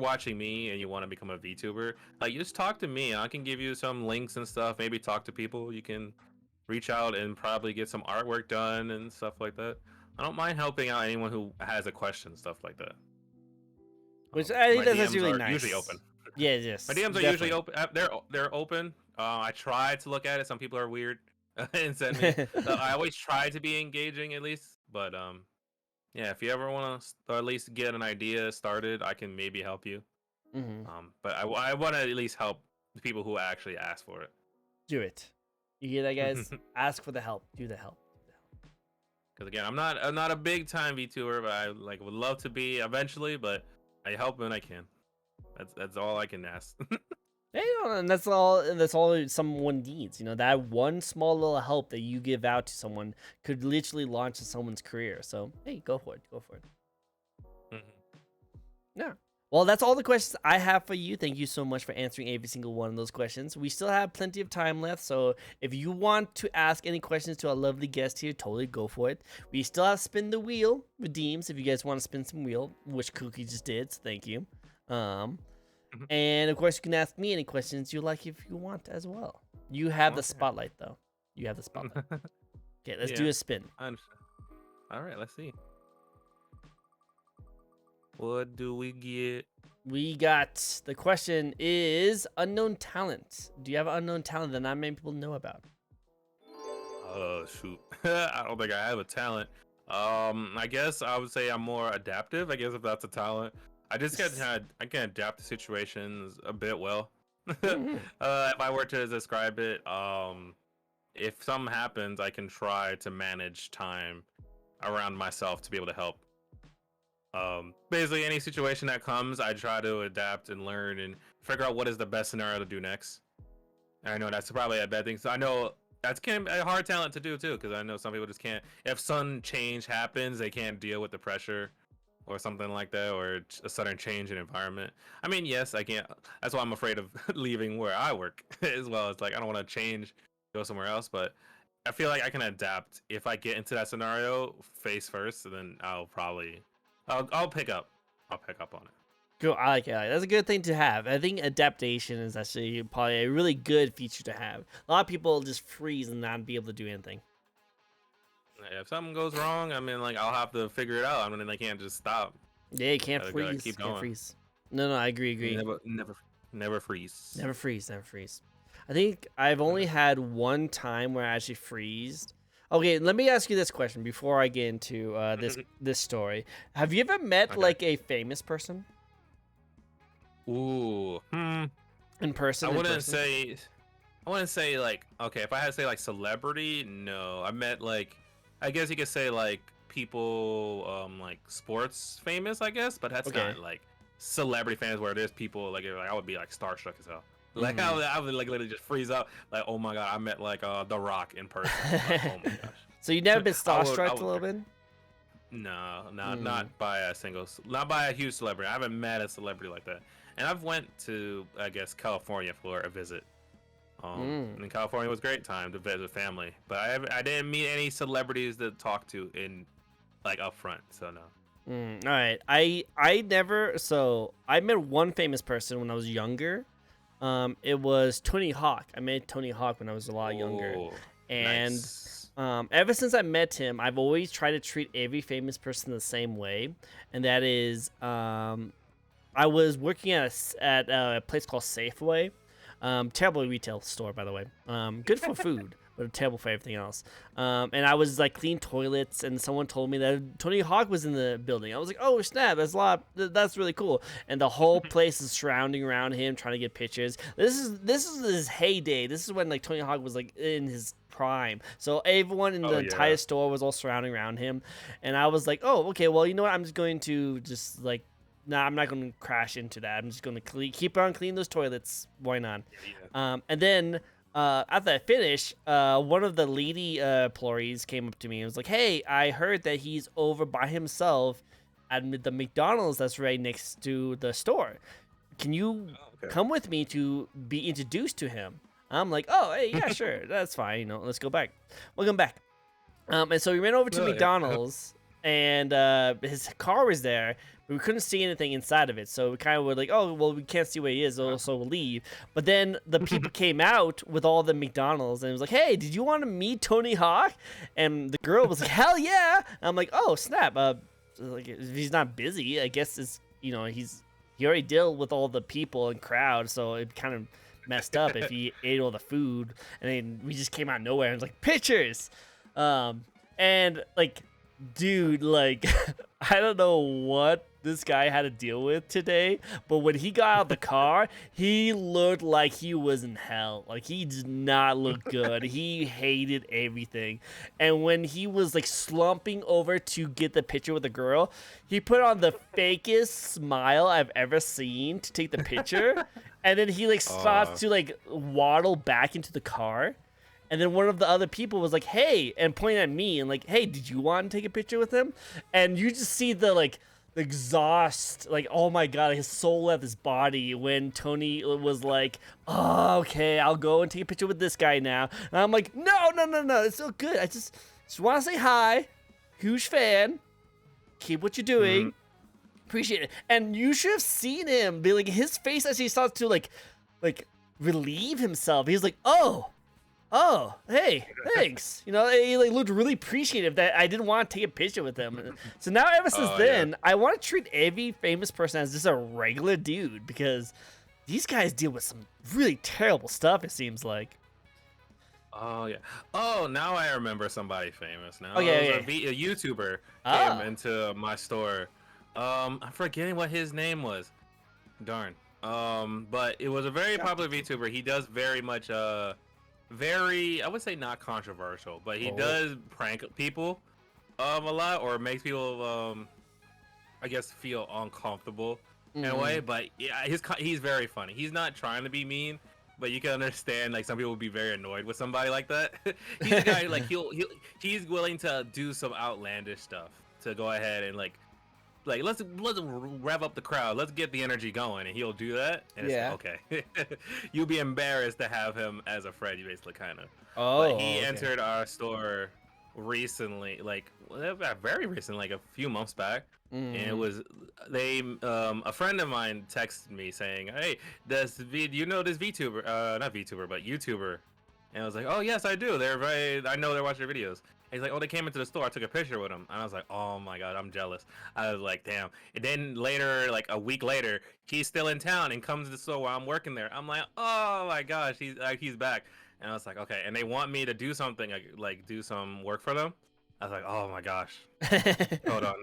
watching me and you want to become a VTuber. Like, just talk to me. I can give you some links and stuff. Maybe talk to people. You can reach out and probably get some artwork done and stuff like that. I don't mind helping out anyone who has a question, stuff like that. Which I think that's really nice. Usually open. Yeah, yes. My DMs are usually open. They're open. I try to look at it. Some people are weird and send me. I always try to be engaging at least. But yeah, if you ever want to at least get an idea started, I can maybe help you. But I want to at least help the people who actually ask for it. Do it. You hear that, guys? Ask for the help. Do the help. Because again, I'm not a big time VTuber, but I would love to be eventually. But I help when I can. That's all I can ask. Hey, and that's all someone needs. You know, that one small little help that you give out to someone could literally launch someone's career. So hey, go for it. Go for it. Yeah. Well, that's all the questions I have for you. Thank you so much for answering every single one of those questions. We still have plenty of time left, so if you want to ask any questions to our lovely guest here, totally go for it. We still have Spin the Wheel redeems if you guys want to spin some wheel, which Cookie just did, so thank you. And of course, you can ask me any questions you like if you want as well. You have the spotlight, though. You have the spotlight. Okay, let's do a spin. All right, let's see. What do we get? We got, the question is unknown talent. Do you have an unknown talent that not many people know about? Oh, shoot. I don't think I have a talent. I guess I would say I'm more adaptive. I guess if that's a talent, I can adapt to situations a bit well. Mhm. If I were to describe it, if something happens, I can try to manage time around myself to be able to help. Basically, any situation that comes, I try to adapt and learn and figure out what is the best scenario to do next. And I know that's probably a bad thing. So I know that's can a hard talent to do too, because I know some people just can't. If sudden change happens, they can't deal with the pressure or something like that, or a sudden change in environment. I mean, yes, I can't. That's why I'm afraid of leaving where I work as well. It's like I don't want to change, go somewhere else, but I feel like I can adapt if I get into that scenario face first, and then I'll pick up. I'll pick up on it. Cool. I like it. That's a good thing to have. I think adaptation is actually probably a really good feature to have. A lot of people just freeze and not be able to do anything. If something goes wrong, I mean, like I'll have to figure it out. I mean, they can't just stop. Yeah, you can't Gotta freeze. keep Can't going. freeze. No, I agree. Never freeze. Never freeze. Never freeze. I think I've only had one time where I actually freezed. Okay, let me ask you this question before I get into this story. Have you ever met Okay. like a famous person Ooh. in person? I in wouldn't person? say. I wouldn't say like. Okay, if I had to say like celebrity, no. I met like. I guess you could say like people, like sports famous. I guess, but that's Okay. not like celebrity fans where there's people like I would be like starstruck as hell. Like Mhm. I would like literally just freeze up. Like, oh my god, I met like The Rock in person. Like, oh my gosh. So you never been I starstruck would a little bit? No, Mm. not by not by a huge celebrity. I haven't met a celebrity like that. And I've went to, I guess, California for a visit. And California was a great time to visit family, but I didn't meet any celebrities to talk to in like up front. So no. All right. I never. So I met one famous person when I was younger. It was Tony Hawk. I met Tony Hawk when I was a lot younger, Oh, and nice. ever since I met him, I've always tried to treat every famous person the same way, and that is, I was working at a place called Safeway, terrible retail store by the way, good for food. But terrible for everything else. And I was like clean toilets, and someone told me that Tony Hawk was in the building. I was like, oh snap, that's really cool. And the whole place is surrounding around him, trying to get pictures. This is his heyday. This is when like Tony Hawk was like in his prime. So everyone in the Oh, entire yeah. store was all surrounding around him, and I was like, oh okay, well you know what, I'm just going to just like. Nah, I'm not going to crash into that. I'm just going to keep on cleaning those toilets. Why not? Yeah. And then after I finished, one of the lady employees came up to me and was like, "Hey, I heard that he's over by himself at the McDonald's that's right next to the store. Can you Oh, okay. come with me to be introduced to him?" I'm like, "Oh, hey, yeah, sure, that's fine. You know, let's go back. Welcome back." And so we ran over to Oh, yeah. McDonald's, and his car was there, but we couldn't see anything inside of it. So we kind of were like, oh, well, we can't see where he is, so we'll leave. But then the people came out with all the McDonald's, and it was like, hey, did you want to meet Tony Hawk? And the girl was like, hell yeah. And I'm like, oh, snap. Like, if he's not busy, I guess it's, you know, he already dealt with all the people and crowd, so it kind of messed up if he ate all the food. And then we just came out of nowhere and was like, pictures. And like, dude, like, I don't know what this guy had to deal with today, but when he got out of the car, he looked like he was in hell. Like, he did not look good. He hated everything. And when he was like slumping over to get the picture with the girl, he put on the fakest smile I've ever seen to take the picture. And then he like starts to like waddle back into the car. And then one of the other people was like, hey, and pointing at me and like, hey, did you want to take a picture with him? And you just see the like the exhaust, like, oh my God, his soul left his body when Tony was like, oh, okay, I'll go and take a picture with this guy now. And I'm like, no, it's so good. I just want to say hi. Huge fan. Keep what you're doing. Appreciate it. And you should have seen him be like, his face as he starts to like relieve himself. He's like, oh, hey, thanks. You know, he like looked really appreciative that I didn't want to take a picture with him. So now, ever since then, I want to treat every famous person as just a regular dude because these guys deal with some really terrible stuff, it seems like. Oh yeah. Oh, now I remember somebody famous. Now it was Okay, okay. A YouTuber came Oh. into my store. I'm forgetting what his name was. Darn. But it was a very popular VTuber. He does very much very, I would say not controversial, but he Oh. does prank people a lot, or makes people I guess feel uncomfortable in a way. Mm. But yeah, he's very funny. He's not trying to be mean, but you can understand like some people would be very annoyed with somebody like that. He's a guy like he's willing to do some outlandish stuff to go ahead and like let's rev up the crowd, let's get the energy going, and he'll do that, and it's like Yeah. okay. You'll be embarrassed to have him as a friend, you basically kind of. But he Oh, okay. entered our store recently, like very recent, like a few months back, and it Mm. was they a friend of mine texted me saying, hey, you know this VTuber, not VTuber but YouTuber, and I was like, oh yes I do, I know they're watching your videos. He's like, oh, they came into the store. I took a picture with them, and I was like, oh my god, I'm jealous. I was like, damn. And then later, like a week later, he's still in town and comes to the store while I'm working there. I'm like, oh my gosh, he's back. And I was like, okay. And they want me to do something, like do some work for them. I was like, oh my gosh, hold on.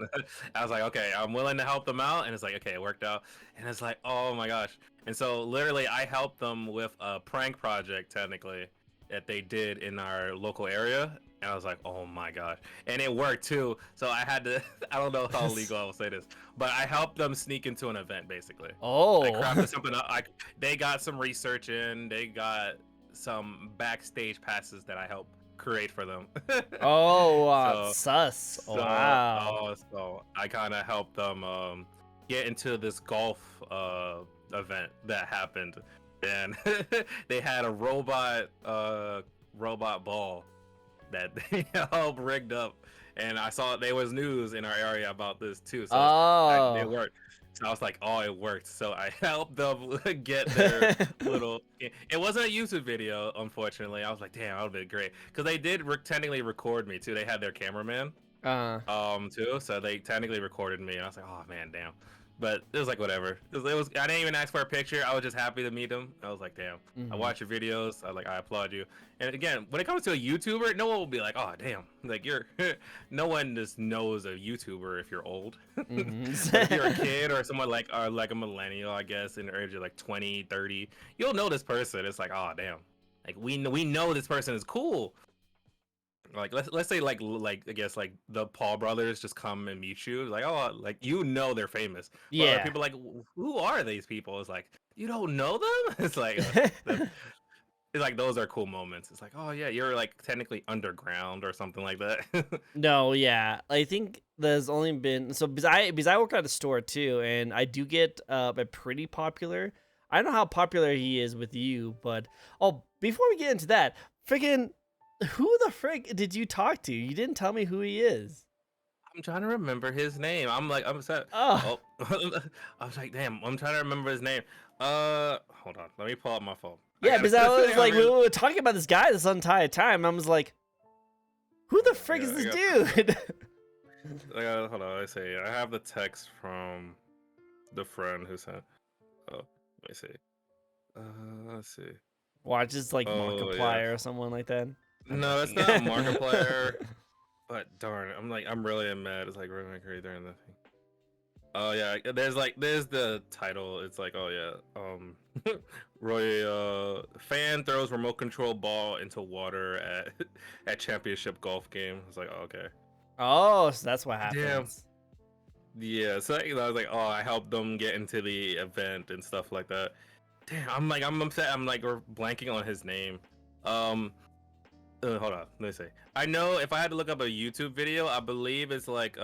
I was like, okay, I'm willing to help them out, and it's like, okay, it worked out. And it's like, oh my gosh. And so literally, I helped them with a prank project, technically, that they did in our local area. And I was like, oh my gosh. And it worked too. So I had to, I don't know how legal I will say this, but I helped them sneak into an event, basically. I Oh. crafted something up. They got some research in, they got some backstage passes that I helped create for them. Oh, so, sus. so, Wow. oh, so I kind of helped them get into this golf event that happened. And they had a robot ball that they all rigged up, and I saw there was news in our area about this too. So it Oh. worked. So I was like, oh, it worked. So I helped them get their little. It wasn't a YouTube video, unfortunately. I was like, damn, that would be great, because they did technically record me too. They had their cameraman uh. too, so they technically recorded me, and I was like, oh man, damn. But it was like whatever. It was I didn't even ask for a picture. I was just happy to meet him. I was like, damn. I Mhm. watch your videos. I applaud you. And again, when it comes to a YouTuber, no one will be like, oh damn, like you're. No one just knows a YouTuber if you're old. Mhm. But if you're a kid or someone like a millennial, I guess, in the age of like 20, 30, you'll know this person. It's like, oh damn, like we know this person is cool. Like let's say like I guess like the Paul brothers just come and meet you, like, oh, like you know they're famous, but other Yeah. people like, who are these people? It's like, you don't know them. It's like it's like those are cool moments. It's like, oh yeah, you're like technically underground or something like that. No, yeah. I think there's only been so because I work at a store too, and I do get a pretty popular. I don't know how popular he is with you, but oh, before we get into that, freaking, who the frick did you talk to? You didn't tell me who he is. I'm trying to remember his name. I'm sad. Oh, Oh, I was like, damn, I'm trying to remember his name. Hold on, let me pull up my phone. I yeah, gotta. because I was I like, we really, were talking about this guy this entire time. I was like, who the frick is I this got, dude? hold on. Let's see. I have the text from the friend who sent. Oh, let me see. Let's see. Watch, just like Oh yeah. Markiplier or someone like that. I'm No, it's joking. not Markiplier. But darn, I'm really mad. It's like Roman Creator and the thing. Oh yeah, there's the title. It's like, oh yeah, Roy fan throws remote control ball into water at at championship golf game. It's like, oh, okay, Oh, so that's what damn. happens. Yeah, so I was like, oh, I helped them get into the event and stuff like that. Damn, I'm upset. I'm like, we're blanking on his name. Um, hold on, let me see. I know if I had to look up a YouTube video, I believe it's like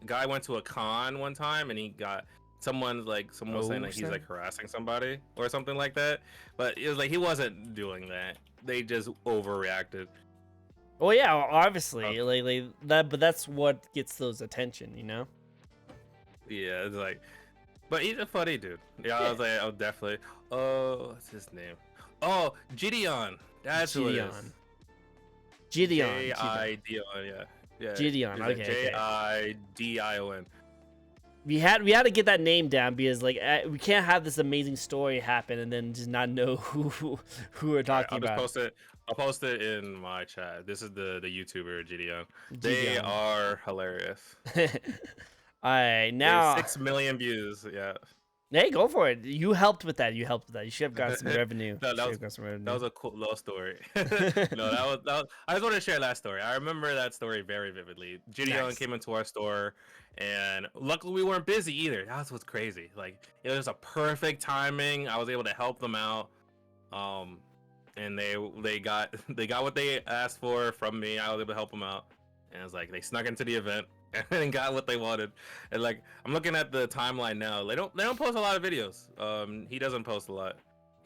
guy went to a con one time and he got someone was saying Oh, that he's snap. like harassing somebody or something like that. But it was like he wasn't doing that. They just overreacted. Well, yeah, Uh, obviously, like that, but that's what gets those attention, you know? yeah, it's like, but he's a funny dude. Yeah, I Yeah. was like, oh, definitely. Oh, what's his name? Oh, Gideon. That's who it is. Gideon. Gideon. Jidon. Yeah, yeah. Gideon. He's like Okay, okay. Jidon. We had to get that name down because like we can't have this amazing story happen and then just not know who we're talking I'll just about. post it. I'll post it in my chat. This is the YouTuber GDO. They Gideon. are hilarious. All right, They have now 6 million views. Yeah. hey, go for it. You helped with that. You helped with that. You should have gotten some revenue. No, You should have got some that revenue. was a cool little story. No, that was. I just want to share that story. I remember that story very vividly. Gideon Nice. came into our store, and luckily we weren't busy either. That's what's crazy. Like it was a perfect timing. I was able to help them out. And they got they got what they asked for from me. I was able to help them out, and it's like they snuck into the event and got what they wanted. And like I'm looking at the timeline now, they don't post a lot of videos. He doesn't post a lot.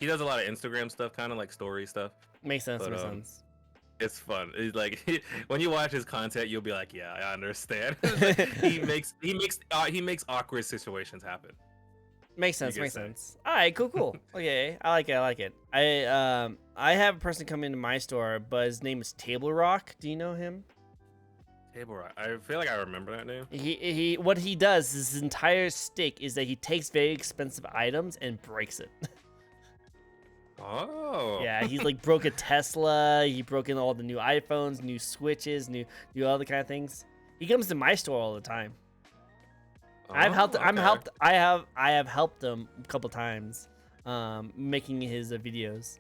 He does a lot of Instagram stuff, kind of like story stuff. Makes sense. But Makes sense. it's fun. It's like when you watch his content, you'll be like, yeah, I understand. Like, he makes awkward situations happen. Makes sense. Makes sense. All right, cool. Okay, I like it. I like it. I have a person come into my store, but his name is Table Rock. Do you know him? Table Rock. I feel like I remember that name. He what he does, his entire stick is that he takes very expensive items and breaks it. Oh. Yeah, he's like broke a Tesla. He broke in all the new iPhones, new Switches, new other kind of things. He comes to my store all the time. I've helped. Okay. I have helped him a couple times, making his videos.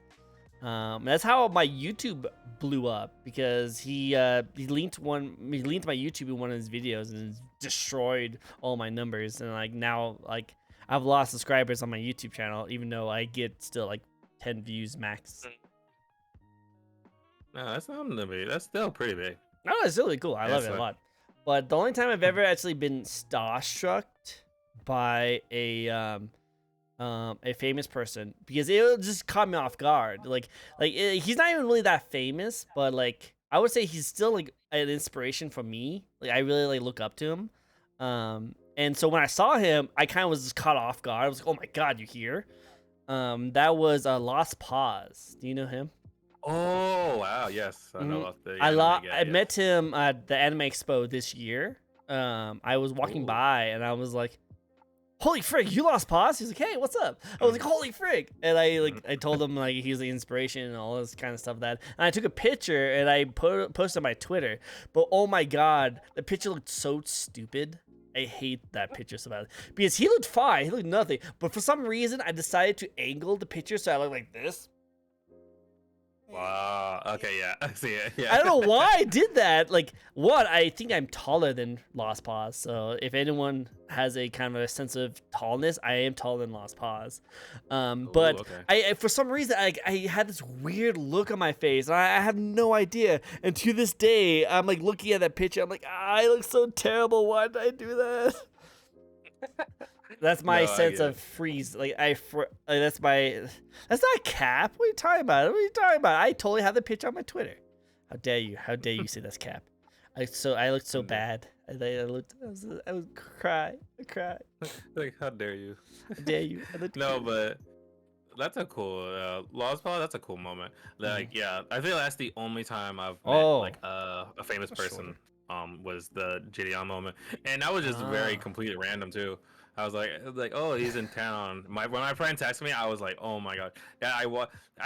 That's how my YouTube blew up because he linked my YouTube in one of his videos and destroyed all my numbers. And like now, like I've lost subscribers on my YouTube channel, even though I get still like 10 views max. No, that's not big. That's still pretty big. No, it's really cool. I love it a lot. But the only time I've ever actually been starstruck by a famous person, because it just caught me off guard. He's not even really that famous, but like I would say he's still like an inspiration for me. Like I really like look up to him. And so when I saw him, I kind of was just caught off guard. I was like, oh my god, you're here. That was Lost Pause. Do you know him? Oh wow, yes, I know about the. I met him at the Anime Expo this year. I was walking by and I was like, "Holy frig, you Lost Pause?" He's like, "Hey, what's up?" I was like, "Holy frig!" And I told him like he's the inspiration and all this kind of stuff. And I took a picture and I posted on my Twitter. But oh my god, the picture looked so stupid. I hate that picture so bad because he looked fine. He looked nothing. But for some reason, I decided to angle the picture so I look like this. Wow. Okay. Yeah. I see it. Yeah. I don't know why I did that. Like, what? I think I'm taller than Lost Pause. So if anyone has a kind of a sense of tallness, I am taller than Lost Pause. But okay. I for some reason I had this weird look on my face. And I have no idea. And to this day, I'm like looking at that picture. I'm like, I look so terrible. Why did I do that? That's my sense of freeze. Like that's not cap. What are you talking about? What are you talking about? I totally have the picture on my Twitter. How dare you? How dare you say that's cap? I looked so bad. I would cry. I cried. Like, how dare you? How dare you? No, but that's a cool Lost Pause. That's a cool moment. Like, yeah, I feel that's the only time I've met like a famous person. Was the Gideon moment, and that was just very completely random too. I was like, oh, he's in town. When my friend texted me, I was like, oh my god. Yeah, I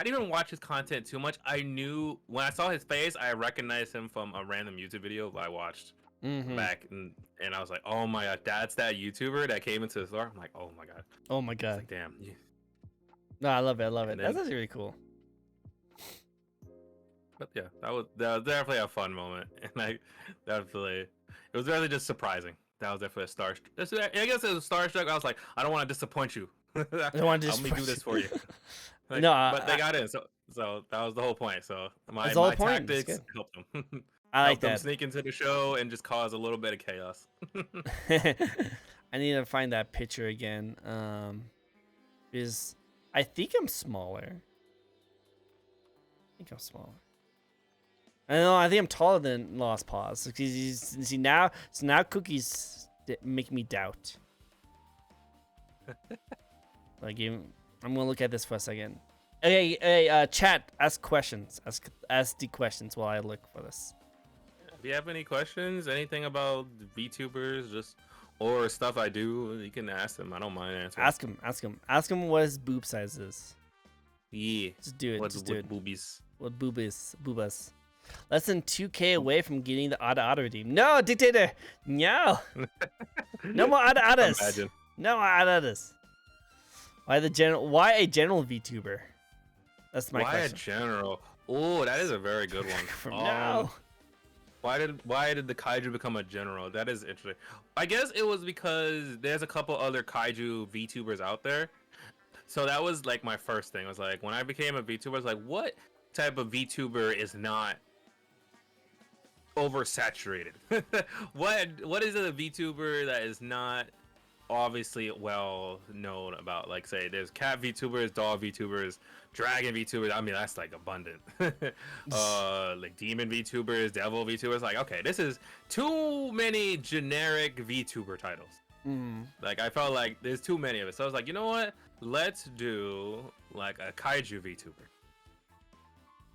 didn't even watch his content too much. I knew when I saw his face, I recognized him from a random YouTube video I watched back, and I was like, oh my god, that's that YouTuber that came into the store. I'm like, oh my god. Oh my god. Like, damn. Yeah. No, I love it. I love it. That's actually really cool. But yeah, that was definitely a fun moment, and it was really just surprising. That was definitely a star. I guess it was starstruck. I was like, I don't want to disappoint you. I don't want to let me do this for you. Like, no, but they got in, so that was the whole point. So my tactics helped them. I like that. Sneak into the show and just cause a little bit of chaos. I need to find that picture again. Because I think I'm smaller. I know. I think I'm taller than Lost Pause. See now cookies make me doubt. Like, I'm gonna look at this for a second. Hey, chat. Ask questions. Ask the questions while I look for this. If you have any questions, anything about VTubers, just or stuff I do, you can ask him. I don't mind answering. Ask him what his boob size is. Yeah. Just do it. What Just do it. boobies? What boobas? Less than 2K away from getting the auto redeem. No, dictator. No. No more autos. Imagine. No more autos. Why a general VTuber? That's my question. Why a general? Oh, that is a very good one. From now. Why did the kaiju become a general? That is interesting. I guess it was because there's a couple other kaiju VTubers out there. So that was like my first thing. I was like, when I became a VTuber, I was like, what type of VTuber is not oversaturated? what is a VTuber that is not obviously well known about? Like, say there's cat VTubers, dog VTubers, dragon VTubers. I mean, that's like abundant. Like demon VTubers, devil VTubers. Like, okay, this is too many generic VTuber titles. Like, I felt like there's too many of it. So I was like, you know what, let's do like a kaiju VTuber.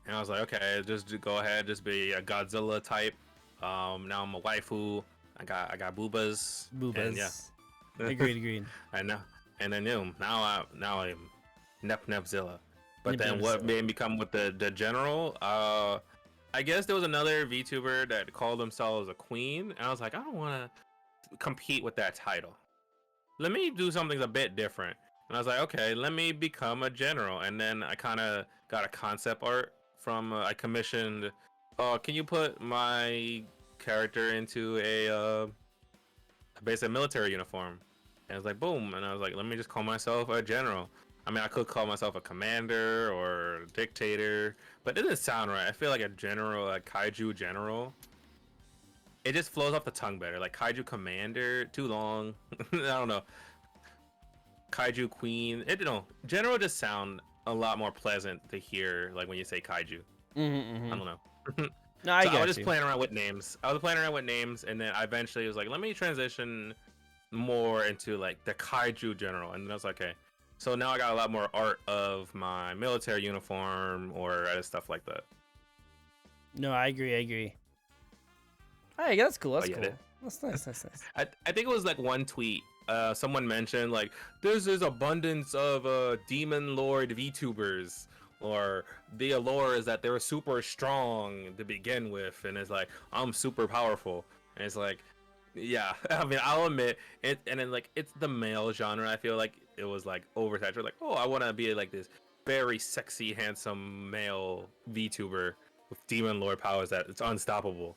And I was like, okay, just go ahead, just be a Godzilla type. Now I'm a waifu. I got boobas. And yeah. Agreed. I know. And then now I'm Nepzilla. But then what made me come with the general? I guess there was another VTuber that called themselves a queen, and I was like, I don't want to compete with that title. Let me do something a bit different. And I was like, okay, let me become a general. And then I kind of got a concept art from I commissioned. Can you put my character into a basic military uniform? And it's like, boom. And I was like, let me just call myself a general. I mean, I could call myself a commander or a dictator, but it doesn't sound right. I feel like a general, like kaiju general, it just flows off the tongue better. Like kaiju commander, too long. I don't know. Kaiju queen, general just sound a lot more pleasant to hear, like when you say kaiju. I don't know. No, I was just playing around with names. And then I eventually was like, let me transition more into like the kaiju general. And then I was like, okay, so now I got a lot more art of my military uniform or stuff like that. No, I agree. Hey, that's cool. That's cool. That's nice. I think it was like one tweet. Someone mentioned like there's this abundance of demon lord VTubers, or the allure is that they were super strong to begin with, and it's like I'm super powerful, and it's like, yeah, I mean, I'll admit it. And then like it's the male genre. I feel like it was like oversaturated. Like, oh, I want to be like this very sexy, handsome male VTuber with demon lord powers that it's unstoppable.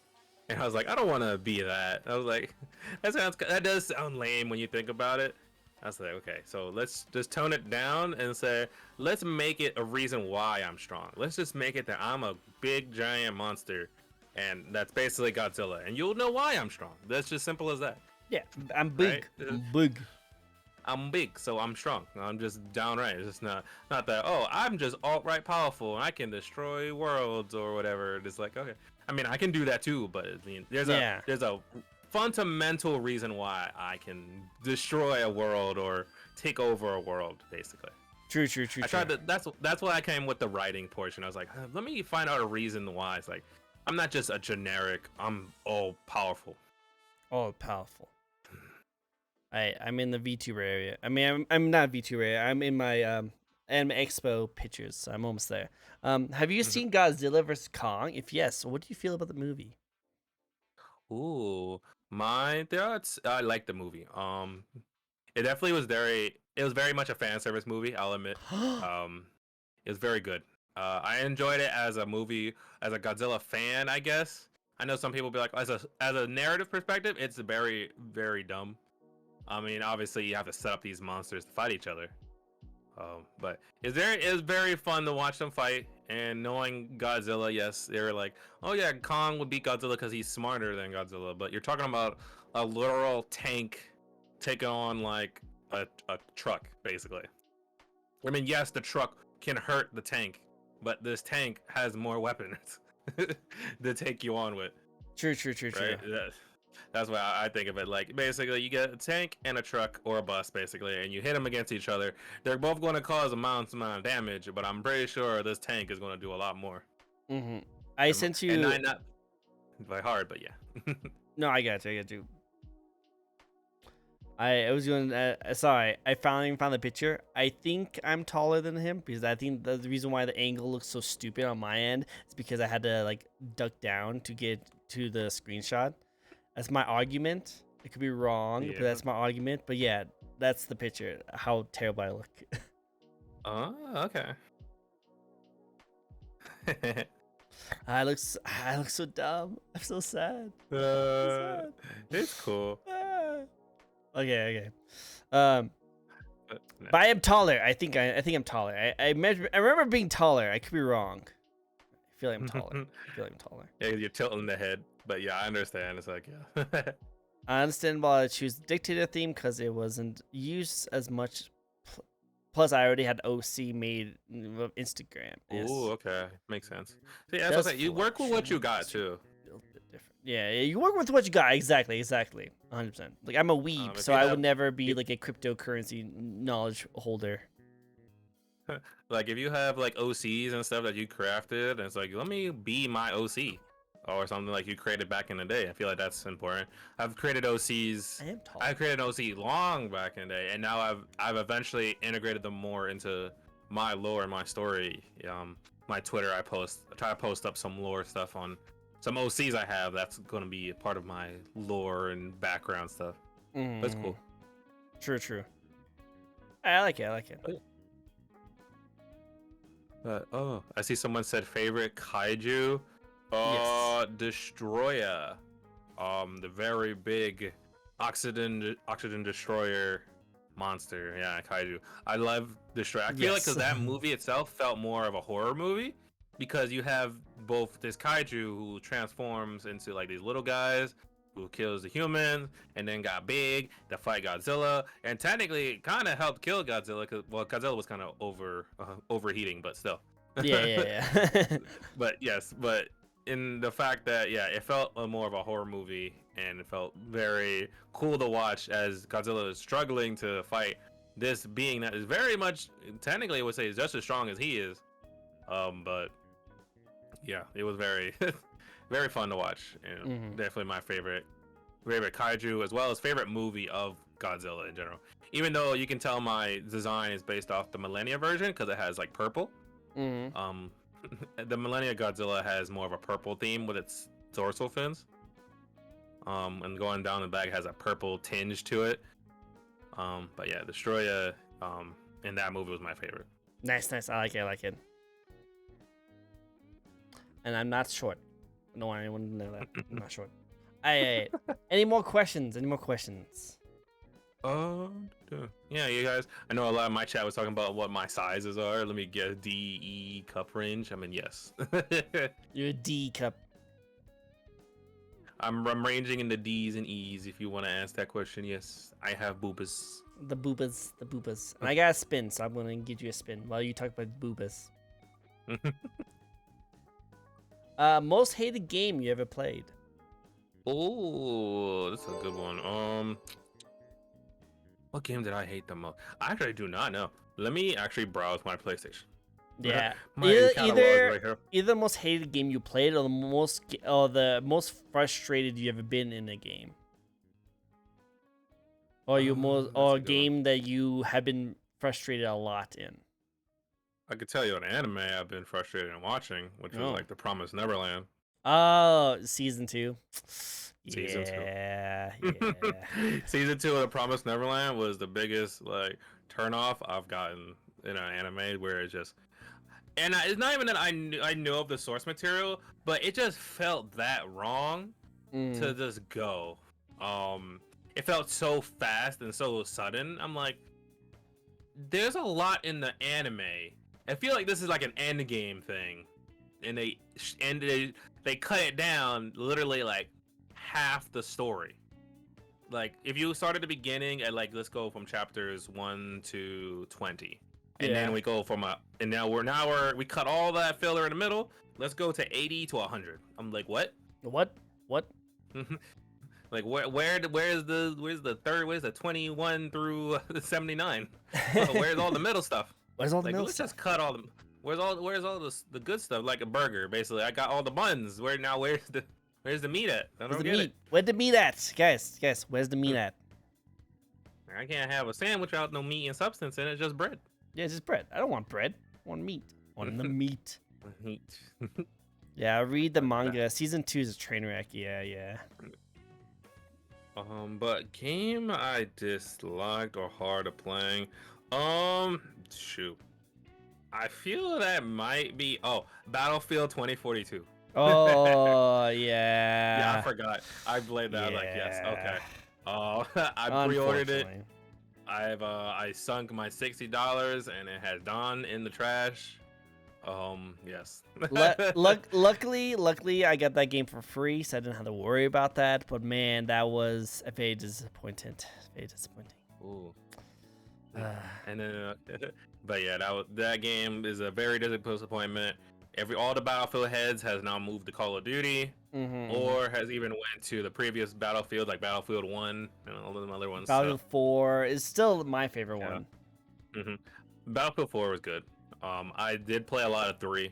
And I was like, I don't want to be that. I was like, that does sound lame when you think about it. I was like, okay, so let's just tone it down and say, let's make it a reason why I'm strong. Let's just make it that I'm a big giant monster, and that's basically Godzilla, and you'll know why I'm strong. That's just simple as that. Yeah, I'm big. Right? I'm big, so I'm strong. I'm just downright. It's just not that, oh, I'm just alt-right powerful and I can destroy worlds or whatever. It's like, okay, I mean, I can do that too, but I mean, there's a fundamental reason why I can destroy a world or take over a world, basically. True. I tried to. That's why I came with the writing portion. I was like, let me find out a reason why. It's like, I'm not just a generic. I'm all powerful. All powerful. I'm in the VTuber area. I mean, I'm not VTuber area. I'm in my Anime Expo pictures. So I'm almost there. Have you seen Godzilla vs Kong? If yes, what do you feel about the movie? Ooh, my thoughts. I like the movie. It definitely was very. It was very much a fan service movie. I'll admit. It was very good. I enjoyed it as a movie, as a Godzilla fan, I guess. I know some people be like, as a narrative perspective, it's very, very dumb. I mean, obviously, you have to set up these monsters to fight each other. But it was very fun to watch them fight. And knowing Godzilla, yes, they were like, oh yeah, Kong would beat Godzilla because he's smarter than Godzilla. But you're talking about a literal tank taking on like a truck, basically. I mean, yes, the truck can hurt the tank, but this tank has more weapons to take you on with. True. Right? That's why I think of it. Like, basically, you get a tank and a truck or a bus, basically, and you hit them against each other. They're both going to cause a amount of damage, but I'm pretty sure this tank is going to do a lot more. I sent you. And not by hard, but yeah. No, I got you. I was doing. Sorry, I finally found the picture. I think I'm taller than him because I think the reason why the angle looks so stupid on my end is because I had to like duck down to get to the screenshot. That's my argument. It could be wrong, but Yeah. that's my argument. But yeah, that's the picture. How terrible I look. Oh, okay. I look so dumb. I'm so sad. It's cool. Okay. Um, But, no. but I am taller. I think I'm taller. I remember being taller. I could be wrong. I feel like I'm taller. Yeah, you're tilting the head, but yeah, I understand. It's like, yeah. I understand why I choose the dictator theme because it wasn't used as much. Plus, I already had OC made of Instagram. Ooh, okay, makes sense. So, yeah, that's what I'm saying. You work with what you got too. Yeah, you work with what you got. Exactly. 100%. Like, I'm a weeb, so I would never be like a cryptocurrency knowledge holder. Like, if you have like OCs and stuff that you crafted, and it's like, let me be my OC. Or something like you created back in the day. I feel like that's important. I've created OCs. I am tall. I created an OC long back in the day, and now I've eventually integrated them more into my lore and my story. My Twitter, I try to post up some lore stuff on some OCs I have. That's going to be a part of my lore and background stuff. That's cool. True. I like it. I see someone said favorite kaiju. Yes. Destroyer. The very big oxygen destroyer monster. Yeah, kaiju. I love Destroyer. I feel like because that movie itself felt more of a horror movie because you have both this kaiju who transforms into like these little guys who kills the humans and then got big to fight Godzilla, and technically kind of helped kill Godzilla because Godzilla was kind of overheating, but still. Yeah. But in the fact that it felt more of a horror movie, and it felt very cool to watch as Godzilla is struggling to fight this being that is very much, technically I would say, is just as strong as he is. But yeah, it was very very fun to watch, and definitely my favorite kaiju, as well as favorite movie of Godzilla in general. Even though you can tell my design is based off the Millennia version because it has like purple. The Millennia Godzilla has more of a purple theme with its dorsal fins. And going down the back has a purple tinge to it. But yeah, Destroyer in that movie was my favorite. Nice. I like it. And I'm not short. I don't want anyone to know that. I'm not short. Any more questions? Yeah, you guys. I know a lot of my chat was talking about what my sizes are. Let me get a D, E cup range. I mean, yes. You're a D cup. I'm ranging in the D's and E's. If you want to ask that question, yes, I have boobas. The boobas. And I got a spin, so I'm gonna give you a spin while you talk about boobas. Most hated game you ever played? Oh, that's a good one. What game did I hate the most? I actually do not know. Let me actually browse my PlayStation. Yeah, either the most hated game you played, or the most frustrated you ever been in a game, or a game that you have been frustrated a lot in. I could tell you an anime I've been frustrated in watching, which was like The Promised Neverland. Oh, season 2. Season 2. Yeah. Season 2 of The Promised Neverland was the biggest like turn off I've gotten in an anime, where it's just, and it's not even that I knew of the source material, but it just felt that wrong to just go. It felt so fast and so sudden. I'm like, there's a lot in the anime. I feel like this is like an end game thing, and they cut it down literally like half the story. Like, if you start at the beginning at like, let's go from chapters 1 to 20, and then we go from we cut all that filler in the middle. Let's go to 80 to 100. I'm like, what? Like, where's the 21 through 79? Where's all the middle stuff? Where's all the middle let's stuff? Just cut all the. Where's all the good stuff, like a burger? Basically, I got all the buns. Where's the meat at? I don't get it. Where's the meat at, guys? Where's the meat at? I can't have a sandwich without no meat and substance in it, just bread. Yeah, it's just bread. I don't want bread. I want meat. I want the meat. Meat. Yeah, read the manga. Season 2 is a train wreck. Yeah. But game I disliked or hard of playing. Shoot. I feel that might be Battlefield 2042. Oh, Yeah, I yeah. forgot. I played that. I was like, yes, okay. Yeah. I pre-ordered it. Unfortunately. I sunk my $60 and it has gone in the trash. Yes. Luckily, I got that game for free, so I didn't have to worry about that. But man, that was very disappointing. Very disappointing. Ooh. And then, but yeah, that game is a very disappointment. All the Battlefield heads has now moved to Call of Duty, or has even went to the previous Battlefield, like Battlefield 1 and all of them other ones. Battlefield 4 is still my favorite one. Battlefield 4 was good. I did play a lot of 3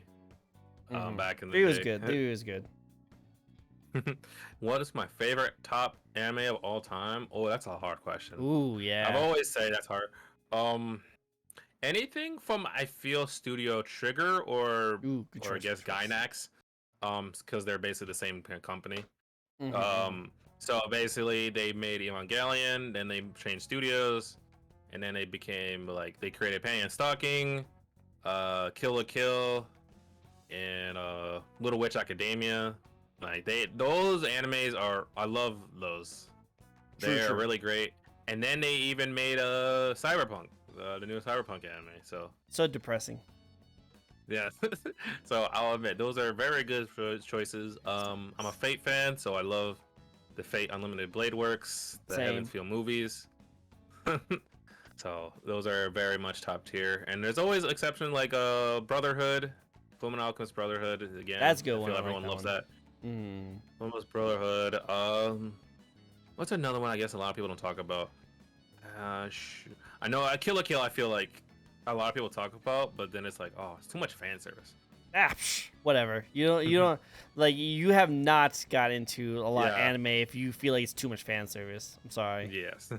back in the 3 was day. good. 3 was good. What is my favorite top anime of all time? Oh, that's a hard question. Ooh, yeah. I've always say that's hard. Anything from I feel Studio Trigger or I guess Gainax, because they're basically the same company. So basically they made Evangelion, then they changed studios, and then they became like they created Penny and Stocking, Kill la Kill, and Little Witch Academia. Like those animes I love those. They're really great. And then they even made Cyberpunk, the new Cyberpunk anime. So depressing. Yeah. So I'll admit those are very good choices. I'm a Fate fan, so I love the Fate Unlimited Blade Works, the Heaven's Feel movies. So those are very much top tier. And there's always exception like Brotherhood, Fullmetal Alchemist Brotherhood. Again, that's a good I feel one. everyone loves that. Fullmetal Brotherhood. What's another one I guess a lot of people don't talk about? I know Kill la Kill I feel like a lot of people talk about, but then it's like, oh, it's too much fan service. Whatever. You don't like you have not got into a lot of anime if you feel like it's too much fan service. I'm sorry. Yes.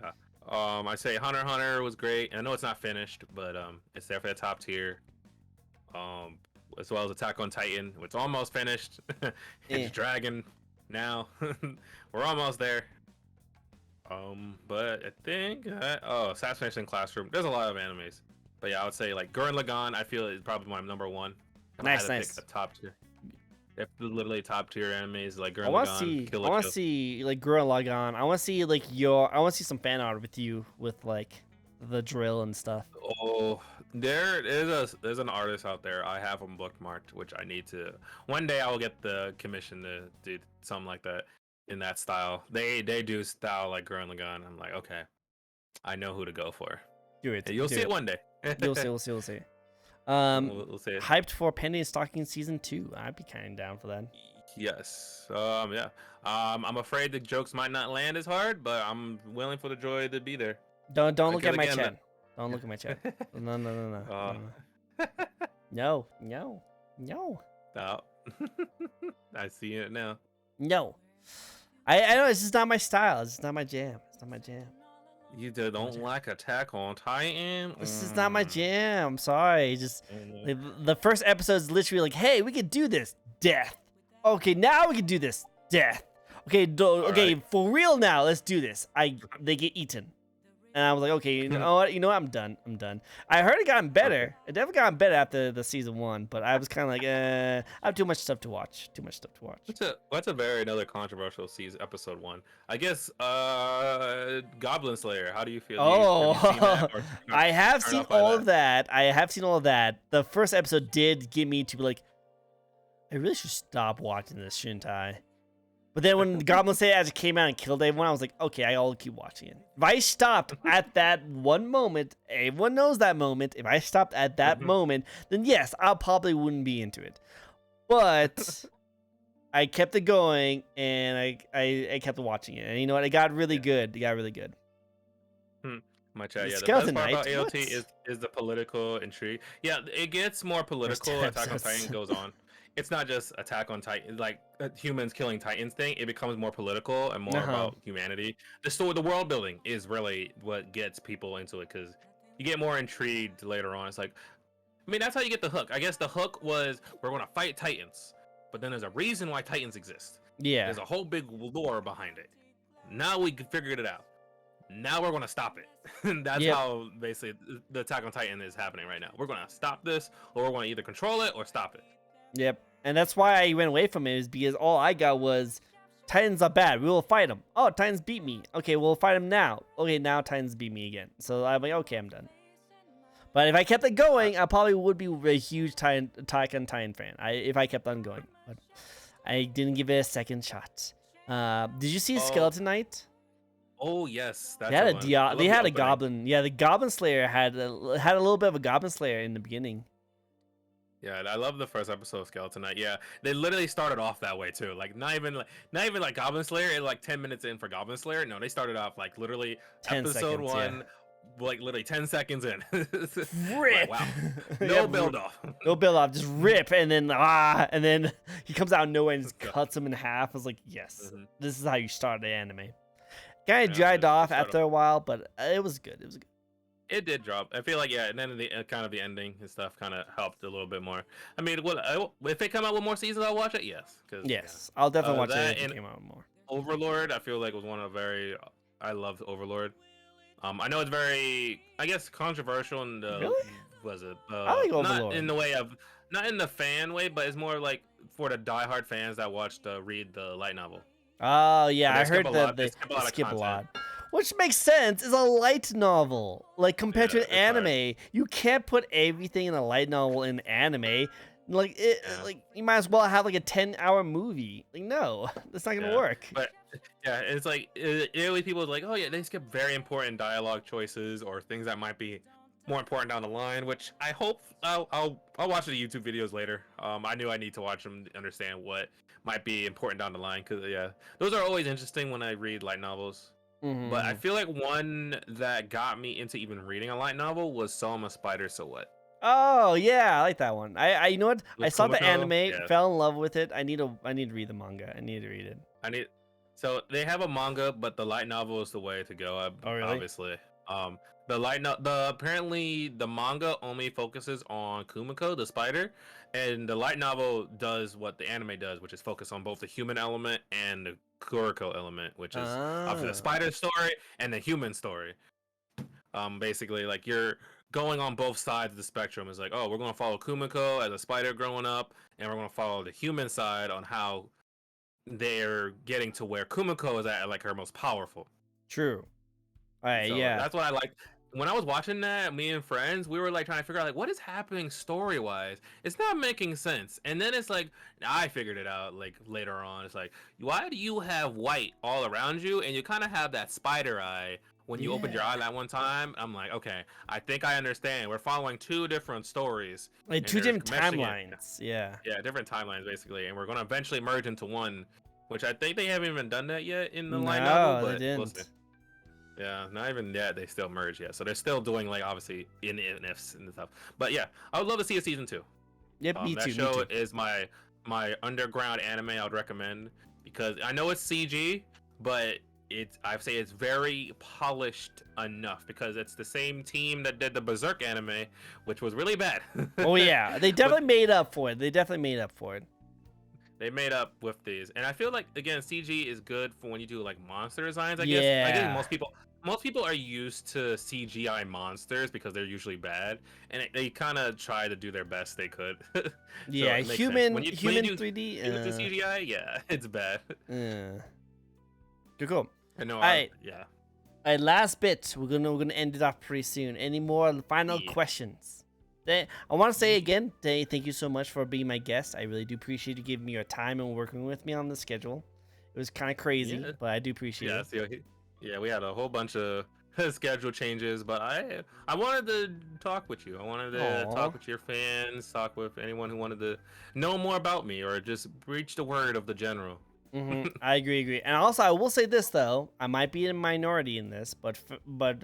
Yeah. I say Hunter x Hunter was great. I know it's not finished, but it's definitely a top tier. As well as Attack on Titan, it's almost finished. It's Dragon now. We're almost there. But I think Assassination Classroom. There's a lot of animes, but yeah, I would say like Gurren Lagann. I feel is probably my number one. Nice. Pick a top tier. If literally top tier animes like Gurren Lagann. I want to see like Gurren Lagann. I want to see like I want to see some fan art with you with like the drill and stuff. Oh, there's an artist out there. I have him bookmarked, which I need to. One day I will get the commission to do something like that in that style. They do style like Gurren Lagann. I'm like, okay, I know who to go for. Do it. You'll see it one day. We'll see. We'll see. We'll see. We'll see it. Hyped for Penny and Stocking season 2. I'd be kind of down for that. Yes. Yeah. I'm afraid the jokes might not land as hard, but I'm willing for the joy to be there. Don't look at my chat. Don't look at my chat. No. No. Oh. I see it now. No. I know it's just not my style. It's just not my jam. It's not my jam. You don't like Attack on Titan? This is not my jam. I'm sorry. Just the first episode is literally like, hey, we could do this. Death. Okay, now we can do this. Death. Okay, okay, for real now. Let's do this. They get eaten. And I was like, okay, you know what? I'm done. I heard it gotten better. It definitely gotten better after the season 1, but I was kind of like, I have too much stuff to watch. That's another controversial season, episode 1. I guess, Goblin Slayer. How do you feel? I have seen all of that. The first episode did get me to be like, I really should stop watching this, shouldn't I? But then when Goblin Slayer actually came out and killed everyone, I was like, okay, I'll keep watching it. If I stopped at that one moment, everyone knows that moment. If I stopped at that moment, then yes, I probably wouldn't be into it. But I kept it going, and I kept watching it. And you know what? It got really good. My chat, the best part about AOT is the political intrigue. Yeah, it gets more political as Attack on Titan goes on. it's not just Attack on Titan, like humans killing Titans thing. It becomes more political and more Uh-huh. about humanity. The story, the world building is really what gets people into it because you get more intrigued later on. It's like, I mean, that's how you get the hook. I guess the hook was we're going to fight Titans, but then there's a reason why Titans exist. Yeah. There's a whole big lore behind it. Now we figured it out. Now we're going to stop it. That's Yep. how basically the Attack on Titan is happening right now. We're going to stop this, or we're going to either control it or stop it. Yep. And that's why I went away from it, is because all I got was Titans are bad. We will fight them. Oh, Titans beat me. Okay, we'll fight them now. Okay, now Titans beat me again. So I'm like, okay, I'm done. But if I kept it going, I probably would be a huge Attack on Titan fan. If I kept on going, but I didn't give it a second shot. Did you see Skeleton Knight? Oh yes, that's They had they had a goblin. Yeah, the Goblin Slayer had a little bit of a Goblin Slayer in the beginning. Yeah, I love the first episode of Skeleton Knight. Yeah, they literally started off that way too. Like not even like Goblin Slayer. Like 10 minutes in for Goblin Slayer. No, they started off like literally 10 episode seconds, one, yeah. like literally 10 seconds in. Rip. Like, wow, no Yeah, build off. No build off, just rip, and then he comes out of nowhere and just cuts him in half. I was like, yes, this is how you start the anime. Kind of dried off after a while, but it was good. It was good. It did drop. I feel like, yeah, and then the kind of the ending and stuff kind of helped a little bit more. I mean, if they come out with more seasons, I'll watch it. Yes, yes, yeah. I'll definitely watch it if and they came out with more. Overlord, I feel like was one of I loved Overlord. I know it's very, I guess, controversial in the really? Was it? I like Overlord. Not in the way of, not in the fan way, but it's more like for the diehard fans that watched read the light novel. Oh yeah, I heard that they skip a lot. Which makes sense. It's a light novel. Like, compared to an anime, you can't put everything in a light novel in anime. Like, like you might as well have like a 10-hour movie. Like, no, that's not gonna work. But yeah, it's like early people are like, oh yeah, they skip very important dialogue choices or things that might be more important down the line. Which I hope I'll watch the YouTube videos later. I knew I need to watch them to understand what might be important down the line, because yeah, those are always interesting when I read light novels. But I feel like one that got me into even reading a light novel was So I'm a Spider, So What? Oh yeah, I like that one. I you know what? I saw the anime, yeah. fell in love with it. I need to read the manga. I need to read it. So they have a manga, but the light novel is the way to go. Oh really? Obviously. Apparently the manga only focuses on Kumiko, the spider, and the light novel does what the anime does, which is focus on both the human element and the Kuriko element, which is obviously the spider story and the human story. Basically, like, you're going on both sides of the spectrum. It's like, oh, we're going to follow Kumiko as a spider growing up, and we're going to follow the human side on how they're getting to where Kumiko is at, like, her most powerful. True. All right, So yeah. that's what I like. When I was watching that, me and friends, we were like trying to figure out like what is happening story wise. It's not making sense. And then it's like I figured it out like later on. It's like, why do you have white all around you and you kind of have that spider eye when you opened your eye that one time? I'm like, okay, I think I understand. We're following two different stories, like two different timelines. Yeah, different timelines basically, and we're gonna eventually merge into one, which I think they haven't even done that yet in the light novel. But they didn't. Yeah, not even yet. They still merge yet, so they're still doing like obviously in ifs and stuff. But yeah, I would love to see a season 2. Yep, me too. That show is my underground anime. I would recommend because I know it's CG, but I'd say it's very polished enough because it's the same team that did the Berserk anime, which was really bad. Oh yeah, they definitely made up for it. They made up with these, and I feel like again CG is good for when you do like monster designs. I guess I think most people are used to CGI monsters because they're usually bad, and they kind of try to do their best they could. So yeah, human 3D. With the CGI, yeah, it's bad. Cool. I know. Yeah. All right, last bit. We're gonna end it off pretty soon. Any more final questions? I want to say again, thank you so much for being my guest. I really do appreciate you giving me your time and working with me on the schedule. It was kind of crazy, but I do appreciate it. Yeah, we had a whole bunch of schedule changes, but I wanted to talk with you. I wanted to talk with your fans, talk with anyone who wanted to know more about me or just reach the word of the general. I agree. And also, I will say this though, I might be a minority in this, but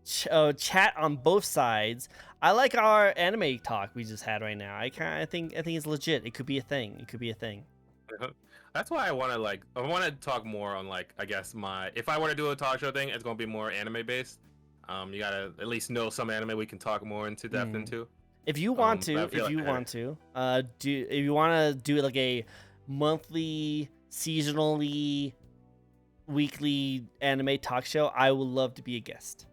chat on both sides. I like our anime talk we just had right now. I think it's legit. It could be a thing. It could be a thing. That's why I want to talk more on like I guess if I want to do a talk show thing, it's gonna be more anime based. You gotta at least know some anime we can talk more into depth into. If you want to, if you want to do like a monthly, seasonally, weekly anime talk show, I would love to be a guest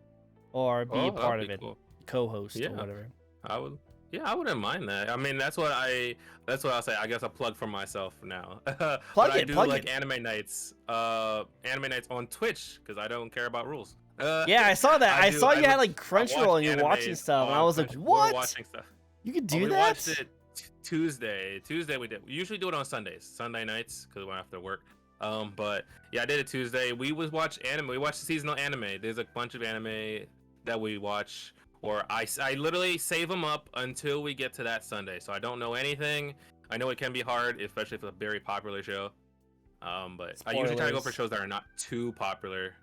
or be a part of it, cool. Co-host or whatever. I would. Yeah, I wouldn't mind that. I mean, that's what I'll say. I guess a plug for myself now. I do like anime nights on Twitch because I don't care about rules. Yeah, I saw that. I saw you had like Crunchyroll and you're watching stuff, and I was like, "What? Watching stuff. You could do that?" We watched it Tuesday. We did. We usually do it on Sunday nights, because we went after work. But yeah, I did it Tuesday. We watch anime. We watch the seasonal anime. There's a bunch of anime that we watch, or I literally save them up until we get to that Sunday. So I don't know anything. I know it can be hard, especially if it's a very popular show. But I usually try to go for shows that are not too popular.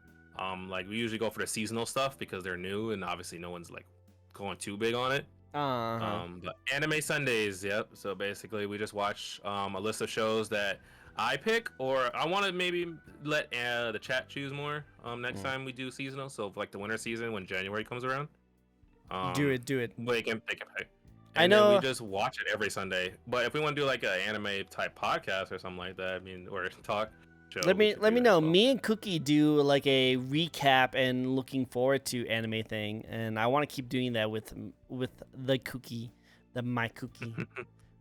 Like we usually go for the seasonal stuff because they're new and obviously no one's like going too big on it. But anime Sundays, yep. So basically we just watch a list of shows that I pick, or I want to maybe let the chat choose more next time we do seasonal. So like the winter season when January comes around. Do it. They can pick. I know. We just watch it every Sunday. But if we want to do like an anime type podcast or something like that, I mean, or talk. Let me know. Well. Me and Cookie do like a recap and looking forward to anime thing, and I want to keep doing that with the Cookie, my Cookie.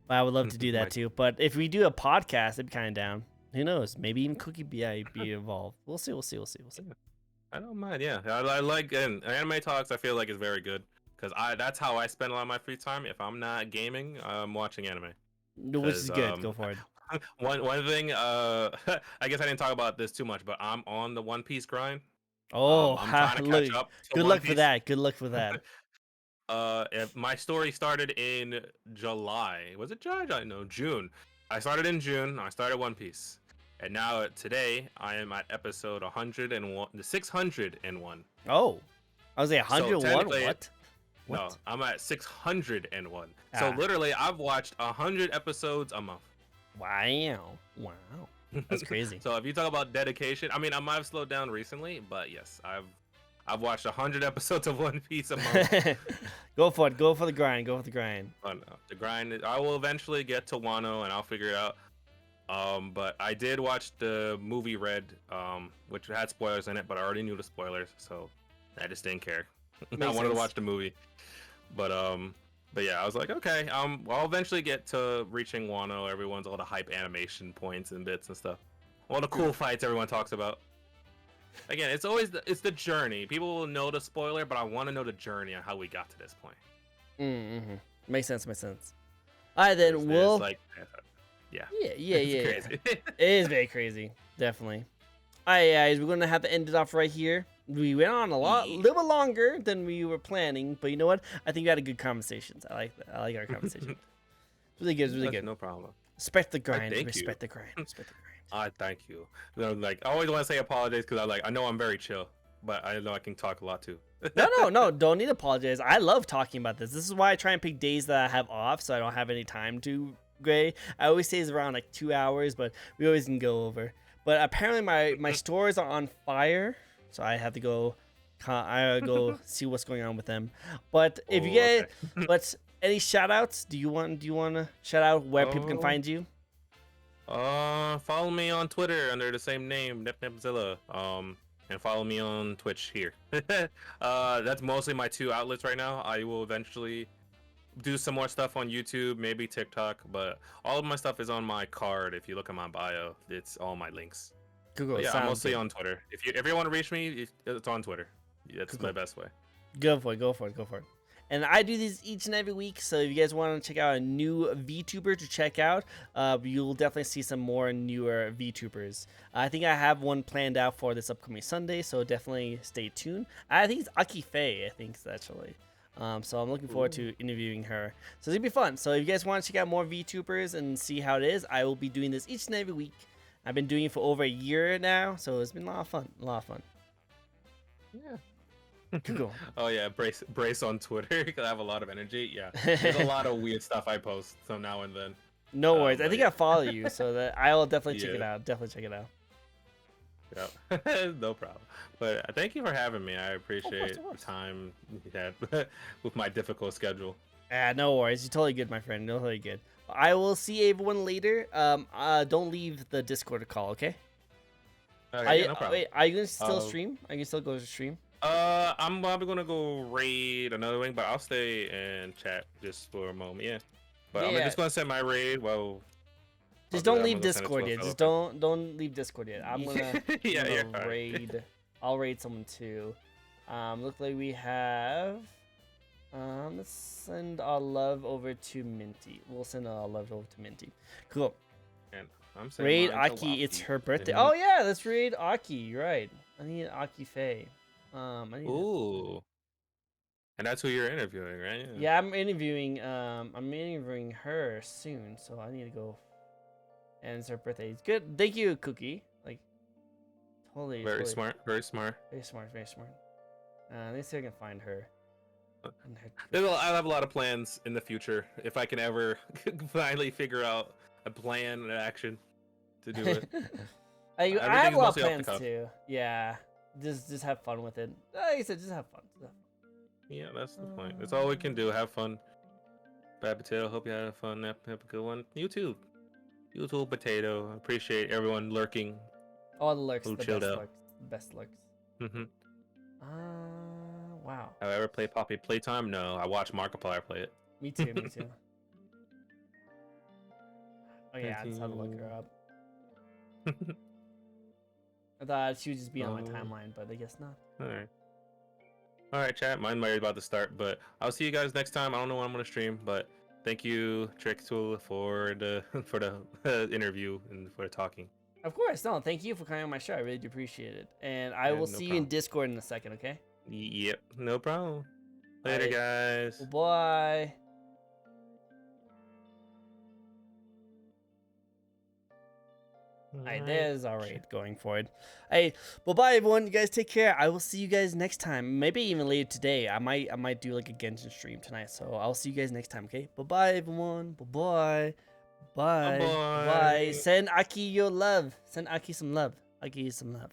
But I would love to do that too. But if we do a podcast, I'd be kind of down. Who knows? Maybe even Cookie be involved. We'll see. I don't mind. Yeah, I like anime talks. I feel like is very good because that's how I spend a lot of my free time. If I'm not gaming, I'm watching anime. Which is good. Go for it. One thing, I guess I didn't talk about this too much, but I'm on the One Piece grind. Oh, I'm trying to catch up. Good luck for that. Good luck for that. If my story started in July. Was it July? No, June. I started in June. I started One Piece, and now today I am at episode 101, 601. Oh, I was at 101. What? No, I'm at 601. So literally, I've watched 100 episodes a month. Wow, that's crazy. So if you talk about dedication, I mean, I might have slowed down recently, but yes, I've watched 100 episodes of One Piece a month. Go for it. Go for the grind. Oh, no. The grind. I will eventually get to Wano, and I'll figure it out. But I did watch the movie Red, which had spoilers in it, but I already knew the spoilers, so I just didn't care. I wanted to watch the movie, but yeah, I was like, okay, I'll eventually get to reaching Wano. Everyone's all the hype animation points and bits and stuff. All the cool fights everyone talks about. Again, it's always the journey. People will know the spoiler, but I want to know the journey on how we got to this point. Mm-hmm. Makes sense. All right, then we'll. Yeah. Crazy. It is very crazy, definitely. All right, guys, we're gonna have to end it off right here. We went on a little longer than we were planning, but you know what? I think we had a good conversations. I like that. I like our conversation. Really good. No problem. Respect the grind. Respect the grind. Thank you. Like I always want to say apologize because I know I'm very chill, but I know I can talk a lot too. No, don't need to apologize. I love talking about this. This is why I try and pick days that I have off, so I don't have any time to gray. I always say it's around like 2 hours, but we always can go over. But apparently my stores are on fire, so I have to go. I go see what's going on with them. But if you get, any shout outs? Do you want to shout out where people can find you? Follow me on Twitter under the same name, NepNepZilla. And follow me on Twitch here. That's mostly my two outlets right now. I will eventually do some more stuff on YouTube, maybe TikTok, but all of my stuff is on my card. If you look at my bio, it's all my links. Google. Yeah, I'm mostly on Twitter. If you want to reach me, it's on Twitter. That's my best way. Go for it. And I do these each and every week, so if you guys want to check out a new VTuber to check out, you'll definitely see some more newer VTubers. I think I have one planned out for this upcoming Sunday, so definitely stay tuned. I think it's Aki Faye, actually. So I'm looking forward to interviewing her. So it's going to be fun. So if you guys want to check out more VTubers and see how it is, I will be doing this each and every week. I've been doing it for over a year now, so it's been a lot of fun. Yeah. Cool. Oh yeah, brace on Twitter because I have a lot of energy. Yeah, there's a lot of weird stuff I post so now and then. No worries. I But think yeah, I follow you, so that I will definitely check it yeah, out. Definitely check it out. yeah, no problem. But thank you for having me. I Of course, appreciate of the course. time you had with my difficult schedule. Ah, no worries. You're totally good, my friend. You're totally good. I will see everyone later. Don't leave the Discord call, okay? Okay, yeah, no problem. Wait, are you gonna still Uh, stream? Are you still go to stream? I'm probably gonna go raid another wing, but I'll stay and chat just for a moment. Yeah, but Yeah, I'm yeah. just gonna send my raid. Well, I'll Just do that. don't I'm leave gonna go send it to Discord a yet. fellow Just friend. don't leave Discord yet. I'm Yeah, gonna you're fine. raid. I'll raid someone too. Look like we have. Let's send our love over to Minty. We'll send our love over to Minty. Cool. And I'm sending Raid mine to Aki. It's Wappy. her birthday. Mhm. Oh yeah, let's raid Aki. You're right. I need Aki Faye. I need. Ooh, and that's who you're interviewing, right? Yeah. Yeah, I'm interviewing her soon, so I need to go. And it's her birthday. It's good. Thank you, Cookie. Like, totally, Very totally, smart. Very smart. very smart, very smart. Let me see if I can find her. And her I have a lot of plans in the future. If I can ever finally figure out a plan and action to do it. I Everything have a is lot of mostly off the plans cuff. too. Yeah, just have fun with it. Like I said, just have fun. Just have Yeah, that's the point. That's all we can do. Have fun. Bad Potato, hope you had fun. Have a good one. You too. You too, Potato. Appreciate everyone lurking all the lurks, who the chilled best out. lurks, the best lurks. Mm-hmm. Wow. Have I ever played Poppy Playtime? No, I watched Markiplier play it. Me too. Me too. Oh yeah, I just had to look her up. I thought she would just be on my timeline, but I guess not. Alright. Alright, chat. Mine might be about to start, but I'll see you guys next time. I don't know when I'm gonna stream, but thank you, Tricktool, for the for the interview and for the talking. Of course, no. Thank you for coming on my show. I really do appreciate it. And I will No see you in problem. Discord in a second. Okay. Yep, no problem. Later, Alright. guys. Bye. Alright, there's our raid going forward. Hey, well, bye everyone. You guys take care. I will see you guys next time. Maybe even later today. I might do like a Genshin stream tonight. So I'll see you guys next time. Okay. Bye bye everyone. Bye bye. Bye. Bye. Bye. Send Aki your love. Send Aki some love. Aki some love.